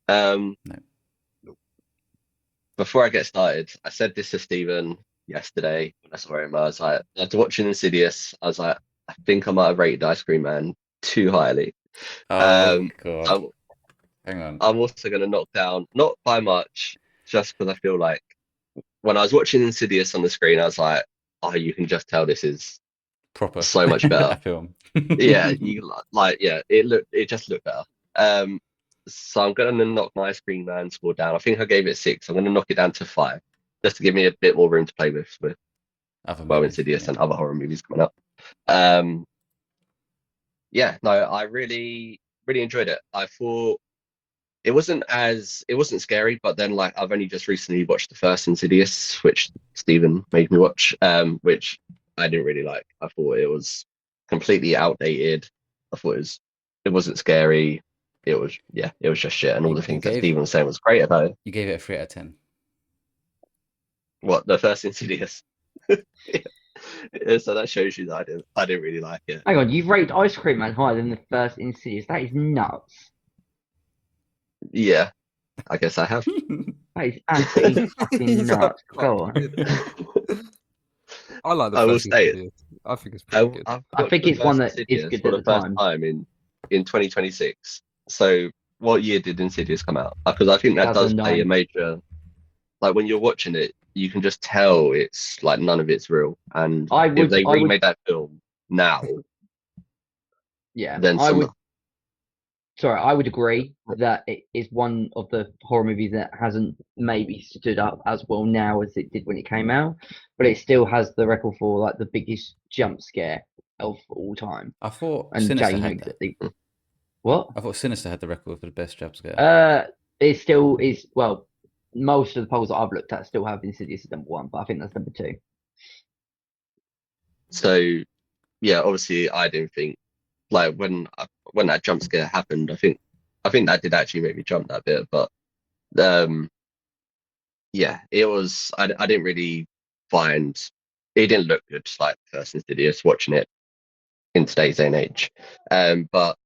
[SPEAKER 2] before I get started, I said this to Steven yesterday when I saw him. I was like, after watching Insidious, I was like, I think I might have rated Ice Cream Man too highly.
[SPEAKER 1] Oh God!
[SPEAKER 2] I'm,
[SPEAKER 1] Hang on.
[SPEAKER 2] I'm also going to knock down, not by much, just because I feel like when I was watching Insidious on the screen, I was like, oh, you can just tell this is
[SPEAKER 1] Proper.
[SPEAKER 2] so much better.
[SPEAKER 1] Film.
[SPEAKER 2] Yeah, it just looked better. So I'm going to knock my Ice Cream Man score down. I think I gave it 6. I'm going to knock it down to 5, just to give me a bit more room to play with
[SPEAKER 1] Other movies,
[SPEAKER 2] Insidious
[SPEAKER 1] yeah.
[SPEAKER 2] and other horror movies coming up. I really enjoyed it. I thought it wasn't scary, but then like I've only just recently watched the first Insidious, which Stephen made me watch, which I didn't really like. I thought it was completely outdated. I thought it wasn't scary. It was just shit, and all the things that Stephen was saying was great about it.
[SPEAKER 1] You gave it a 3 out of 10.
[SPEAKER 2] What, the first Insidious? Yeah, so that shows you that I didn't really like it.
[SPEAKER 3] Hang on, you've rated Ice Cream Man higher than the first Insidious. That is nuts.
[SPEAKER 2] Yeah, I guess I have.
[SPEAKER 3] That is absolutely fucking
[SPEAKER 4] He's
[SPEAKER 3] nuts. Go on.
[SPEAKER 4] I like the
[SPEAKER 2] I will
[SPEAKER 4] first
[SPEAKER 2] say
[SPEAKER 4] Insidious. I think it's pretty good.
[SPEAKER 3] I think it's one that is good
[SPEAKER 2] for
[SPEAKER 3] at
[SPEAKER 2] the
[SPEAKER 3] the
[SPEAKER 2] first
[SPEAKER 3] time.
[SPEAKER 2] time in 2026. So what year did Insidious come out? Because I think that does play a
[SPEAKER 3] 2009.
[SPEAKER 2] major. Like when you're watching it, you can just tell it's like none of it's real. And if they remade that film now,
[SPEAKER 3] Yeah,
[SPEAKER 2] then
[SPEAKER 3] I would agree that it is one of the horror movies that hasn't maybe stood up as well now as it did when it came out, but it still has the record for like the biggest jump scare of all time.
[SPEAKER 1] I thought
[SPEAKER 3] And
[SPEAKER 1] Sinister
[SPEAKER 3] Jay,
[SPEAKER 1] had that.
[SPEAKER 3] What?
[SPEAKER 1] I thought Sinister had the record for the best jump scare.
[SPEAKER 3] It still is. Well, most of the polls that I've looked at still have Insidious as number 1, but I think that's number 2.
[SPEAKER 2] So yeah, obviously I didn't think like when that jump scare happened, I think that did actually make me jump that bit, but yeah, it was I didn't really find it didn't look good like the first Insidious watching it in today's day and age. But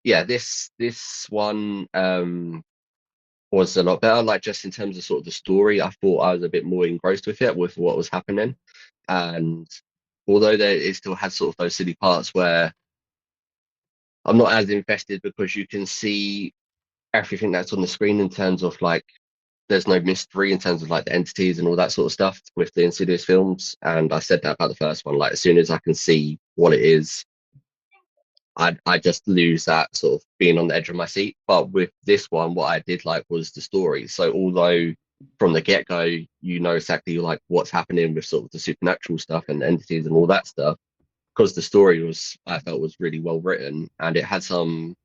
[SPEAKER 2] yeah, this one was a lot better, like just in terms of sort of the story. I thought I was a bit more engrossed with it, with what was happening, and although it still had sort of those silly parts where I'm not as invested because you can see everything that's on the screen in terms of like there's no mystery in terms of like the entities and all that sort of stuff with the Insidious films. And I said that about the first one, like as soon as I can see what it is, I just lose that sort of being on the edge of my seat. But with this one, what I did like was the story. So although from the get-go you know exactly like what's happening with sort of the supernatural stuff and entities and all that stuff, because the story I felt was really well written, and it had some,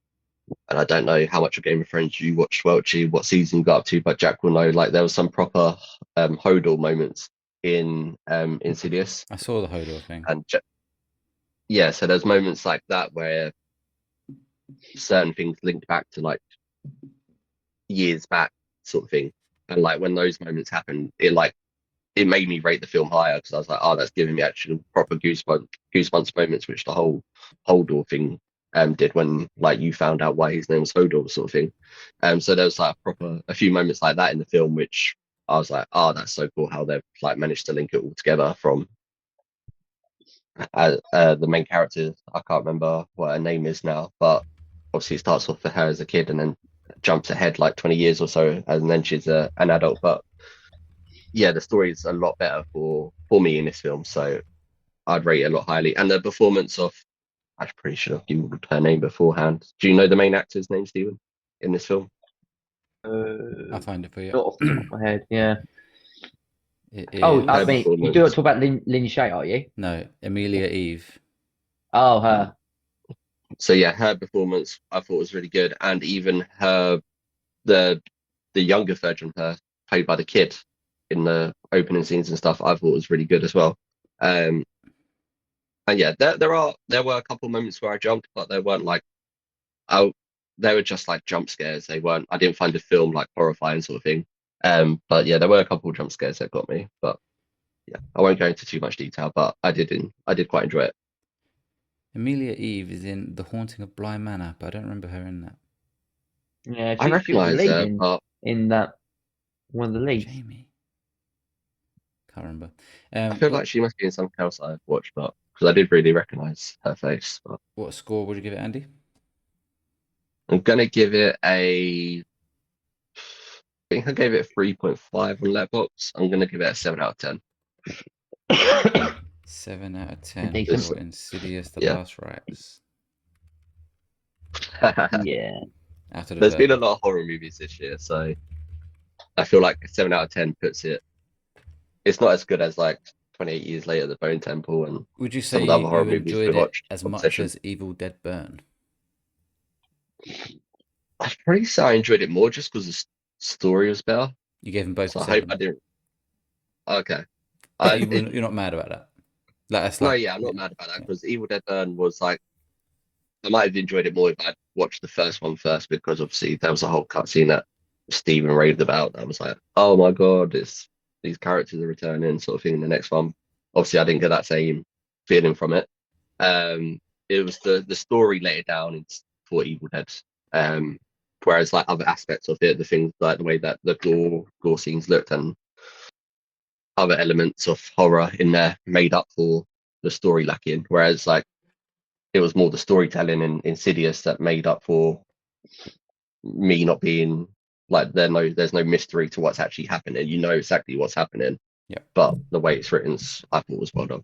[SPEAKER 2] and I don't know how much of Game of Thrones you watched, Welchy, what season you got up to, but Jack will know, like there was some proper Hodor moments in Insidious.
[SPEAKER 1] I saw the Hodor thing.
[SPEAKER 2] And yeah, so there's moments like that where certain things linked back to like years back sort of thing. And like when those moments happened, it made me rate the film higher, because I was like, oh, that's giving me actual proper goosebumps moments, which the whole Hodor thing did when like you found out why his name was Hodor sort of thing. So there was like a few moments like that in the film, which I was like, oh, that's so cool how they've like managed to link it all together from the main character. I can't remember what her name is now, but obviously it starts off for her as a kid and then jumps ahead like 20 years or so, and then she's an adult. But yeah, the story is a lot better for me in this film, so I'd rate it a lot highly. And the performance of, I'm pretty sure I've googled her name beforehand. Do you know the main actor's name, Stephen, in this film?
[SPEAKER 1] I'll find it for you.
[SPEAKER 3] Not off the top of my head. Yeah.
[SPEAKER 1] It
[SPEAKER 3] Oh, I
[SPEAKER 1] is
[SPEAKER 3] mean, you do talk about Lynn Shay, are you?
[SPEAKER 1] no Amelia Eve.
[SPEAKER 3] Oh, her.
[SPEAKER 2] So yeah, her performance I thought was really good, and even the younger version of her, played by the kid in the opening scenes and stuff, I thought was really good as well. And yeah, there were a couple moments where I jumped, but they weren't like oh, they were just like jump scares. They weren't. I didn't find the film like horrifying sort of thing. But yeah, there were a couple of jump scares that got me. But yeah, I won't go into too much detail. But I did quite enjoy it.
[SPEAKER 1] Amelia Eve is in The Haunting of Bly Manor, but I don't remember her in that.
[SPEAKER 3] Yeah,
[SPEAKER 2] I
[SPEAKER 3] she was the
[SPEAKER 2] recognise
[SPEAKER 3] lead
[SPEAKER 2] her, but
[SPEAKER 3] in that one of the leads.
[SPEAKER 1] Jamie. Can't remember.
[SPEAKER 2] I feel like she must be in something else I've watched, but because I did really recognise her face. But
[SPEAKER 1] What score would you give it, Andy?
[SPEAKER 2] I'm gonna give it I think I gave it a 3.5 on Letterboxd. I'm gonna give it a 7 out of
[SPEAKER 1] 7 out of 10
[SPEAKER 3] Decent.
[SPEAKER 1] for Insidious: The
[SPEAKER 2] Yeah.
[SPEAKER 1] Last Rites.
[SPEAKER 2] 10.
[SPEAKER 3] Yeah.
[SPEAKER 1] Out of the
[SPEAKER 2] There's been a
[SPEAKER 1] verdict.
[SPEAKER 2] lot of horror movies this year, so I feel like a 7 out of 10 puts it. It's not as good as like 28 Years Later, The Bone Temple, and
[SPEAKER 1] Would you
[SPEAKER 2] some
[SPEAKER 1] say
[SPEAKER 2] of the other horror
[SPEAKER 1] you
[SPEAKER 2] movies we
[SPEAKER 1] enjoyed it
[SPEAKER 2] watched.
[SPEAKER 1] as much
[SPEAKER 2] Obsession.
[SPEAKER 1] as Evil Dead Burn?
[SPEAKER 2] I'd probably say I enjoyed it more just because the story was better.
[SPEAKER 1] You gave them both
[SPEAKER 2] So
[SPEAKER 1] a
[SPEAKER 2] I hope
[SPEAKER 1] 7.
[SPEAKER 2] I didn't. Okay.
[SPEAKER 1] But you're not mad about that. Like, that's
[SPEAKER 2] No,
[SPEAKER 1] like,
[SPEAKER 2] yeah, I'm not mad about that because Evil Dead Burn was like I might have enjoyed it more if I'd watched the first one first because obviously there was a whole cutscene that Steven raved about. I was like, oh my god, these characters are returning, sort of thing. In the next one, obviously, I didn't get that same feeling from it. It was the story later down for Evil Dead. Whereas like other aspects of it, the things like the way that the gore scenes looked and other elements of horror in there made up for the story lacking. Whereas like it was more the storytelling in Insidious that made up for me not being like there's no mystery to what's actually happening. You know exactly what's happening.
[SPEAKER 1] Yeah.
[SPEAKER 2] But the way it's written, I thought was well done.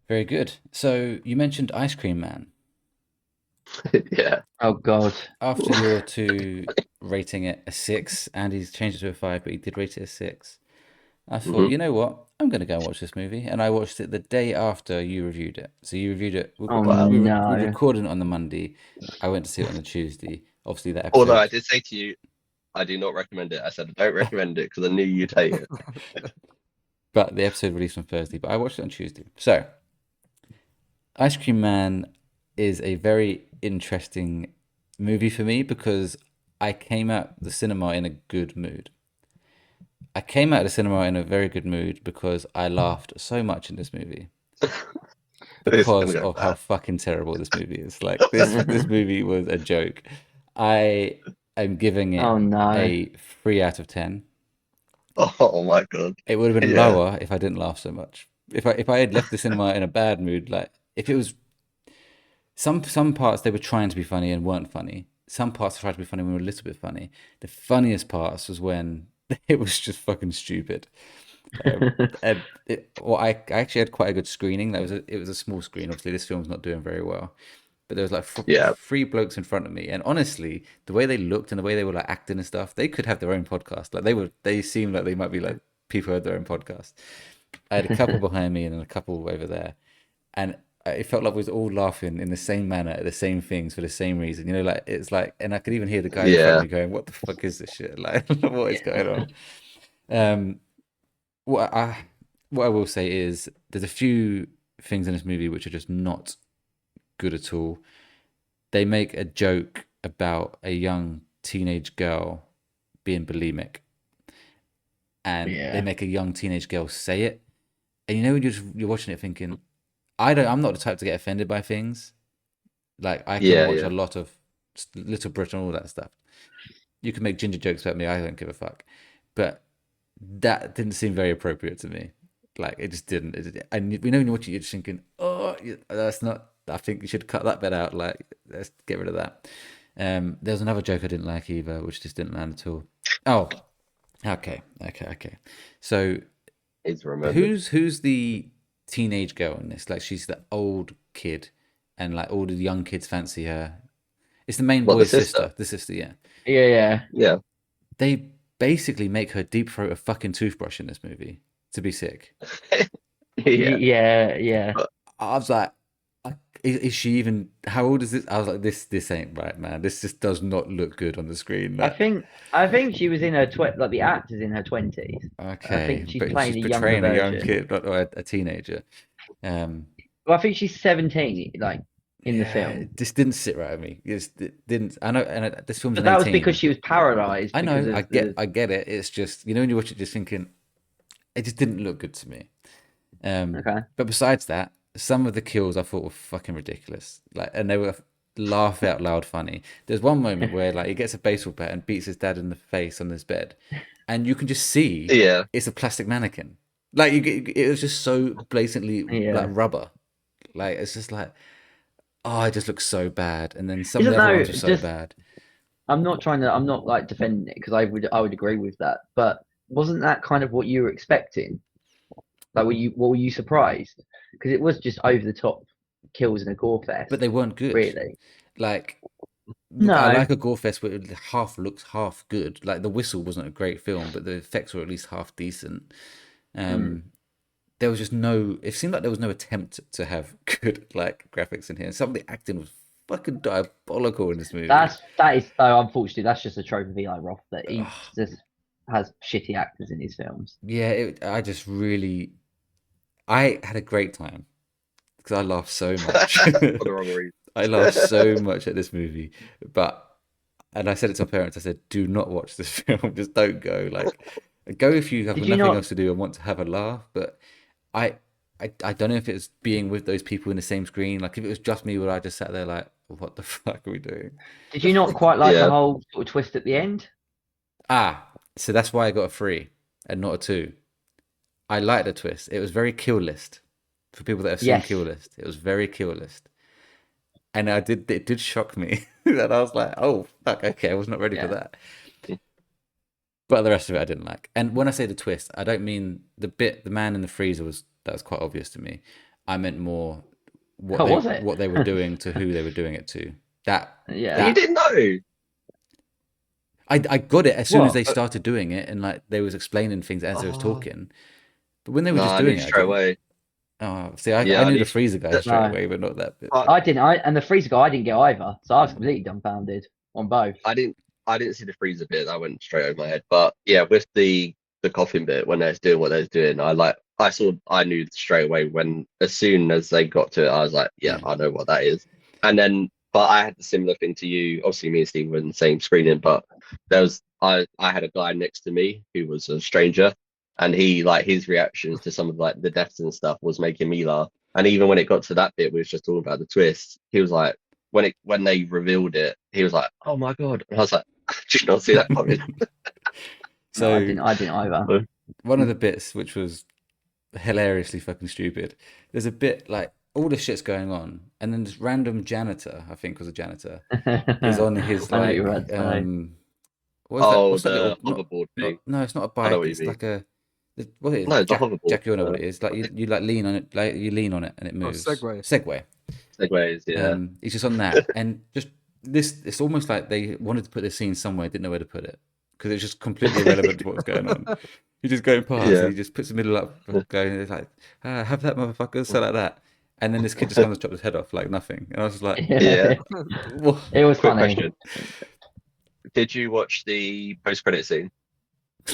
[SPEAKER 1] very good. So you mentioned Ice Cream Man.
[SPEAKER 2] Yeah.
[SPEAKER 3] Oh God.
[SPEAKER 1] After your two rating it a 6, Andy's changed it to a 5, but he did rate it a 6. I thought, you know what? I'm going to go and watch this movie. And I watched it the day after you reviewed it. So you reviewed it.
[SPEAKER 3] Oh,
[SPEAKER 1] We
[SPEAKER 3] no.
[SPEAKER 1] recorded it on the Monday. I went to see it on the Tuesday. Obviously, that episode.
[SPEAKER 2] Although I did say to you, I do not recommend it. I said I don't recommend it because I knew you'd hate it.
[SPEAKER 1] But the episode released on Thursday. But I watched it on Tuesday. So, Ice Cream Man is a very interesting movie for me because I came out the cinema in a good mood. I came out of the cinema in a very good mood because I laughed so much in this movie. Because of how fucking terrible this movie is. Like this movie was a joke. I am giving it a 3 out of 10.
[SPEAKER 2] Oh my god.
[SPEAKER 1] It would have been lower if I didn't laugh so much. If I had left the cinema in a bad mood, like if it was some parts they were trying to be funny and weren't funny. Some parts tried to be funny and were a little bit funny. The funniest parts was when it was just fucking stupid. I actually had quite a good screening. It was a small screen. Obviously, this film's not doing very well, but there was like 3 blokes in front of me, and honestly, the way they looked and the way they were like acting and stuff, they could have their own podcast. Like they seemed like they might be like people who had their own podcast. I had a couple behind me and a couple over there, and it felt like we was all laughing in the same manner at the same things for the same reason. You know, like it's like, and I could even hear the guy in front of me going, "What the fuck is this shit? Like, what is going on?" What I will say is there's a few things in this movie which are just not good at all. They make a joke about a young teenage girl being bulimic, and they make a young teenage girl say it. And you know when you're watching it thinking, I'm not the type to get offended by things. Like I can watch a lot of Little Britain, all that stuff. You can make ginger jokes about me, I don't give a fuck. But that didn't seem very appropriate to me. Like it just didn't. And we know when you're watching, you're just thinking, "Oh, that's not." I think you should cut that bit out. Like, let's get rid of that. There was another joke I didn't like either, which just didn't land at all. Oh, okay. So, who's the teenage girl in this? Like, she's the old kid, and like all the young kids fancy her. It's the main
[SPEAKER 2] What, the
[SPEAKER 1] boy's
[SPEAKER 2] sister?
[SPEAKER 1] The sister, yeah.
[SPEAKER 3] Yeah.
[SPEAKER 2] Yeah.
[SPEAKER 1] They basically make her deep throat a fucking toothbrush in this movie to be sick.
[SPEAKER 2] Yeah.
[SPEAKER 3] Yeah.
[SPEAKER 2] But
[SPEAKER 1] I was like, is she even? How old is this? I was like, this ain't right, man. This just does not look good on the screen.
[SPEAKER 3] I
[SPEAKER 1] Like,
[SPEAKER 3] think she was in her like the actor's in her 20s. I
[SPEAKER 1] okay,
[SPEAKER 3] think she's
[SPEAKER 1] but
[SPEAKER 3] playing
[SPEAKER 1] she's
[SPEAKER 3] a younger
[SPEAKER 1] portraying a young
[SPEAKER 3] version.
[SPEAKER 1] kid or a teenager.
[SPEAKER 3] Well, I think she's 17, like in the
[SPEAKER 1] Yeah,
[SPEAKER 3] film.
[SPEAKER 1] it just didn't sit right with me. It didn't. I know, this film's
[SPEAKER 3] But
[SPEAKER 1] an
[SPEAKER 3] that was because
[SPEAKER 1] 18.
[SPEAKER 3] she was paralyzed
[SPEAKER 1] I
[SPEAKER 3] because
[SPEAKER 1] know,
[SPEAKER 3] of the.
[SPEAKER 1] I get it. It's just when you watch it, just thinking it just didn't look good to me.
[SPEAKER 3] Okay.
[SPEAKER 1] But besides that, some of the kills I thought were fucking ridiculous. Like, and they were laugh out loud funny. There's one moment where like he gets a baseball bat and beats his dad in the face on his bed, and you can just see
[SPEAKER 2] yeah,
[SPEAKER 1] it's a plastic mannequin. Like it was just so blatantly like
[SPEAKER 3] Yeah.
[SPEAKER 1] rubber. Like it's just like, oh, it just looks so bad. And then some of
[SPEAKER 3] Isn't
[SPEAKER 1] the other
[SPEAKER 3] though
[SPEAKER 1] ones were so
[SPEAKER 3] just
[SPEAKER 1] bad.
[SPEAKER 3] I'm not like defending it because I would agree with that. But wasn't that kind of what you were expecting? Like what were you surprised? Because it was just over the top kills and a gore fest.
[SPEAKER 1] But they weren't good.
[SPEAKER 3] Really?
[SPEAKER 1] Like I
[SPEAKER 3] No.
[SPEAKER 1] like a gore fest where it half looks half good. Like The Whistle wasn't a great film, but the effects were at least half decent.
[SPEAKER 3] Mm.
[SPEAKER 1] There was just no. It seemed like there was no attempt to have good like graphics in here. And some of the acting was fucking diabolical in this movie.
[SPEAKER 3] That is though unfortunately that's just a trope of Eli Roth that he just has shitty actors in his films.
[SPEAKER 1] Yeah, I just really, I had a great time because I laughed so much.
[SPEAKER 2] for the wrong reason.
[SPEAKER 1] I laughed so much at this movie, and I said it to my parents. I said, "Do not watch this film. Just don't go. Like, go if you have
[SPEAKER 3] Did you
[SPEAKER 1] nothing
[SPEAKER 3] not?
[SPEAKER 1] else to do and want to have a laugh." But I, I don't know if it's being with those people in the same screen. Like, if it was just me, would I just sat there like, "What the fuck are we doing?"
[SPEAKER 3] Did you not quite like the
[SPEAKER 2] Yeah.
[SPEAKER 3] whole sort of twist at the end?
[SPEAKER 1] So that's why I got a 3 and not a 2. I liked the twist. It was very Kill List for people that have seen
[SPEAKER 3] Yes.
[SPEAKER 1] Kill List. It was very Kill List. And it did shock me that I was like, oh fuck, okay, I was not ready for that. But the rest of it I didn't like. And when I say the twist, I don't mean the man in the freezer that was quite obvious to me. I meant more what they were doing to who they were doing it to.
[SPEAKER 3] Yeah.
[SPEAKER 2] You didn't know.
[SPEAKER 1] I got it as soon as
[SPEAKER 3] What?
[SPEAKER 1] they started doing it, and like they was explaining things as they was talking. But when they were
[SPEAKER 2] No,
[SPEAKER 1] just
[SPEAKER 2] I
[SPEAKER 1] doing
[SPEAKER 2] knew
[SPEAKER 1] it,
[SPEAKER 2] straight away.
[SPEAKER 1] Oh, see, I
[SPEAKER 2] Yeah,
[SPEAKER 1] knew
[SPEAKER 2] I
[SPEAKER 1] the freezer guy
[SPEAKER 2] that-
[SPEAKER 1] straight
[SPEAKER 3] No.
[SPEAKER 1] away, but not that bit.
[SPEAKER 3] I didn't. And the freezer guy I didn't get either, so I was completely dumbfounded on both.
[SPEAKER 2] I didn't see the freezer bit. That went straight over my head. But yeah, with the coffin bit when they was doing what they was doing, I knew straight away when as soon as they got to it, I was like, yeah, I know what that is. And then, but I had the similar thing to you. Obviously, me and Steve were in the same screening, but I had a guy next to me who was a stranger, and he like his reactions to some of like the deaths and stuff was making me laugh. And even when it got to that bit, we was just talking about the twist. He was like, when they revealed it, he was like, "Oh my god!" And I was like, "Did you not see that coming?"
[SPEAKER 1] So
[SPEAKER 3] No, I didn't either.
[SPEAKER 1] one of the bits which was hilariously fucking stupid. There's a bit like all this shit's going on, and then this random janitor, I think was a janitor, is on his
[SPEAKER 3] I know what
[SPEAKER 1] like
[SPEAKER 3] you were about to say.
[SPEAKER 1] what's that?
[SPEAKER 2] Oh,
[SPEAKER 1] What's that
[SPEAKER 2] the
[SPEAKER 1] little
[SPEAKER 2] hoverboard thing.
[SPEAKER 1] no, it's not a
[SPEAKER 2] I know
[SPEAKER 1] bike.
[SPEAKER 2] what you
[SPEAKER 1] It's
[SPEAKER 2] mean.
[SPEAKER 1] like what it is?
[SPEAKER 2] No, it's a
[SPEAKER 1] Jack,
[SPEAKER 2] hoverboard.
[SPEAKER 1] Jack, you know what it is. Like you like lean on it, like you lean on it and it moves.
[SPEAKER 4] Segway.
[SPEAKER 1] Segway.
[SPEAKER 2] Segways, yeah.
[SPEAKER 1] He's just on that, and just this. It's almost like they wanted to put this scene somewhere, didn't know where to put it because it's just completely irrelevant to what's going on. He's just going past,
[SPEAKER 2] Yeah.
[SPEAKER 1] and he just puts the middle up, going. It's like, have that motherfucker, so like that, and then this kid just comes and chops his head off like nothing, and I was just like,
[SPEAKER 2] Yeah.
[SPEAKER 1] what?
[SPEAKER 3] It was
[SPEAKER 2] Quick
[SPEAKER 3] funny.
[SPEAKER 2] question: did you watch the post-credit scene?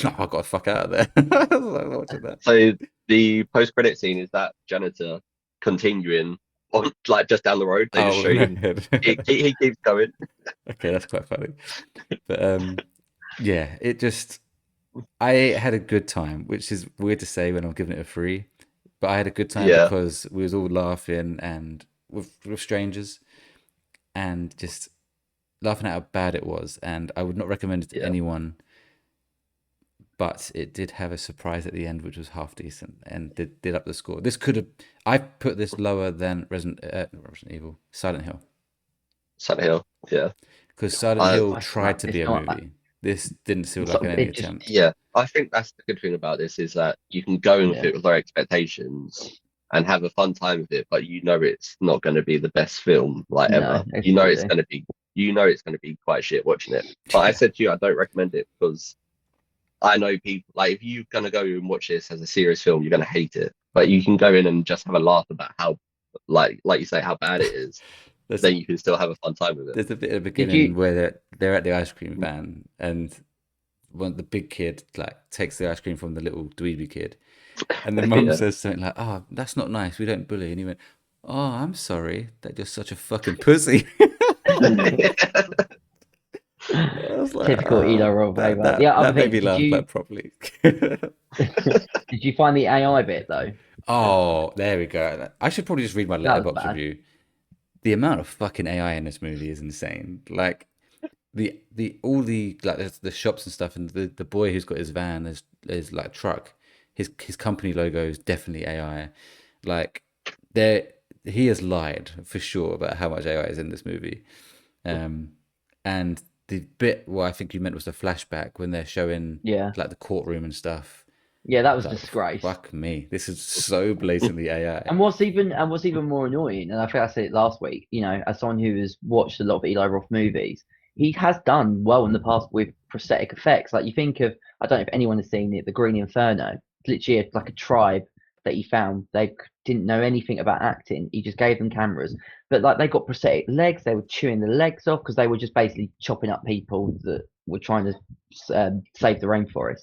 [SPEAKER 1] No, I got the fuck out of there. I was like, I'm not watching that.
[SPEAKER 2] So the post-credit scene is that janitor continuing on like just down the road. They just show him. He keeps going.
[SPEAKER 1] Okay, that's quite funny. But yeah, it just I had a good time, which is weird to say when I'm giving it a 3, but I had a good time
[SPEAKER 2] Yeah.
[SPEAKER 1] because we was all laughing and with strangers and just laughing at how bad it was, and I would not recommend it to
[SPEAKER 2] Yeah.
[SPEAKER 1] anyone. But it did have a surprise at the end, which was half decent and did up the score. This could have I put this lower than Resident Evil, Silent Hill.
[SPEAKER 2] Silent Hill. Yeah.
[SPEAKER 1] Because Silent Hill
[SPEAKER 3] It's
[SPEAKER 1] tried
[SPEAKER 3] not-
[SPEAKER 1] to
[SPEAKER 3] it's
[SPEAKER 1] be a
[SPEAKER 3] not-
[SPEAKER 1] movie. This didn't feel
[SPEAKER 3] It's
[SPEAKER 1] like
[SPEAKER 3] not-
[SPEAKER 1] any
[SPEAKER 3] it just-
[SPEAKER 1] attempt.
[SPEAKER 2] Yeah. I think that's the good thing about this is that you can go in with
[SPEAKER 3] Yeah.
[SPEAKER 2] it with low expectations and have a fun time with it, but you know it's not going to be the best film like
[SPEAKER 3] No,
[SPEAKER 2] ever. You know it's
[SPEAKER 3] exactly.
[SPEAKER 2] going to be you know it's going to be quite shit watching it. But I said to you, I don't recommend it because I know people like if you're going to go and watch this as a serious film, you're going to hate it. But you can go in and just have a laugh about how, like you say, how bad it is.
[SPEAKER 1] There's
[SPEAKER 2] Then you can still have a fun time with it.
[SPEAKER 1] there's a bit at the
[SPEAKER 3] Did
[SPEAKER 1] beginning
[SPEAKER 3] you?
[SPEAKER 1] where they're at the ice cream van, and the big kid like takes the ice cream from the little dweeby kid, and the mum
[SPEAKER 2] Yeah.
[SPEAKER 1] says something like, "Oh, that's not nice. We don't bully." And he went, "Oh, I'm sorry. That you're such a fucking pussy." I was like,
[SPEAKER 3] Typical Eli Roth
[SPEAKER 1] that
[SPEAKER 3] behavior. The other
[SPEAKER 1] that made
[SPEAKER 3] thing,
[SPEAKER 1] me
[SPEAKER 3] did
[SPEAKER 1] laugh
[SPEAKER 3] you
[SPEAKER 1] like properly.
[SPEAKER 3] did you find the AI bit though?
[SPEAKER 1] Oh, there we go. I should probably just read my
[SPEAKER 3] That was
[SPEAKER 1] Letterboxd
[SPEAKER 3] bad.
[SPEAKER 1] review. The amount of fucking AI in this movie is insane. Like the all the like the shops and stuff, and the boy who's got his van, there's like truck. His company logo is definitely AI. Like there, he has lied for sure about how much AI is in this movie. And the bit what I think you meant was the flashback when they're showing
[SPEAKER 3] Yeah,
[SPEAKER 1] like the courtroom and stuff.
[SPEAKER 3] yeah, that was a
[SPEAKER 1] Like
[SPEAKER 3] disgrace.
[SPEAKER 1] fuck me, this is so blatantly AI.
[SPEAKER 3] And what's even more annoying, and I think I said it last week, you know, as someone who has watched a lot of Eli Roth movies, he has done well in the past with prosthetic effects. Like you think of, I don't know if anyone has seen it, the Green Inferno. It's literally like a tribe that he found. They didn't know anything about acting. He just gave them cameras, but like they got prosthetic legs. They were chewing the legs off because they were just basically chopping up people that were trying to save the rainforest.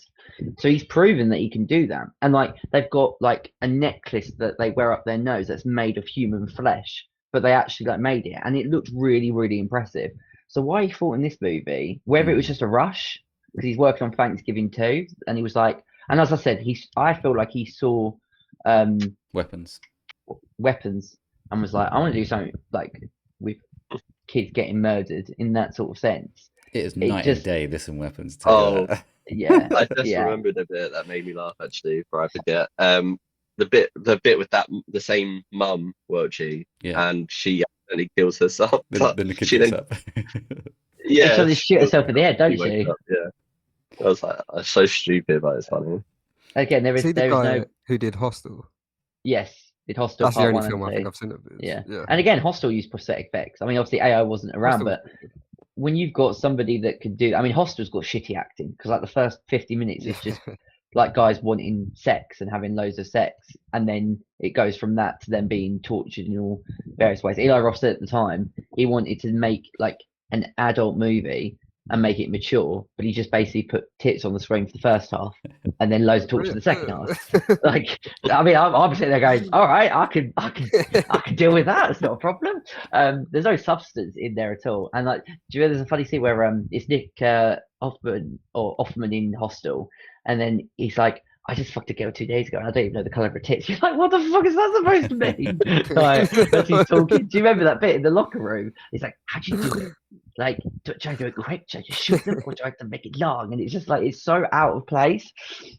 [SPEAKER 3] So he's proven that he can do that. And like they've got like a necklace that they wear up their nose that's made of human flesh, but they actually like made it, and it looked really, really impressive. So why he thought in this movie, whether it was just a rush, because he's working on Thanksgiving too, and he was like, and as I said, I feel like he saw
[SPEAKER 1] Weapons.
[SPEAKER 3] weapons and was like, I want to do something like with kids getting murdered in that sort of sense.
[SPEAKER 1] It is
[SPEAKER 3] It
[SPEAKER 1] night and
[SPEAKER 3] just,
[SPEAKER 1] day, this and weapons, tell you
[SPEAKER 2] Oh,
[SPEAKER 1] that.
[SPEAKER 3] yeah,
[SPEAKER 2] I just
[SPEAKER 3] yeah.
[SPEAKER 2] remembered a bit that made me laugh actually, before I forget. The bit with the same mum, Welchy,
[SPEAKER 1] Yeah.
[SPEAKER 2] and she accidentally kills herself.
[SPEAKER 1] Then,
[SPEAKER 2] But
[SPEAKER 1] then the kid
[SPEAKER 2] she
[SPEAKER 1] gets
[SPEAKER 2] then,
[SPEAKER 1] up.
[SPEAKER 3] She tries to
[SPEAKER 2] she
[SPEAKER 3] shoot
[SPEAKER 2] kills
[SPEAKER 3] herself in the head, don't
[SPEAKER 2] she wakes
[SPEAKER 3] she?
[SPEAKER 2] up, yeah. I was like, that's so stupid, but it's funny.
[SPEAKER 3] Again,
[SPEAKER 4] Is he the
[SPEAKER 3] there is
[SPEAKER 4] guy
[SPEAKER 3] no.
[SPEAKER 4] who did Hostel?
[SPEAKER 3] Yes, did Hostel
[SPEAKER 4] That's the
[SPEAKER 3] Part
[SPEAKER 4] only
[SPEAKER 3] 1
[SPEAKER 4] film
[SPEAKER 3] and
[SPEAKER 4] I think
[SPEAKER 3] 2.
[SPEAKER 4] I've seen of his.
[SPEAKER 3] Yeah.
[SPEAKER 4] Yeah.
[SPEAKER 3] And again, Hostel used prosthetic effects. I mean, obviously AI wasn't around,
[SPEAKER 4] Hostel was
[SPEAKER 3] but when you've got somebody that could do, I mean, Hostel's got shitty acting because like the first 50 minutes is just like guys wanting sex and having loads of sex, and then it goes from that to them being tortured in all various ways. Eli Roth said at the time he wanted to make like an adult movie and make it mature, but he just basically put tits on the screen for the first half and then loads of torture for the second half. Like, I mean, I'm sitting there going, all right, I can deal with that. It's not a problem. There's no substance in there at all. And like, do you know, there's a funny scene where it's Nick Hoffman in Hostel, and then he's like, I just fucked a girl 2 days ago and I don't even know the colour of her tits. You're like, what the fuck is that supposed to mean? Like, as he's talking, do you remember that bit in the locker room? He's like, how'd you do it? Like, do I do it quick? Do I just shoot them or do I have to make it long? And it's just like, it's so out of place.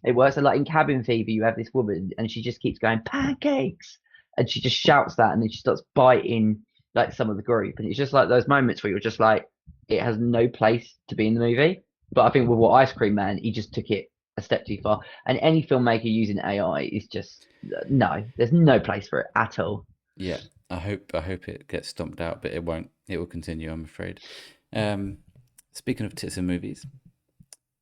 [SPEAKER 3] It works. And like in Cabin Fever, you have this woman and she just keeps going, pancakes. And she just shouts that and then she starts biting like some of the group. And it's just like those moments where you're just like, it has no place to be in the movie. But I think with what Ice Cream Man, he just took it a step too far. And any filmmaker using AI is just no. There's no place for it at all.
[SPEAKER 1] Yeah, I hope it gets stomped out, but it won't. It will continue, I'm afraid. Speaking of tits and movies,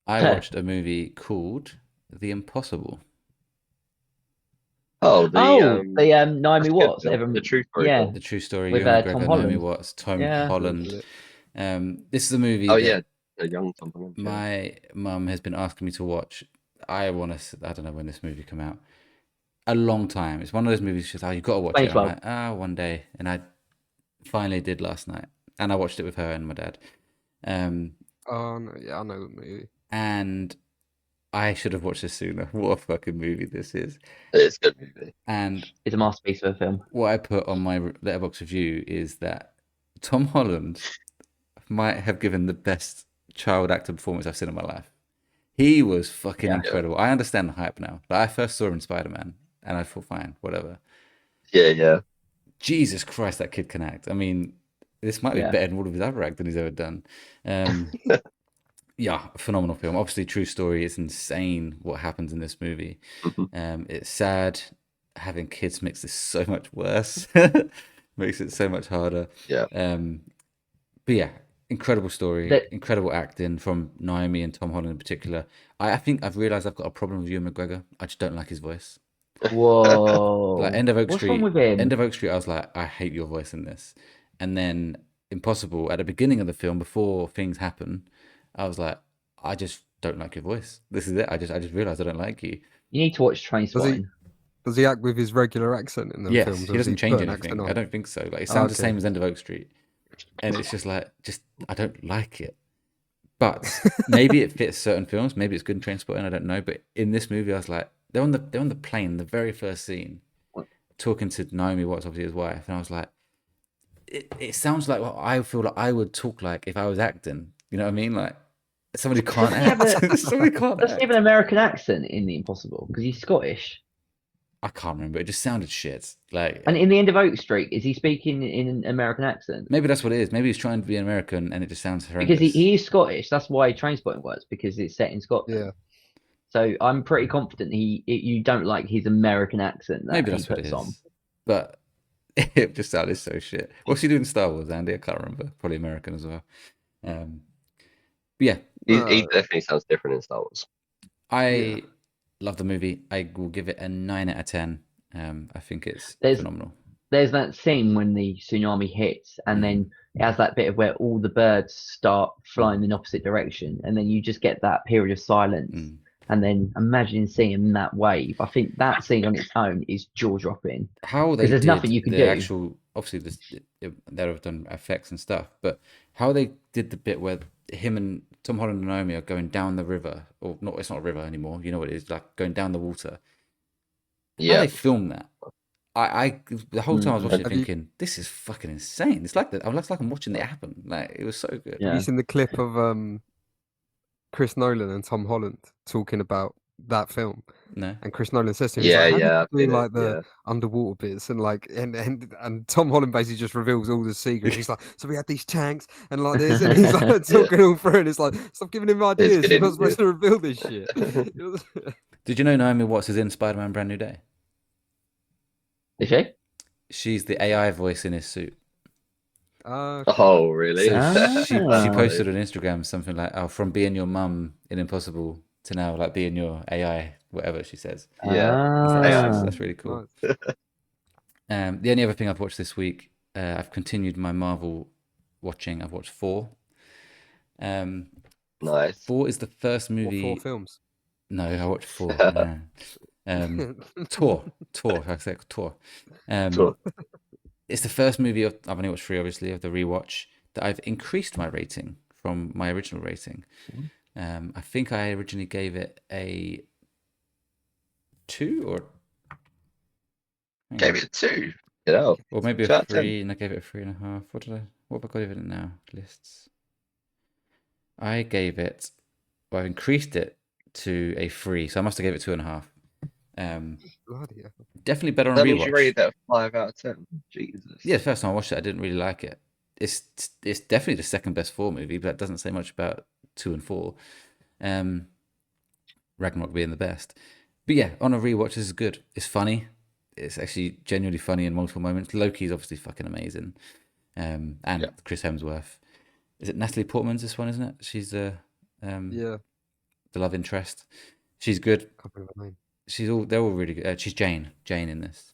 [SPEAKER 1] I watched a movie called The Impossible.
[SPEAKER 2] Oh,
[SPEAKER 3] Naomi Watts.
[SPEAKER 2] the true story.
[SPEAKER 3] Yeah,
[SPEAKER 2] film.
[SPEAKER 1] The true story,
[SPEAKER 3] with
[SPEAKER 1] Ewan
[SPEAKER 3] Tom
[SPEAKER 1] McGregor, Naomi
[SPEAKER 3] Holland.
[SPEAKER 1] Watts, Tom
[SPEAKER 3] Yeah.
[SPEAKER 1] Holland. This is a movie
[SPEAKER 2] Oh
[SPEAKER 1] that
[SPEAKER 2] yeah, a young Tom Holland.
[SPEAKER 1] my mum has been asking me to watch. I don't know when this movie came out. A long time. It's one of those movies she's like, oh, you've got to watch it. I'm
[SPEAKER 3] 2012.
[SPEAKER 1] like, one day. And I finally did last night. And I watched it with her and my dad.
[SPEAKER 4] Oh no, yeah, I know the movie.
[SPEAKER 1] And I should have watched this sooner. What a fucking movie this is.
[SPEAKER 2] It's a good movie.
[SPEAKER 1] And
[SPEAKER 3] It's a masterpiece of a film.
[SPEAKER 1] what I put on my Letterboxd review is that Tom Holland might have given the best child actor performance I've seen in my life. He was fucking incredible. I understand the hype now. Like, I first saw him in Spider-Man and I thought, fine, whatever.
[SPEAKER 2] Yeah.
[SPEAKER 1] Jesus Christ, that kid can act. I mean, this might be better than all of his other acting he's ever done. Yeah, phenomenal film. Obviously, true story. It's insane what happens in this movie. It's sad. Having kids makes this so much worse. Makes it so much harder.
[SPEAKER 2] Yeah.
[SPEAKER 1] But yeah, Incredible story,
[SPEAKER 3] That
[SPEAKER 1] incredible acting from Naomi and Tom Holland in particular. I think I've realised I've got a problem with Ewan McGregor. I just don't like his voice. Like
[SPEAKER 3] whoa,
[SPEAKER 1] End of Oak
[SPEAKER 3] what's wrong
[SPEAKER 1] Street,
[SPEAKER 3] with him?
[SPEAKER 1] End of Oak Street, I was like, I hate your voice in this. And then Impossible, at the beginning of the film, before things happen, I was like, I just don't like your voice. This is it. I just realised I don't like you.
[SPEAKER 3] You need to watch
[SPEAKER 4] Does he
[SPEAKER 3] Trainspotting.
[SPEAKER 4] does he act with his regular accent in them
[SPEAKER 1] Yes,
[SPEAKER 4] films,
[SPEAKER 1] he
[SPEAKER 4] or does
[SPEAKER 1] doesn't
[SPEAKER 4] he
[SPEAKER 1] change
[SPEAKER 4] put an accent
[SPEAKER 1] anything. I
[SPEAKER 4] on?
[SPEAKER 1] don't think so. Like it
[SPEAKER 4] Oh,
[SPEAKER 1] sounds the
[SPEAKER 4] okay.
[SPEAKER 1] same as End of Oak Street, and it's just I don't like it. But maybe it fits certain films. Maybe it's good in Trainspotting. I don't know. But in this movie, I was like, they're on the plane, the very first scene, talking to Naomi Watts, obviously his wife, and I was like, it sounds like what I feel like I would talk like if I was acting. You know what I mean? Like somebody who can't
[SPEAKER 3] Doesn't he have
[SPEAKER 1] act. Somebody can't
[SPEAKER 3] Does he
[SPEAKER 1] act.
[SPEAKER 3] have an American accent in The Impossible? Because he's Scottish.
[SPEAKER 1] I can't remember. It just sounded shit. Like
[SPEAKER 3] And in the End of Oak Street, is he speaking in an American accent?
[SPEAKER 1] maybe that's what it is. Maybe he's trying to be American, and it just sounds
[SPEAKER 3] Because
[SPEAKER 1] horrendous.
[SPEAKER 3] he is Scottish. That's why Trainspotting works, because it's set in Scotland.
[SPEAKER 4] Yeah.
[SPEAKER 3] So I'm pretty confident you don't like his American accent that
[SPEAKER 1] Maybe
[SPEAKER 3] he
[SPEAKER 1] that's what it
[SPEAKER 3] puts
[SPEAKER 1] is.
[SPEAKER 3] on.
[SPEAKER 1] But it just sounded so shit. What's he doing in Star Wars, Andy? I can't remember. Probably American as well. But yeah,
[SPEAKER 2] He definitely sounds different in Star Wars.
[SPEAKER 1] I love the movie. I will give it a 9 out of 10. I think it's
[SPEAKER 3] There's-
[SPEAKER 1] phenomenal.
[SPEAKER 3] There's that scene when the tsunami hits, and then it has that bit of where all the birds start flying in opposite direction, and then you just get that period of silence. And then imagine seeing that wave. I think that scene on its own is jaw-dropping.
[SPEAKER 1] How they
[SPEAKER 3] 'Cause there's
[SPEAKER 1] did
[SPEAKER 3] nothing you can
[SPEAKER 1] the
[SPEAKER 3] do.
[SPEAKER 1] actual, obviously, they have done effects and stuff, but how they did the bit where him and Tom Holland and Naomi are going down the river, or not, it's not a river anymore. You know what it is, like going down the water. How
[SPEAKER 2] Yeah.
[SPEAKER 1] they filmed that. I the whole time I was watching it
[SPEAKER 4] Have you-
[SPEAKER 1] thinking, this is fucking insane. It's like that. It's like I'm watching it happen. Like it was so good.
[SPEAKER 3] Yeah.
[SPEAKER 4] Have you seen the clip of Chris Nolan and Tom Holland talking about that film?
[SPEAKER 1] No.
[SPEAKER 4] And Chris Nolan says to him, he's
[SPEAKER 2] Yeah,
[SPEAKER 4] like, "How
[SPEAKER 2] yeah,
[SPEAKER 4] did
[SPEAKER 2] I've
[SPEAKER 4] you do
[SPEAKER 2] seen it,
[SPEAKER 4] like the
[SPEAKER 2] yeah.
[SPEAKER 4] underwater bits and like and Tom Holland basically just reveals all the secrets. He's like, so we had these tanks and like this, and he's like talking all through, and it's like, stop giving him ideas.
[SPEAKER 2] good
[SPEAKER 4] You're not supposed
[SPEAKER 2] interview.
[SPEAKER 4] to reveal this shit. It was-
[SPEAKER 1] Did you know Naomi Watts is in Spider-Man: Brand New Day?
[SPEAKER 3] Is she?
[SPEAKER 1] She's the AI voice in his suit.
[SPEAKER 2] Oh, really?
[SPEAKER 1] So she
[SPEAKER 3] Ah.
[SPEAKER 1] posted on Instagram something like, "Oh, from being your mum in Impossible to now like being your AI, whatever she says."
[SPEAKER 2] Yeah.
[SPEAKER 1] It's like,
[SPEAKER 2] AI.
[SPEAKER 1] that's really cool.
[SPEAKER 4] Nice.
[SPEAKER 1] The only other thing I've watched this week, I've continued my Marvel watching. I've watched 4.
[SPEAKER 2] Nice.
[SPEAKER 1] 4 is the first
[SPEAKER 4] What,
[SPEAKER 1] movie.
[SPEAKER 4] 4 films?
[SPEAKER 1] No, I watched 4. No. Tor. I said Tor.
[SPEAKER 2] Tor.
[SPEAKER 1] It's the first movie I've only watched 3, obviously, of the rewatch that I've increased my rating from my original rating. I think I originally gave it a 2 or
[SPEAKER 2] Gave it 2. You know.
[SPEAKER 1] or maybe
[SPEAKER 2] 2
[SPEAKER 1] a
[SPEAKER 2] out of 10.
[SPEAKER 1] 3, and I gave it a 3.5. What have I got in it now? Lists. I gave it. Well, I've increased it to a 3, so I must have gave it 2.5.
[SPEAKER 4] Bloody hell.
[SPEAKER 1] Definitely better on
[SPEAKER 2] That
[SPEAKER 1] rewatch.
[SPEAKER 2] means you rated that 5 out of 10. Jesus.
[SPEAKER 1] Yeah, the first time I watched it, I didn't really like it. It's definitely the second best 4 movie, but that doesn't say much about 2 and 4. Ragnarok being the best. But yeah, on a rewatch, this is good. It's funny. It's actually genuinely funny in multiple moments. Loki's obviously fucking amazing. And Chris Hemsworth. Is it Natalie Portman's this one, isn't it? She's the
[SPEAKER 4] Yeah.
[SPEAKER 1] the love interest. She's good.
[SPEAKER 4] Can't remember her name.
[SPEAKER 1] They're all really good. She's Jane in this.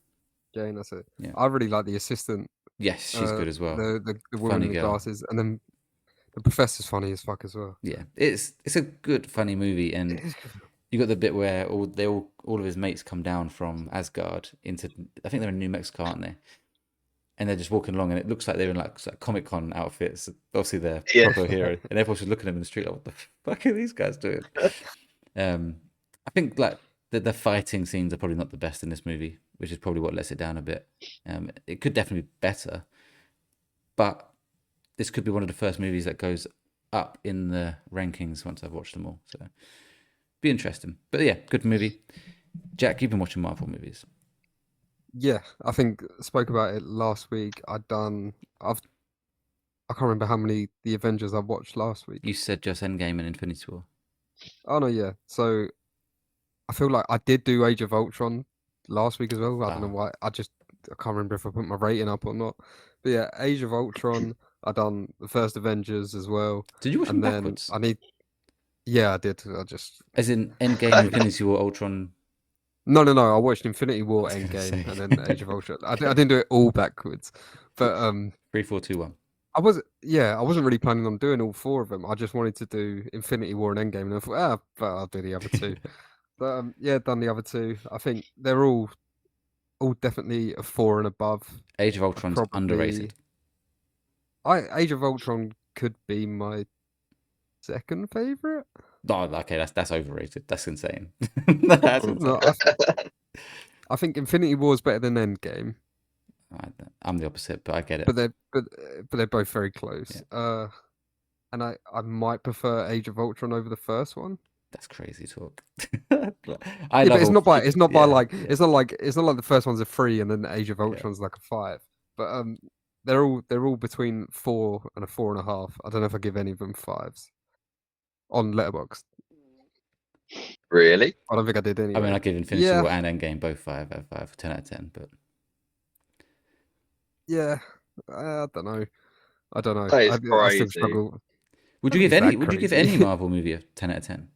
[SPEAKER 4] Jane, that's it.
[SPEAKER 1] Yeah.
[SPEAKER 4] I really like the assistant.
[SPEAKER 1] Yes, she's good as well.
[SPEAKER 4] The woman
[SPEAKER 1] Funny
[SPEAKER 4] in the
[SPEAKER 1] girl.
[SPEAKER 4] glasses, and then the professor's funny as fuck as well.
[SPEAKER 1] Yeah, it's a good funny movie, and you got the bit where all of his mates come down from Asgard into, I think they're in New Mexico, aren't they? And they're just walking along, and it looks like they're in like Comic-Con outfits. Obviously, they're proper hero, and everyone's just looking at them in the street like, "What the fuck are these guys doing?" I think like the fighting scenes are probably not the best in this movie, which is probably what lets it down a bit. It could definitely be better, but this could be one of the first movies that goes up in the rankings once I've watched them all. So be interesting. But yeah, good movie. Jack, you've been watching Marvel movies.
[SPEAKER 4] Yeah, I think I spoke about it last week. I can't remember how many the Avengers I watched last week.
[SPEAKER 1] You said just Endgame and Infinity War.
[SPEAKER 4] Oh no, yeah. So I feel like I did do Age of Ultron last week as well. I don't know why. I can't remember if I put my rating up or not. But yeah, Age of Ultron. I done the first Avengers as well,
[SPEAKER 1] Did you watch them
[SPEAKER 4] and then
[SPEAKER 1] backwards?
[SPEAKER 4] yeah, I did. I just
[SPEAKER 1] As in Endgame, Infinity War, Ultron.
[SPEAKER 4] no. I watched Infinity
[SPEAKER 1] I
[SPEAKER 4] War,
[SPEAKER 1] was gonna
[SPEAKER 4] Endgame,
[SPEAKER 1] say
[SPEAKER 4] and then Age of Ultron. I didn't do it all backwards, but
[SPEAKER 1] 3, 4, 2, 1.
[SPEAKER 4] I wasn't really planning on doing all 4 of them. I just wanted to do Infinity War and Endgame, and I thought, but I'll do the other 2. But yeah, done the other 2. I think they're all definitely a 4 and above.
[SPEAKER 1] Age of Ultron's underrated.
[SPEAKER 4] Age of Ultron could be my second favorite.
[SPEAKER 1] Oh, okay, that's overrated. That's insane. That's insane.
[SPEAKER 4] No, I think Infinity War is better than Endgame,
[SPEAKER 1] I'm the opposite, but I get it.
[SPEAKER 4] but they're both very close. And I might prefer Age of Ultron over the first one.
[SPEAKER 1] That's crazy talk.
[SPEAKER 4] But it's not by it's not like the first one's a 3 and then Age of Ultron's like a 5. But they're all between 4 and a 4.5. I don't know if I give any of them 5s on Letterboxd.
[SPEAKER 2] Really?
[SPEAKER 4] I don't think I did anyway.
[SPEAKER 1] I mean, I give Infinity War and Endgame both 5 out of 5, 10 out of 10. But
[SPEAKER 4] yeah, I don't know.
[SPEAKER 2] That is
[SPEAKER 4] I still
[SPEAKER 2] crazy.
[SPEAKER 4] struggle.
[SPEAKER 1] would you give any? Would you give any Marvel movie a 10 out of 10?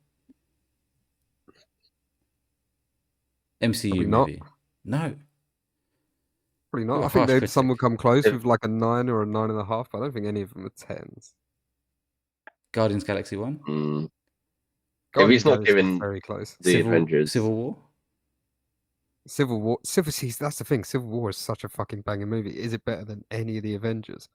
[SPEAKER 1] MCU
[SPEAKER 4] Probably not.
[SPEAKER 1] movie? No.
[SPEAKER 4] Probably not.
[SPEAKER 1] You're a
[SPEAKER 4] I think
[SPEAKER 1] harsh
[SPEAKER 4] some will
[SPEAKER 1] critic.
[SPEAKER 4] come close with like a 9 or a 9.5, but I don't think any of them are 10s.
[SPEAKER 1] Guardians Galaxy 1?
[SPEAKER 2] Mm. If
[SPEAKER 4] Guardians
[SPEAKER 2] he's not
[SPEAKER 4] Galaxy is
[SPEAKER 2] given
[SPEAKER 4] very close.
[SPEAKER 2] the Avengers,
[SPEAKER 1] Civil War?
[SPEAKER 4] Civil War, that's the thing. Civil War is such a fucking banging movie. Is it better than any of the Avengers?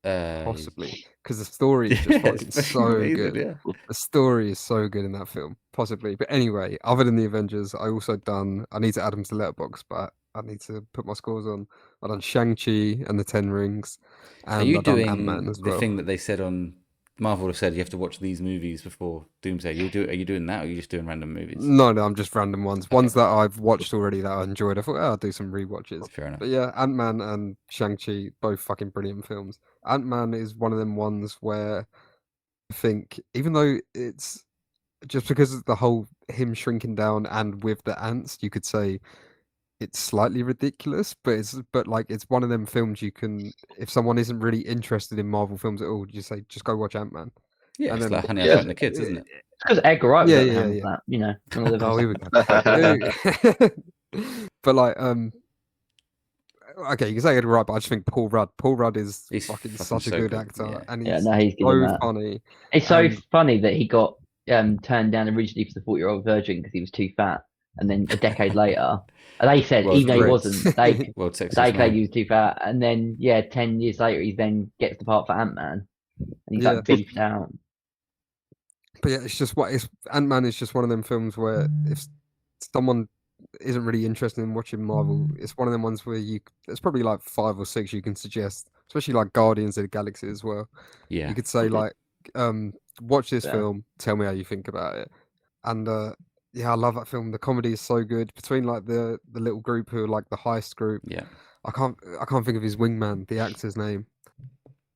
[SPEAKER 4] Possibly, because the story is just fucking
[SPEAKER 1] it's
[SPEAKER 4] so
[SPEAKER 1] amazing,
[SPEAKER 4] good.
[SPEAKER 1] yeah.
[SPEAKER 4] The story is so good in that film. Possibly, but anyway, other than the Avengers, I also done. I need to add them to Letterboxd, but I need to put my scores on. I done Shang-Chi and the Ten Rings,
[SPEAKER 1] Are
[SPEAKER 4] and
[SPEAKER 1] you
[SPEAKER 4] I done
[SPEAKER 1] doing
[SPEAKER 4] Ant-Man as
[SPEAKER 1] the
[SPEAKER 4] well.
[SPEAKER 1] thing that they said on Marvel have said you have to watch these movies before Doomsday? Are you doing that, or are you just doing random movies?
[SPEAKER 4] No, I'm just random ones. Ones that I've watched already that I enjoyed. I thought, I'll do some rewatches.
[SPEAKER 1] Fair enough.
[SPEAKER 4] But yeah, Ant-Man and Shang-Chi, both fucking brilliant films. Ant-Man is one of them ones where I think, even though it's just because of the whole him shrinking down and with the ants, you could say it's slightly ridiculous, but it's one of them films you can, if someone isn't really interested in Marvel films at all, you say just go watch Ant-Man.
[SPEAKER 1] Yeah,
[SPEAKER 4] And
[SPEAKER 1] it's
[SPEAKER 4] then-
[SPEAKER 1] like Honey, I
[SPEAKER 2] Yeah.
[SPEAKER 1] Shrunk the Kids, isn't it?
[SPEAKER 3] It's because Edgar Wright was
[SPEAKER 4] Yeah,
[SPEAKER 3] at the
[SPEAKER 4] yeah,
[SPEAKER 3] helm of
[SPEAKER 4] yeah.
[SPEAKER 3] that, you know. One of the
[SPEAKER 4] Oh,
[SPEAKER 3] best.
[SPEAKER 4] here we go. But like, okay, you can say Edgar Wright, but I just think Paul Rudd. Paul Rudd is
[SPEAKER 1] He's
[SPEAKER 4] fucking
[SPEAKER 1] fucking
[SPEAKER 4] such a
[SPEAKER 1] so
[SPEAKER 4] good
[SPEAKER 1] good,
[SPEAKER 4] actor,
[SPEAKER 1] yeah.
[SPEAKER 4] and
[SPEAKER 3] Yeah,
[SPEAKER 4] he's
[SPEAKER 3] no, he's good in
[SPEAKER 4] so
[SPEAKER 3] that.
[SPEAKER 4] funny.
[SPEAKER 3] It's so
[SPEAKER 4] And-
[SPEAKER 3] funny that he got turned down originally for the 40-year-old virgin because he was too fat, and then a decade later, they said
[SPEAKER 1] Well,
[SPEAKER 3] even though he
[SPEAKER 4] great.
[SPEAKER 3] wasn't, they
[SPEAKER 1] World Sexiest
[SPEAKER 3] claimed
[SPEAKER 1] Man.
[SPEAKER 3] he was too fat, and then 10 years later he then gets the part for Ant-Man, and he's
[SPEAKER 4] Yeah.
[SPEAKER 3] like beefed out.
[SPEAKER 4] But yeah, it's Ant-Man is just one of them films where if someone isn't really interested in watching Marvel, it's one of them ones where there's probably like 5 or 6 you can suggest, especially like Guardians of the Galaxy as well.
[SPEAKER 1] Yeah.
[SPEAKER 4] You could say like, watch this
[SPEAKER 3] Yeah.
[SPEAKER 4] film, tell me how you think about it. And yeah, I love that film. The comedy is so good between like the little group who are like the heist group.
[SPEAKER 1] Yeah.
[SPEAKER 4] I can't think of his wingman, the actor's name.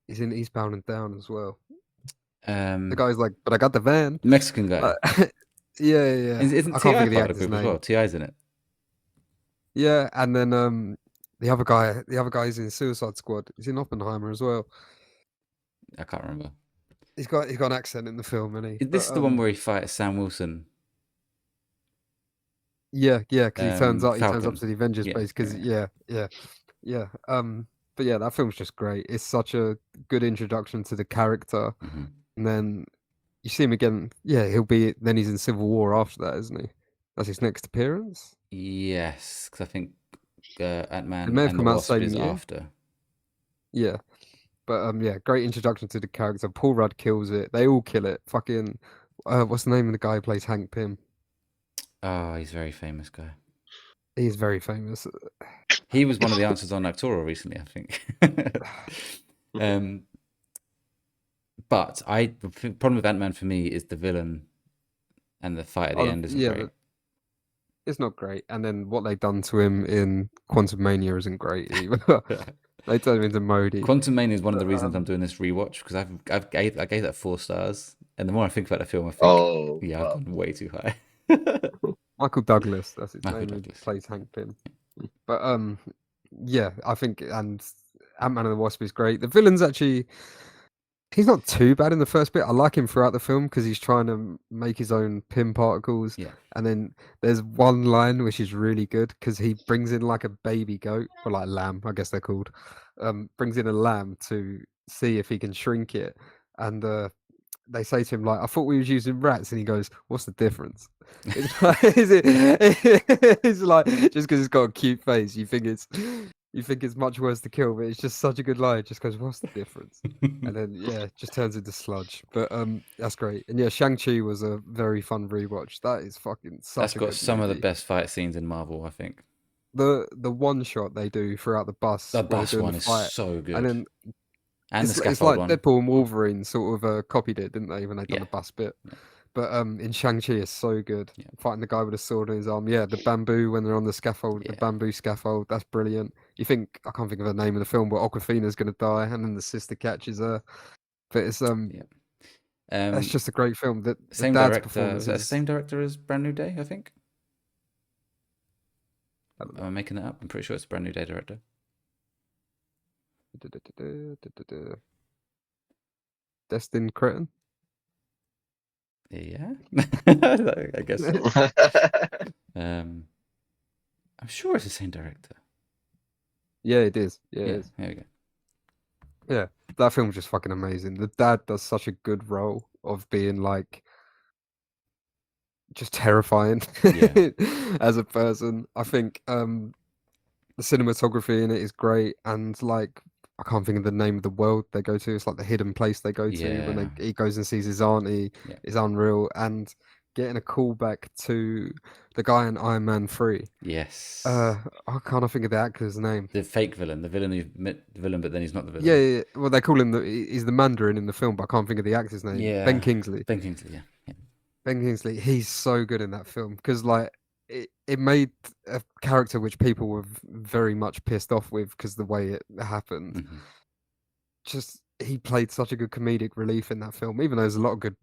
[SPEAKER 4] He's in Eastbound and Down as well. The guy's like, but I got the van.
[SPEAKER 1] The Mexican guy.
[SPEAKER 4] Yeah.
[SPEAKER 1] Isn't
[SPEAKER 4] I
[SPEAKER 1] T.I.
[SPEAKER 4] can't think of the
[SPEAKER 1] part of
[SPEAKER 4] actor's
[SPEAKER 1] the group as
[SPEAKER 4] name.
[SPEAKER 1] well? T.I.'s in it.
[SPEAKER 4] Yeah, and then the other guy's in Suicide Squad. He's in Oppenheimer as well.
[SPEAKER 1] I can't remember.
[SPEAKER 4] He's got an accent in the film, and
[SPEAKER 1] This is the one where he fights Sam Wilson.
[SPEAKER 4] yeah, because he turns up
[SPEAKER 1] Falcon.
[SPEAKER 4] to the Avengers
[SPEAKER 1] Yeah,
[SPEAKER 4] base because
[SPEAKER 1] yeah.
[SPEAKER 4] yeah. But yeah, that film's just great. It's such a good introduction to the character,
[SPEAKER 1] Mhm.
[SPEAKER 4] and then you see him again. Yeah, then he's in Civil War after that, isn't he? That's his next appearance.
[SPEAKER 1] Yes, because I think Ant-Man
[SPEAKER 4] It may have
[SPEAKER 1] and the
[SPEAKER 4] come out
[SPEAKER 1] Wasp
[SPEAKER 4] same
[SPEAKER 1] is
[SPEAKER 4] year.
[SPEAKER 1] after.
[SPEAKER 4] Yeah, but yeah, great introduction to the character. Paul Rudd kills it. They all kill it. Fucking, what's the name of the guy who plays Hank Pym?
[SPEAKER 1] Oh, he's a very famous guy.
[SPEAKER 4] He's very famous.
[SPEAKER 1] He was one of the answers on Actora recently, I think. But the problem with Ant-Man for me is the villain, and the fight at the end isn't great.
[SPEAKER 4] It's not great. And then what they've done to him in Quantum Mania isn't great either. They turned him into Modi.
[SPEAKER 1] Quantum Mania is one of the reasons I'm doing this rewatch, because I gave that 4 stars, and the more I think about the film, I think, I've gone way too high.
[SPEAKER 4] Michael Douglas, that's his
[SPEAKER 1] Michael
[SPEAKER 4] name. Who
[SPEAKER 1] Douglas.
[SPEAKER 4] plays Hank Pym. But yeah, I think, and Ant-Man and the Wasp is great. The villain's actually he's not too bad in the first bit. I like him throughout the film because he's trying to make his own pin particles.
[SPEAKER 1] Yeah.
[SPEAKER 4] And then there's one line which is really good because he brings in like a baby goat or like lamb, I guess they're called. Brings in a lamb to see if he can shrink it. And they say to him like, "I thought we was using rats," and he goes, "What's the difference?" It's like, it's like just because it's got a cute face, you think it's much worse to kill, but it's just such a good line. It just goes, "What's the difference?" And then it just turns into sludge. But that's great. And yeah, Shang-Chi was a very fun rewatch. That is fucking such
[SPEAKER 1] That's
[SPEAKER 4] a
[SPEAKER 1] got
[SPEAKER 4] good
[SPEAKER 1] some of the
[SPEAKER 4] movie.
[SPEAKER 1] best fight scenes in Marvel, I think.
[SPEAKER 4] The one shot they do throughout the bus,
[SPEAKER 1] The
[SPEAKER 4] where they're
[SPEAKER 1] bus
[SPEAKER 4] doing
[SPEAKER 1] one
[SPEAKER 4] the
[SPEAKER 1] is
[SPEAKER 4] fight,
[SPEAKER 1] so good.
[SPEAKER 4] and then
[SPEAKER 1] And the
[SPEAKER 4] it's
[SPEAKER 1] scaffold
[SPEAKER 4] like
[SPEAKER 1] one.
[SPEAKER 4] Deadpool and Wolverine sort of copied it, didn't they, when they done
[SPEAKER 1] Yeah.
[SPEAKER 4] the bus bit?
[SPEAKER 1] Yeah.
[SPEAKER 4] But in Shang-Chi is so good.
[SPEAKER 1] Yeah.
[SPEAKER 4] Fighting the guy with a sword in his arm. Yeah, the bamboo when they're on the scaffold, the
[SPEAKER 1] Yeah.
[SPEAKER 4] bamboo scaffold, that's brilliant. You think I can't think of the name of the film, but Awkwafina's gonna die and then the sister catches her. But it's
[SPEAKER 1] Yeah.
[SPEAKER 4] it's just a great film. The
[SPEAKER 1] Same
[SPEAKER 4] dad's
[SPEAKER 1] director.
[SPEAKER 4] performance
[SPEAKER 1] Is that the
[SPEAKER 4] is
[SPEAKER 1] same director as Brand New Day, I think? Am I making that up? I'm pretty sure it's Brand New Day director.
[SPEAKER 4] Destin Cretton.
[SPEAKER 1] Yeah. I guess so. I'm sure it's the same director.
[SPEAKER 4] Yeah, it is. Yeah, it
[SPEAKER 1] Yeah,
[SPEAKER 4] is.
[SPEAKER 1] there we go.
[SPEAKER 4] Yeah, that film's just fucking amazing. The dad does such a good role of being like just terrifying
[SPEAKER 1] Yeah.
[SPEAKER 4] as a person. I think the cinematography in it is great, and like I can't think of the name of the world they go to. It's like the hidden place they go to when
[SPEAKER 1] Yeah.
[SPEAKER 4] he goes and sees his auntie
[SPEAKER 1] Yeah.
[SPEAKER 4] is unreal, and getting a callback to the guy in Iron Man 3.
[SPEAKER 1] Yes.
[SPEAKER 4] I can't think of the actor's name.
[SPEAKER 1] The fake villain, the villain who's the villain, but then he's not the villain.
[SPEAKER 4] Yeah, well they call him he's the Mandarin in the film, but I can't think of the actor's name.
[SPEAKER 1] Yeah.
[SPEAKER 4] Ben Kingsley.
[SPEAKER 1] Ben Kingsley, yeah.
[SPEAKER 4] Ben Kingsley, he's so good in that film because like it made a character which people were very much pissed off with because the way it happened.
[SPEAKER 1] Mhm.
[SPEAKER 4] Just he played such a good comedic relief in that film, even though there's a lot of good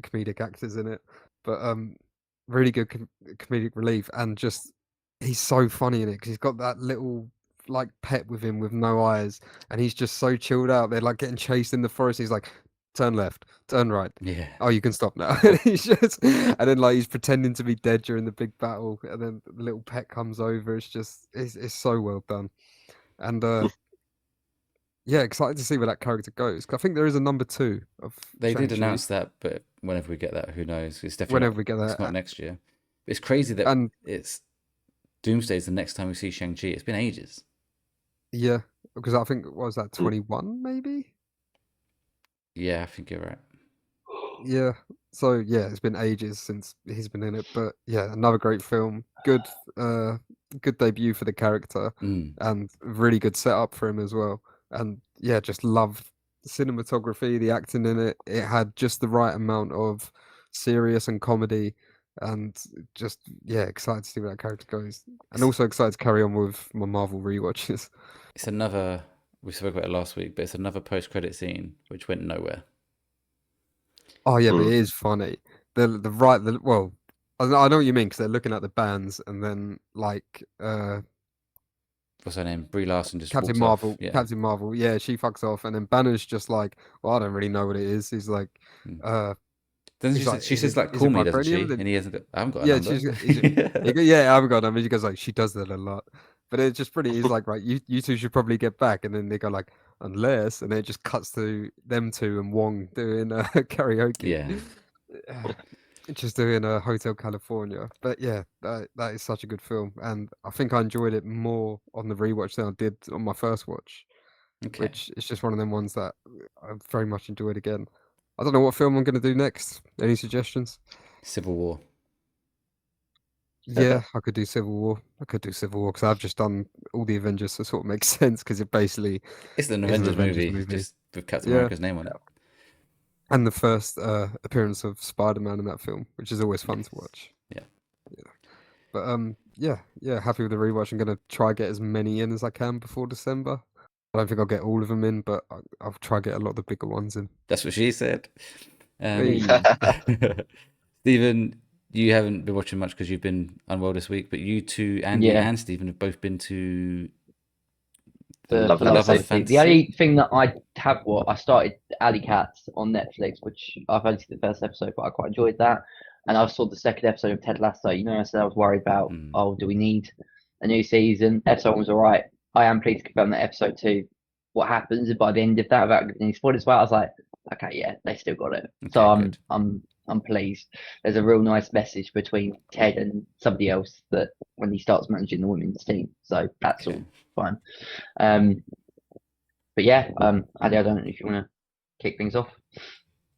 [SPEAKER 4] comedic actors in it, but really good comedic relief, and just he's so funny in it because he's got that little like pet with him with no eyes, and he's just so chilled out. They're like getting chased in the forest. He's like, turn left, turn right.
[SPEAKER 1] Yeah.
[SPEAKER 4] Oh, you can stop now. And he's just, and then like he's pretending to be dead during the big battle, and then the little pet comes over. It's just, it's so well done, and yeah, excited to see where that character goes. 'Cause I think there is a number 2 of
[SPEAKER 1] They did
[SPEAKER 4] Shang-Chi
[SPEAKER 1] announce that, but whenever we get that, who knows? It's definitely
[SPEAKER 4] whenever we get
[SPEAKER 1] it's
[SPEAKER 4] that.
[SPEAKER 1] not next year. It's crazy that
[SPEAKER 4] And
[SPEAKER 1] it's Doomsday's the next time we see Shang-Chi. It's been ages.
[SPEAKER 4] yeah, because I think what was that 21 maybe?
[SPEAKER 1] Yeah, I think you're right.
[SPEAKER 4] Yeah. So yeah, it's been ages since he's been in it, but yeah, another great film. Good debut for the character
[SPEAKER 1] Mm.
[SPEAKER 4] and really good setup for him as well. And yeah, just loved the cinematography, the acting in it. It had just the right amount of serious and comedy, and just yeah, excited to see where that character goes. And also excited to carry on with my Marvel rewatches.
[SPEAKER 1] It's another. We spoke about it last week, but it's another post-credit scene which went nowhere.
[SPEAKER 4] Oh yeah, but it is funny. Well, I know what you mean because they're looking at the bands and then like
[SPEAKER 1] What's her name? Brie Larson just
[SPEAKER 4] Captain
[SPEAKER 1] walks
[SPEAKER 4] Marvel,
[SPEAKER 1] off. Yeah.
[SPEAKER 4] Captain Marvel, yeah, she fucks off, and then Banner's just like, well, I don't really know what it is. He's like,
[SPEAKER 1] Then
[SPEAKER 4] he's like,
[SPEAKER 1] she
[SPEAKER 4] "Is
[SPEAKER 1] says
[SPEAKER 4] it-
[SPEAKER 1] like,
[SPEAKER 4] is
[SPEAKER 1] "Call
[SPEAKER 4] it
[SPEAKER 1] me," doesn't she?
[SPEAKER 4] vibranium?" Then-
[SPEAKER 1] And he hasn't got. I haven't got a
[SPEAKER 4] yeah,
[SPEAKER 1] number.
[SPEAKER 4] yeah, I haven't got them. And she goes like, she does that a lot, but it's just pretty. He's like, right, you two should probably get back, and then they go like, unless, and then it just cuts to them two and Wong doing karaoke.
[SPEAKER 1] Yeah.
[SPEAKER 4] Just doing a Hotel California, but yeah, that is such a good film, and I think I enjoyed it more on the rewatch than I did on my first watch.
[SPEAKER 1] Okay.
[SPEAKER 4] Which is just one of them ones that I very much enjoyed again. I don't know what film I'm going to do next. Any suggestions?
[SPEAKER 1] Civil War.
[SPEAKER 4] Yeah, I could do Civil War. I could do Civil War because I've just done all the Avengers, so it sort of makes sense because it basically
[SPEAKER 1] It's an
[SPEAKER 4] is an
[SPEAKER 1] Avengers movie, just with Captain America's name on it.
[SPEAKER 4] And the first appearance of Spider-Man in that film, which is always fun to watch.
[SPEAKER 1] Yeah.
[SPEAKER 4] But yeah, happy with the rewatch. I'm gonna try get as many in as I can before December. I don't think I'll get all of them in, but I'll try get a lot of the bigger ones in.
[SPEAKER 1] That's what she said.
[SPEAKER 4] Hey.
[SPEAKER 1] Stephen, you haven't been watching much because you've been unwell this week, but you two, Andy
[SPEAKER 3] Yeah.
[SPEAKER 1] and Stephen, have both been to
[SPEAKER 3] for
[SPEAKER 2] Love and
[SPEAKER 3] Love
[SPEAKER 1] Fantasy.
[SPEAKER 3] Fantasy. The only thing that I have, I started Alley Cats on Netflix, which I've only seen the first episode, but I quite enjoyed that. And I saw the second episode of Ted Lasso. You know, I said I was worried about, do we need a new season? Episode 1 was all right. I am pleased to confirm that episode 2, what happens by the end of that, without giving any spoilers, well, I was like, okay, yeah, they still got it.
[SPEAKER 1] Okay,
[SPEAKER 3] So
[SPEAKER 1] good.
[SPEAKER 3] I'm pleased. There's a real nice message between Ted and somebody else that when he starts managing the women's team. So that's
[SPEAKER 1] Okay.
[SPEAKER 3] all fine. But yeah, Adi, I don't know if you want to kick things off.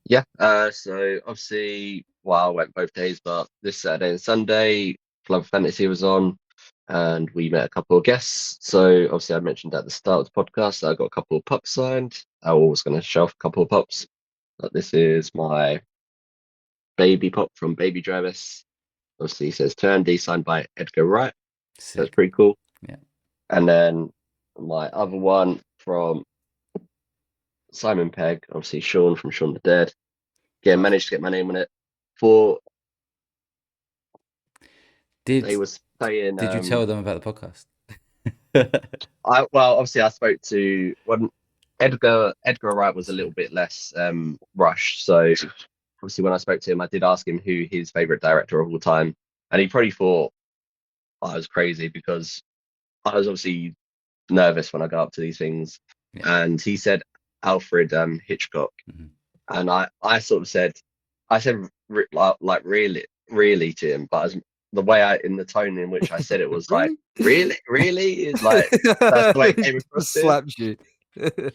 [SPEAKER 2] Yeah. So obviously, well, I went both days, but this Saturday and Sunday, Club Fantasy was on, and we met a couple of guests. So obviously, I mentioned at the start of the podcast that I got a couple of pups signed. I was going to show off a couple of pups, but this is my baby pup from Baby Travis. Obviously, it says Turn D, signed by Edgar Wright. So that's
[SPEAKER 1] Sick.
[SPEAKER 2] pretty cool.
[SPEAKER 1] Yeah.
[SPEAKER 2] And then my other one from Simon Pegg, obviously Sean from Shaun the Dead. Again, managed to get my name on it. For they
[SPEAKER 1] Did
[SPEAKER 2] was saying,
[SPEAKER 1] you tell them about the podcast?
[SPEAKER 2] obviously I spoke to when Edgar Wright was a little bit less rushed. So obviously when I spoke to him, I did ask him who his favorite director of all time, and he probably thought I was crazy because I was obviously nervous when I go up to these things, and he said Alfred Hitchcock, and I sort of said like really to him, but the way in the tone in which I said it was like really is like that's the way it came across.
[SPEAKER 4] Slaps you.
[SPEAKER 2] But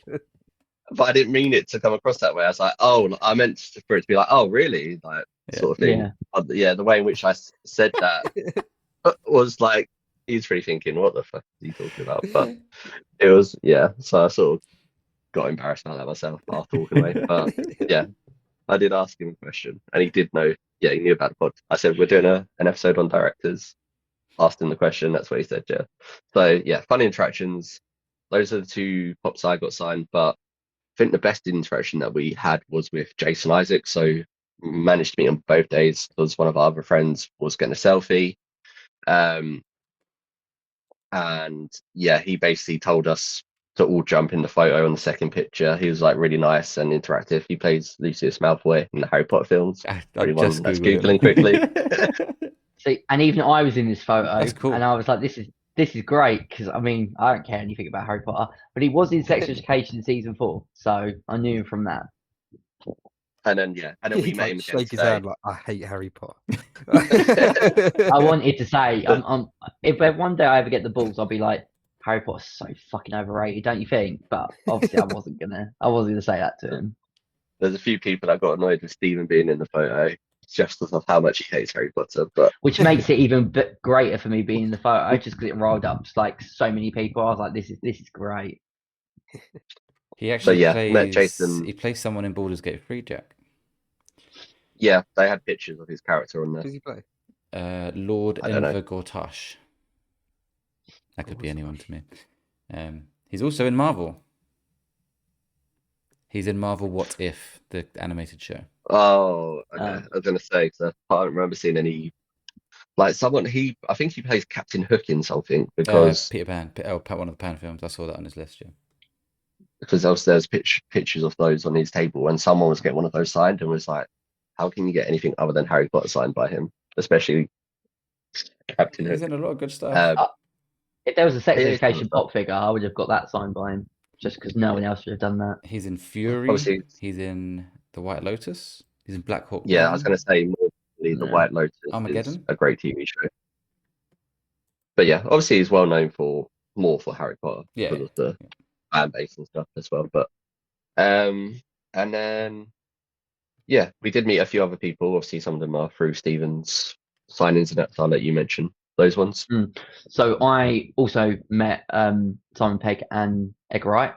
[SPEAKER 2] I didn't mean it to come across that way. I was like, oh, I meant for it to be like, oh, really, like sort of thing. Yeah, the way in which I said that was like he's really thinking, what the fuck are you talking about? But it was so I sort of got embarrassed about that myself after walking away. But yeah, I did ask him a question, and he did know. Yeah, he knew about the pod. I said we're doing an episode on directors. Asked him the question. That's what he said. Yeah. So yeah, funny interactions. Those are the 2 pops I got signed. But I think the best interaction that we had was with Jason Isaac. So managed to meet on both days because one of our other friends was getting a selfie. And yeah, he basically told us to all jump in the photo on the second picture. He was like really nice and interactive. He plays Lucius Malfoy in the Harry Potter films.
[SPEAKER 1] I
[SPEAKER 2] Everyone
[SPEAKER 1] just
[SPEAKER 2] that's
[SPEAKER 1] Googled
[SPEAKER 2] Googling quickly.
[SPEAKER 3] See, and even I was in this photo,
[SPEAKER 1] That's cool.
[SPEAKER 3] and I was like, this is great because I mean I don't care anything about Harry Potter, but he was in Sex Education season 4, so I knew him from that.
[SPEAKER 2] And then we
[SPEAKER 4] He'd,
[SPEAKER 2] met
[SPEAKER 4] like,
[SPEAKER 2] him again
[SPEAKER 4] shake his
[SPEAKER 2] today.
[SPEAKER 4] hand like, I hate Harry Potter.
[SPEAKER 3] I wanted to say, if one day I ever get the balls, I'll be like, Harry Potter's so fucking overrated, don't you think? But obviously, I wasn't gonna say that to him.
[SPEAKER 2] There's a few people that got annoyed with Stephen being in the photo just because of how much he hates Harry Potter. But
[SPEAKER 3] which makes it even greater for me being in the photo, just because it rolled up like so many people. I was like, this is great.
[SPEAKER 1] He actually
[SPEAKER 2] met Jason.
[SPEAKER 1] He plays someone in Baldur's Gate 3, Jack.
[SPEAKER 2] Yeah, they had pictures of his character on there.
[SPEAKER 4] Who does he play?
[SPEAKER 1] Lord
[SPEAKER 2] I don't know.
[SPEAKER 1] Enver Gortash. That could be anyone to me. He's also in Marvel. He's in Marvel What If, the animated show.
[SPEAKER 2] Oh, okay. I was going to say, because I don't remember seeing any. Like someone, I think he plays Captain Hook in something because
[SPEAKER 1] Peter Pan, one of the Pan films. I saw that on his list, yeah.
[SPEAKER 2] Because there's pictures of those on his table, and someone was getting one of those signed and was like, how can you get anything other than Harry Potter signed by him, especially Captain Hook?
[SPEAKER 1] He's in a lot of good stuff.
[SPEAKER 3] If there was a Sex Education pop figure, I would have got that signed by him, just because no one else would have done that.
[SPEAKER 1] He's in Fury.
[SPEAKER 2] Obviously,
[SPEAKER 1] he's in The White Lotus. He's in Black Hawk.
[SPEAKER 2] Yeah,
[SPEAKER 1] Down.
[SPEAKER 2] I was going to say more. The White Lotus
[SPEAKER 1] Armageddon?
[SPEAKER 2] is a great TV show. But yeah, obviously he's well known for Harry Potter because of the fan base and stuff as well. But and then we did meet a few other people. Obviously some of them are through Stephen's signings, and I'll let you mention those ones.
[SPEAKER 3] So I also met Simon Pegg and Edgar Wright.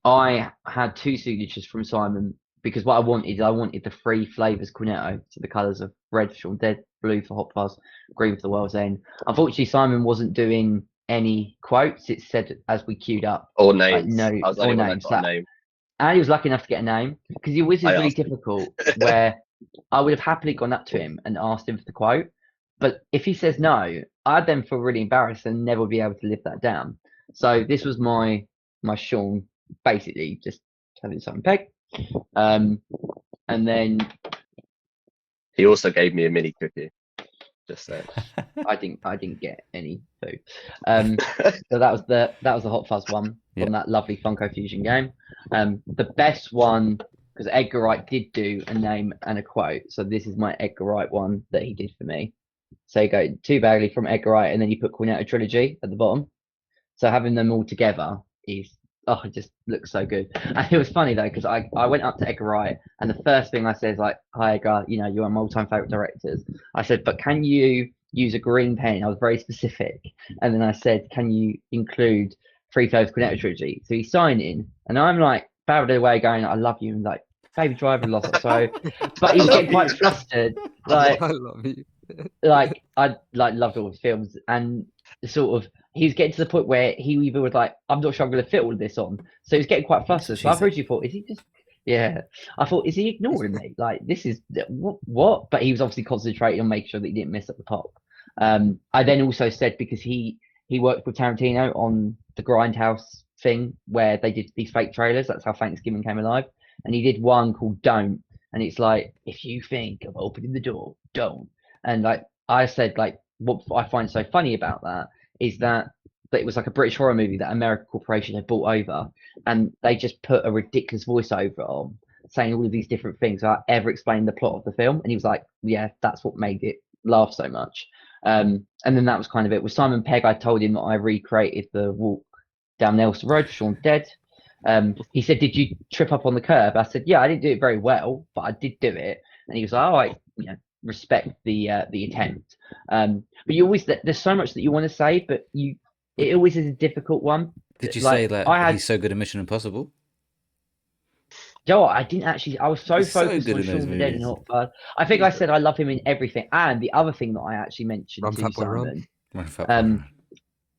[SPEAKER 3] I had 2 signatures from Simon because what I wanted the 3 flavors cornetto, so the colors of red for Shaun Dead, blue for Hot Fuzz, green for The World's End. Unfortunately, Simon wasn't doing any quotes. It said as we queued up,
[SPEAKER 2] or names.
[SPEAKER 3] Like,
[SPEAKER 2] I was only names. Name.
[SPEAKER 3] And he was lucky enough to get a name because it was really difficult. Where I would have happily gone up to him and asked him for the quote, but if he says no, I'd then feel really embarrassed and never be able to live that down. So this was my my Sean basically just having Simon Pegg. And then
[SPEAKER 2] He also gave me a mini cookie. Just saying.
[SPEAKER 3] I didn't get any food. So that was the Hot Fuzz one from that lovely Funko Fusion game. The best one, because Edgar Wright did do a name and a quote. So this is my Edgar Wright one that he did for me. So you go to Bagley from Edgar Wright, and then you put Cornetto Trilogy at the bottom. So having them all together is, it just looks so good. And it was funny though, because I went up to Edgar Wright, and the first thing I said is like, "Hi Edgar, you know, you're my all-time favorite directors." I said, "But can you use a green pen?" I was very specific. And then I said, "Can you include Free Flow's Cornetto Trilogy?" So he's signing, and I'm like, barreled away going, "I love you," and like, "Baby Driver" lost. So, but he was getting quite flustered. Like,
[SPEAKER 4] I love you.
[SPEAKER 3] like I loved all his films, and sort of he was getting to the point where he either was like, "I'm not sure I'm going to fit all of this on," so he was getting quite flustered. So I originally thought, is he just, I thought, is he ignoring me? Like, this is what? But he was obviously concentrating on making sure that he didn't mess up the pop. I then also said, because he worked with Tarantino on the Grindhouse thing where they did these fake trailers. That's how Thanksgiving came alive, and he did one called Don't, and it's like, if you think of opening the door, don't. And like I said, like, what I find so funny about that is that it was like a British horror movie that American Corporation had bought over, and they just put a ridiculous voiceover on saying all of these different things without ever explaining the plot of the film. And he was like, "Yeah, that's what made it laugh so much." And then that was kind of it. With Simon Pegg, I told him that I recreated the walk down Nelson Road for Shaun Dead. He said, "Did you trip up on the curb?" I said, "Yeah, I didn't do it very well, but I did do it." And he was like, "Oh, respect the attempt." But you always, there's so much that you want to say, but it always is a difficult one.
[SPEAKER 1] Did you
[SPEAKER 3] Like,
[SPEAKER 1] say that he's so good at Mission Impossible?
[SPEAKER 3] Joe, I didn't actually. I was so
[SPEAKER 1] He's so
[SPEAKER 3] focused
[SPEAKER 1] good
[SPEAKER 3] on
[SPEAKER 1] in those
[SPEAKER 3] Shaun the Dead and
[SPEAKER 1] movies.
[SPEAKER 3] Hot Fuzz. I think I said I love him in everything. And the other thing that I actually mentioned
[SPEAKER 4] Run,
[SPEAKER 3] to
[SPEAKER 4] Fat Boy,
[SPEAKER 3] Simon,
[SPEAKER 4] Run.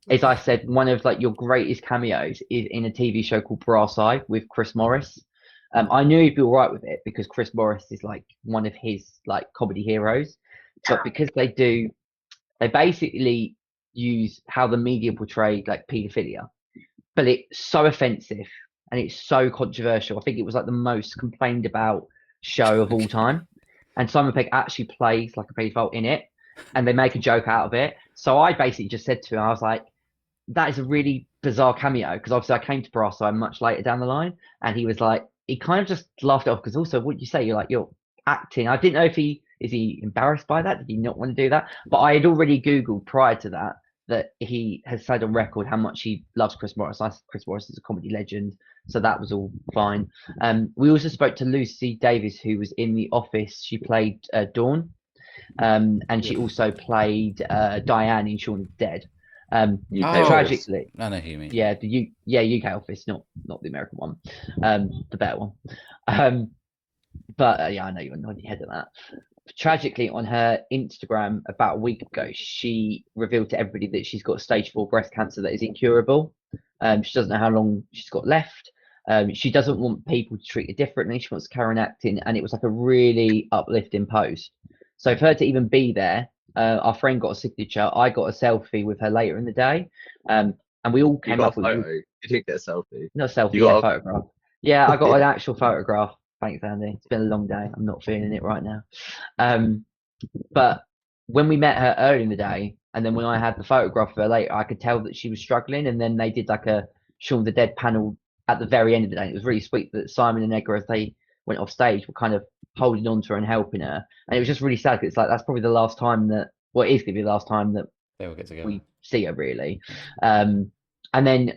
[SPEAKER 3] is I said one of like your greatest cameos is in a TV show called Brass Eye with Chris Morris. I knew he'd be all right with it because Chris Morris is like one of his like comedy heroes, but because they basically use how the media portrayed like paedophilia, but it's so offensive and it's so controversial. I think it was like the most complained about show of all time. And Simon Pegg actually plays like a paedophile in it, and they make a joke out of it. So I basically just said to him, I was like, that is a really bizarre cameo, because obviously I came to Brass Eye much later down the line, and he was like, he kind of just laughed it off, because also what you say, you're acting. I didn't know if is he embarrassed by that? Did he not want to do that? But I had already Googled prior to that he has said on record how much he loves Chris Morris. Chris Morris is a comedy legend, so that was all fine. We also spoke to Lucy Davis, who was in The Office. She played Dawn, and she also played Diane in Shaun of the Dead.
[SPEAKER 2] UK
[SPEAKER 3] Tragically,
[SPEAKER 1] I know who you mean.
[SPEAKER 3] yeah, UK Office, not the American one, the better one. But yeah, I know you're nodding your head at that. Tragically, on her Instagram about a week ago, she revealed to everybody that she's got stage 4 breast cancer that is incurable. She doesn't know how long she's got left. She doesn't want people to treat her differently. She wants to carry on acting, and it was like a really uplifting post. So for her to even be there, our friend got a signature. I got a selfie with her later in the day, and we all
[SPEAKER 2] You
[SPEAKER 3] came
[SPEAKER 2] got
[SPEAKER 3] up
[SPEAKER 2] a
[SPEAKER 3] with
[SPEAKER 2] photo. You didn't get a selfie.
[SPEAKER 3] not a selfie,
[SPEAKER 2] You got a-
[SPEAKER 3] photograph. Yeah, I got
[SPEAKER 2] Yeah.
[SPEAKER 3] an actual photograph. Thanks, Andy. It's been a long day. I'm not feeling it right now. But when we met her early in the day, and then when I had the photograph of her later, I could tell that she was struggling. And then they did like a Shaun of the Dead panel at the very end of the day. It was really sweet that Simon and Edgar, as they went off stage, were kind of holding on to her and helping her. And it was just really sad, because it's like that's probably the last time it is going to be the last time that
[SPEAKER 1] They will get together.
[SPEAKER 3] we see her, really. And then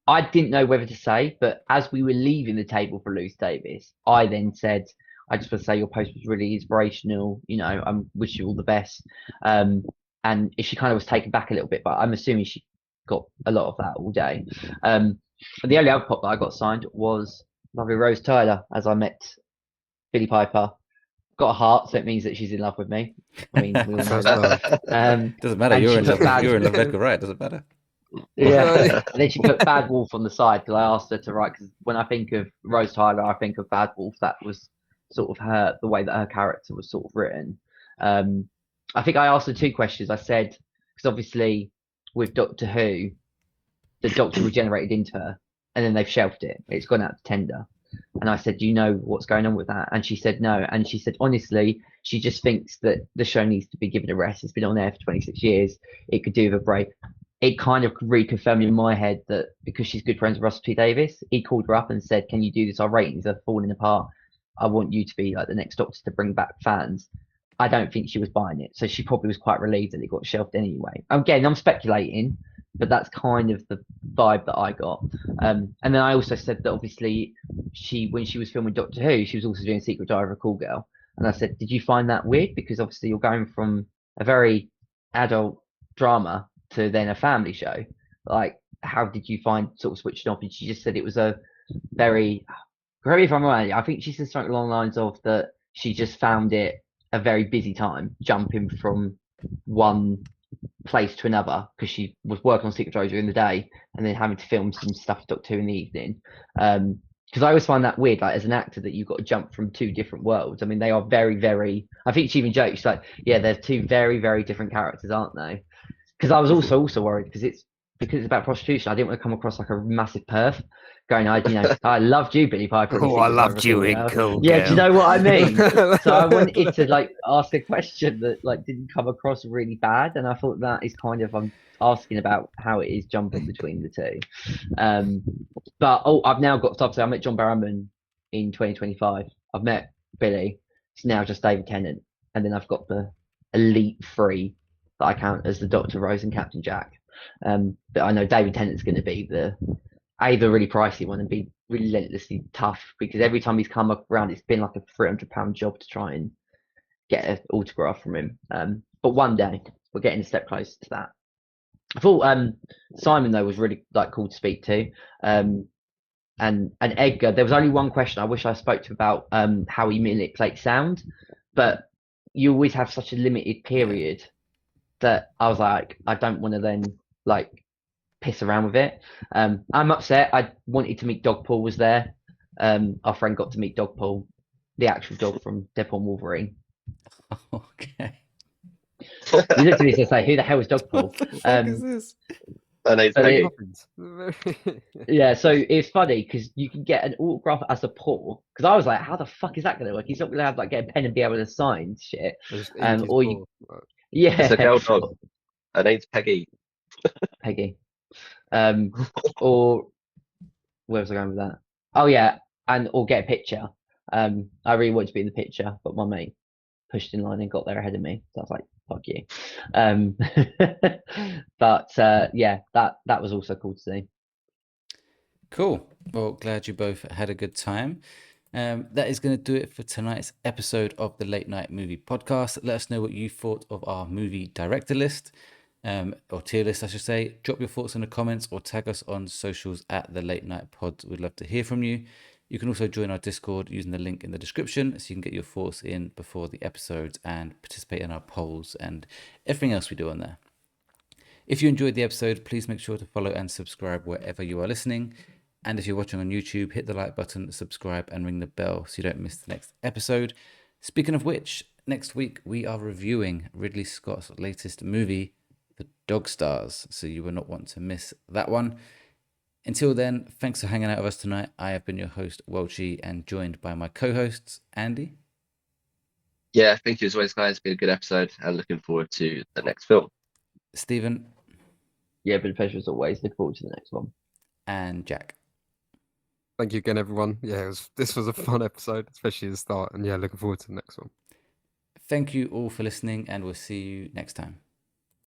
[SPEAKER 3] I didn't know whether to say, but as we were leaving the table for Luce Davis, I then said, I just want to say your post was really inspirational. I wish you all the best. And she kind of was taken back a little bit, but I'm assuming she got a lot of that all day. And the only other pop that I got signed was lovely Rose Tyler, as I met Billie Piper. Got a heart, so it means that she's in love with me. I mean, we all know that.
[SPEAKER 1] Doesn't matter.
[SPEAKER 3] and
[SPEAKER 1] You're
[SPEAKER 3] she
[SPEAKER 1] in
[SPEAKER 3] put
[SPEAKER 1] love. You're in love with Edgar Wright. Doesn't matter.
[SPEAKER 3] Yeah, and then she put Bad Wolf on the side, because I asked her to write. Because when I think of Rose Tyler, I think of Bad Wolf. That was sort of the way that her character was sort of written. I think I asked her 2 questions. I said, because obviously with Doctor Who, the Doctor regenerated into her. and then they've shelved it. It's gone out to tender. And I said, do you know what's going on with that? And she said, no. And she said, honestly, she just thinks that the show needs to be given a rest. It's been on air for 26 years. It could do with a break. It kind of reconfirmed in my head that because she's good friends with Russell T Davies, he called her up and said, can you do this? Our ratings are falling apart. I want you to be like the next Doctor to bring back fans. I don't think she was buying it. So she probably was quite relieved that it got shelved anyway. Again, I'm speculating, but that's kind of the vibe that I got. And then I also said that obviously when she was filming Doctor Who, she was also doing Secret Diary of a Call Girl. And I said, did you find that weird? Because obviously you're going from a very adult drama to then a family show. Like, how did you find sort of switching off? And she just said it was a very, correct me if I'm wrong, I think she said something along the lines of that she just found it a very busy time jumping from one place to another because she was working on Secret Diary during the day and then having to film some stuff for Doctor Who in the evening. Because I always find that weird, like as an actor, that you've got to jump from two different worlds. I mean, they are very, very. I think she even jokes, she's like, yeah, they're two very, very different characters, aren't they? Because I was also worried because it's about prostitution. I didn't want to come across like a massive perv. Going, I loved you, Billy Piper.
[SPEAKER 4] Oh, I loved you in Cool
[SPEAKER 3] Yeah, do you know what I mean? So I wanted to like ask a question that like didn't come across really bad, and I thought that is kind of I'm asking about how it is jumping between the two. But I've now got to say I met John Barrowman in 2025. I've met Billy. It's now just David Tennant, and then I've got the elite three that I count as the Doctor, Rose, and Captain Jack. But I know David Tennant's going to be the really pricey one and be relentlessly tough because every time he's come around, it's been like a £300 job to try and get an autograph from him. But one day we're getting a step closer to that. I thought Simon though was really like cool to speak to. And Edgar, there was only one question I wish I spoke to about how he manipulates sound, but you always have such a limited period that I was like, I don't want to then like piss around with it. I'm upset. I wanted to meet Dogpaw was there. Our friend got to meet Dogpaw, the actual dog from Deadpool and Wolverine.
[SPEAKER 1] Okay.
[SPEAKER 3] He looked at me and said, "Who the hell is Dogpaw?"
[SPEAKER 1] What the fuck is this?
[SPEAKER 3] Yeah, so it's funny because you can get an autograph as a paw. Because I was like, how the fuck is that going to work? He's not going to have like get a pen and be able to sign shit. Or you, yeah,
[SPEAKER 2] it's a girl dog. Her name's Peggy.
[SPEAKER 3] Peggy. Or where was I going with that? Oh yeah, or get a picture. I really wanted to be in the picture, but my mate pushed in line and got there ahead of me. So I was like, fuck you. But yeah, that was also cool to see.
[SPEAKER 1] Cool. Well, glad you both had a good time. That is going to do it for tonight's episode of the Late Night Movie Podcast. Let us know what you thought of our movie director list, or tier list, I should say. Drop your thoughts in the comments or tag us on socials at the Late Night Pod. We'd love to hear from you. You can also join our Discord using the link in the description so you can get your thoughts in before the episodes and participate in our polls and everything else we do on there. If you enjoyed the episode, please make sure to follow and subscribe wherever you are listening. And if you're watching on YouTube, hit the like button, subscribe, and ring the bell so you don't miss the next episode. Speaking of which, next week we are reviewing Ridley Scott's latest movie, The Dog Stars, so you will not want to miss that one. Until then, thanks for hanging out with us tonight. I have been your host, Welchy, and joined by my co-hosts, Andy.
[SPEAKER 2] Yeah, thank you as always, guys. It's been a good episode and looking forward to the next film.
[SPEAKER 1] Stephen.
[SPEAKER 3] Yeah, been a pleasure as always. Look forward to the next one.
[SPEAKER 1] And Jack.
[SPEAKER 4] Thank you again, everyone. Yeah, this was a fun episode, especially the start. And yeah, looking forward to the next one.
[SPEAKER 1] Thank you all for listening, and we'll see you next time.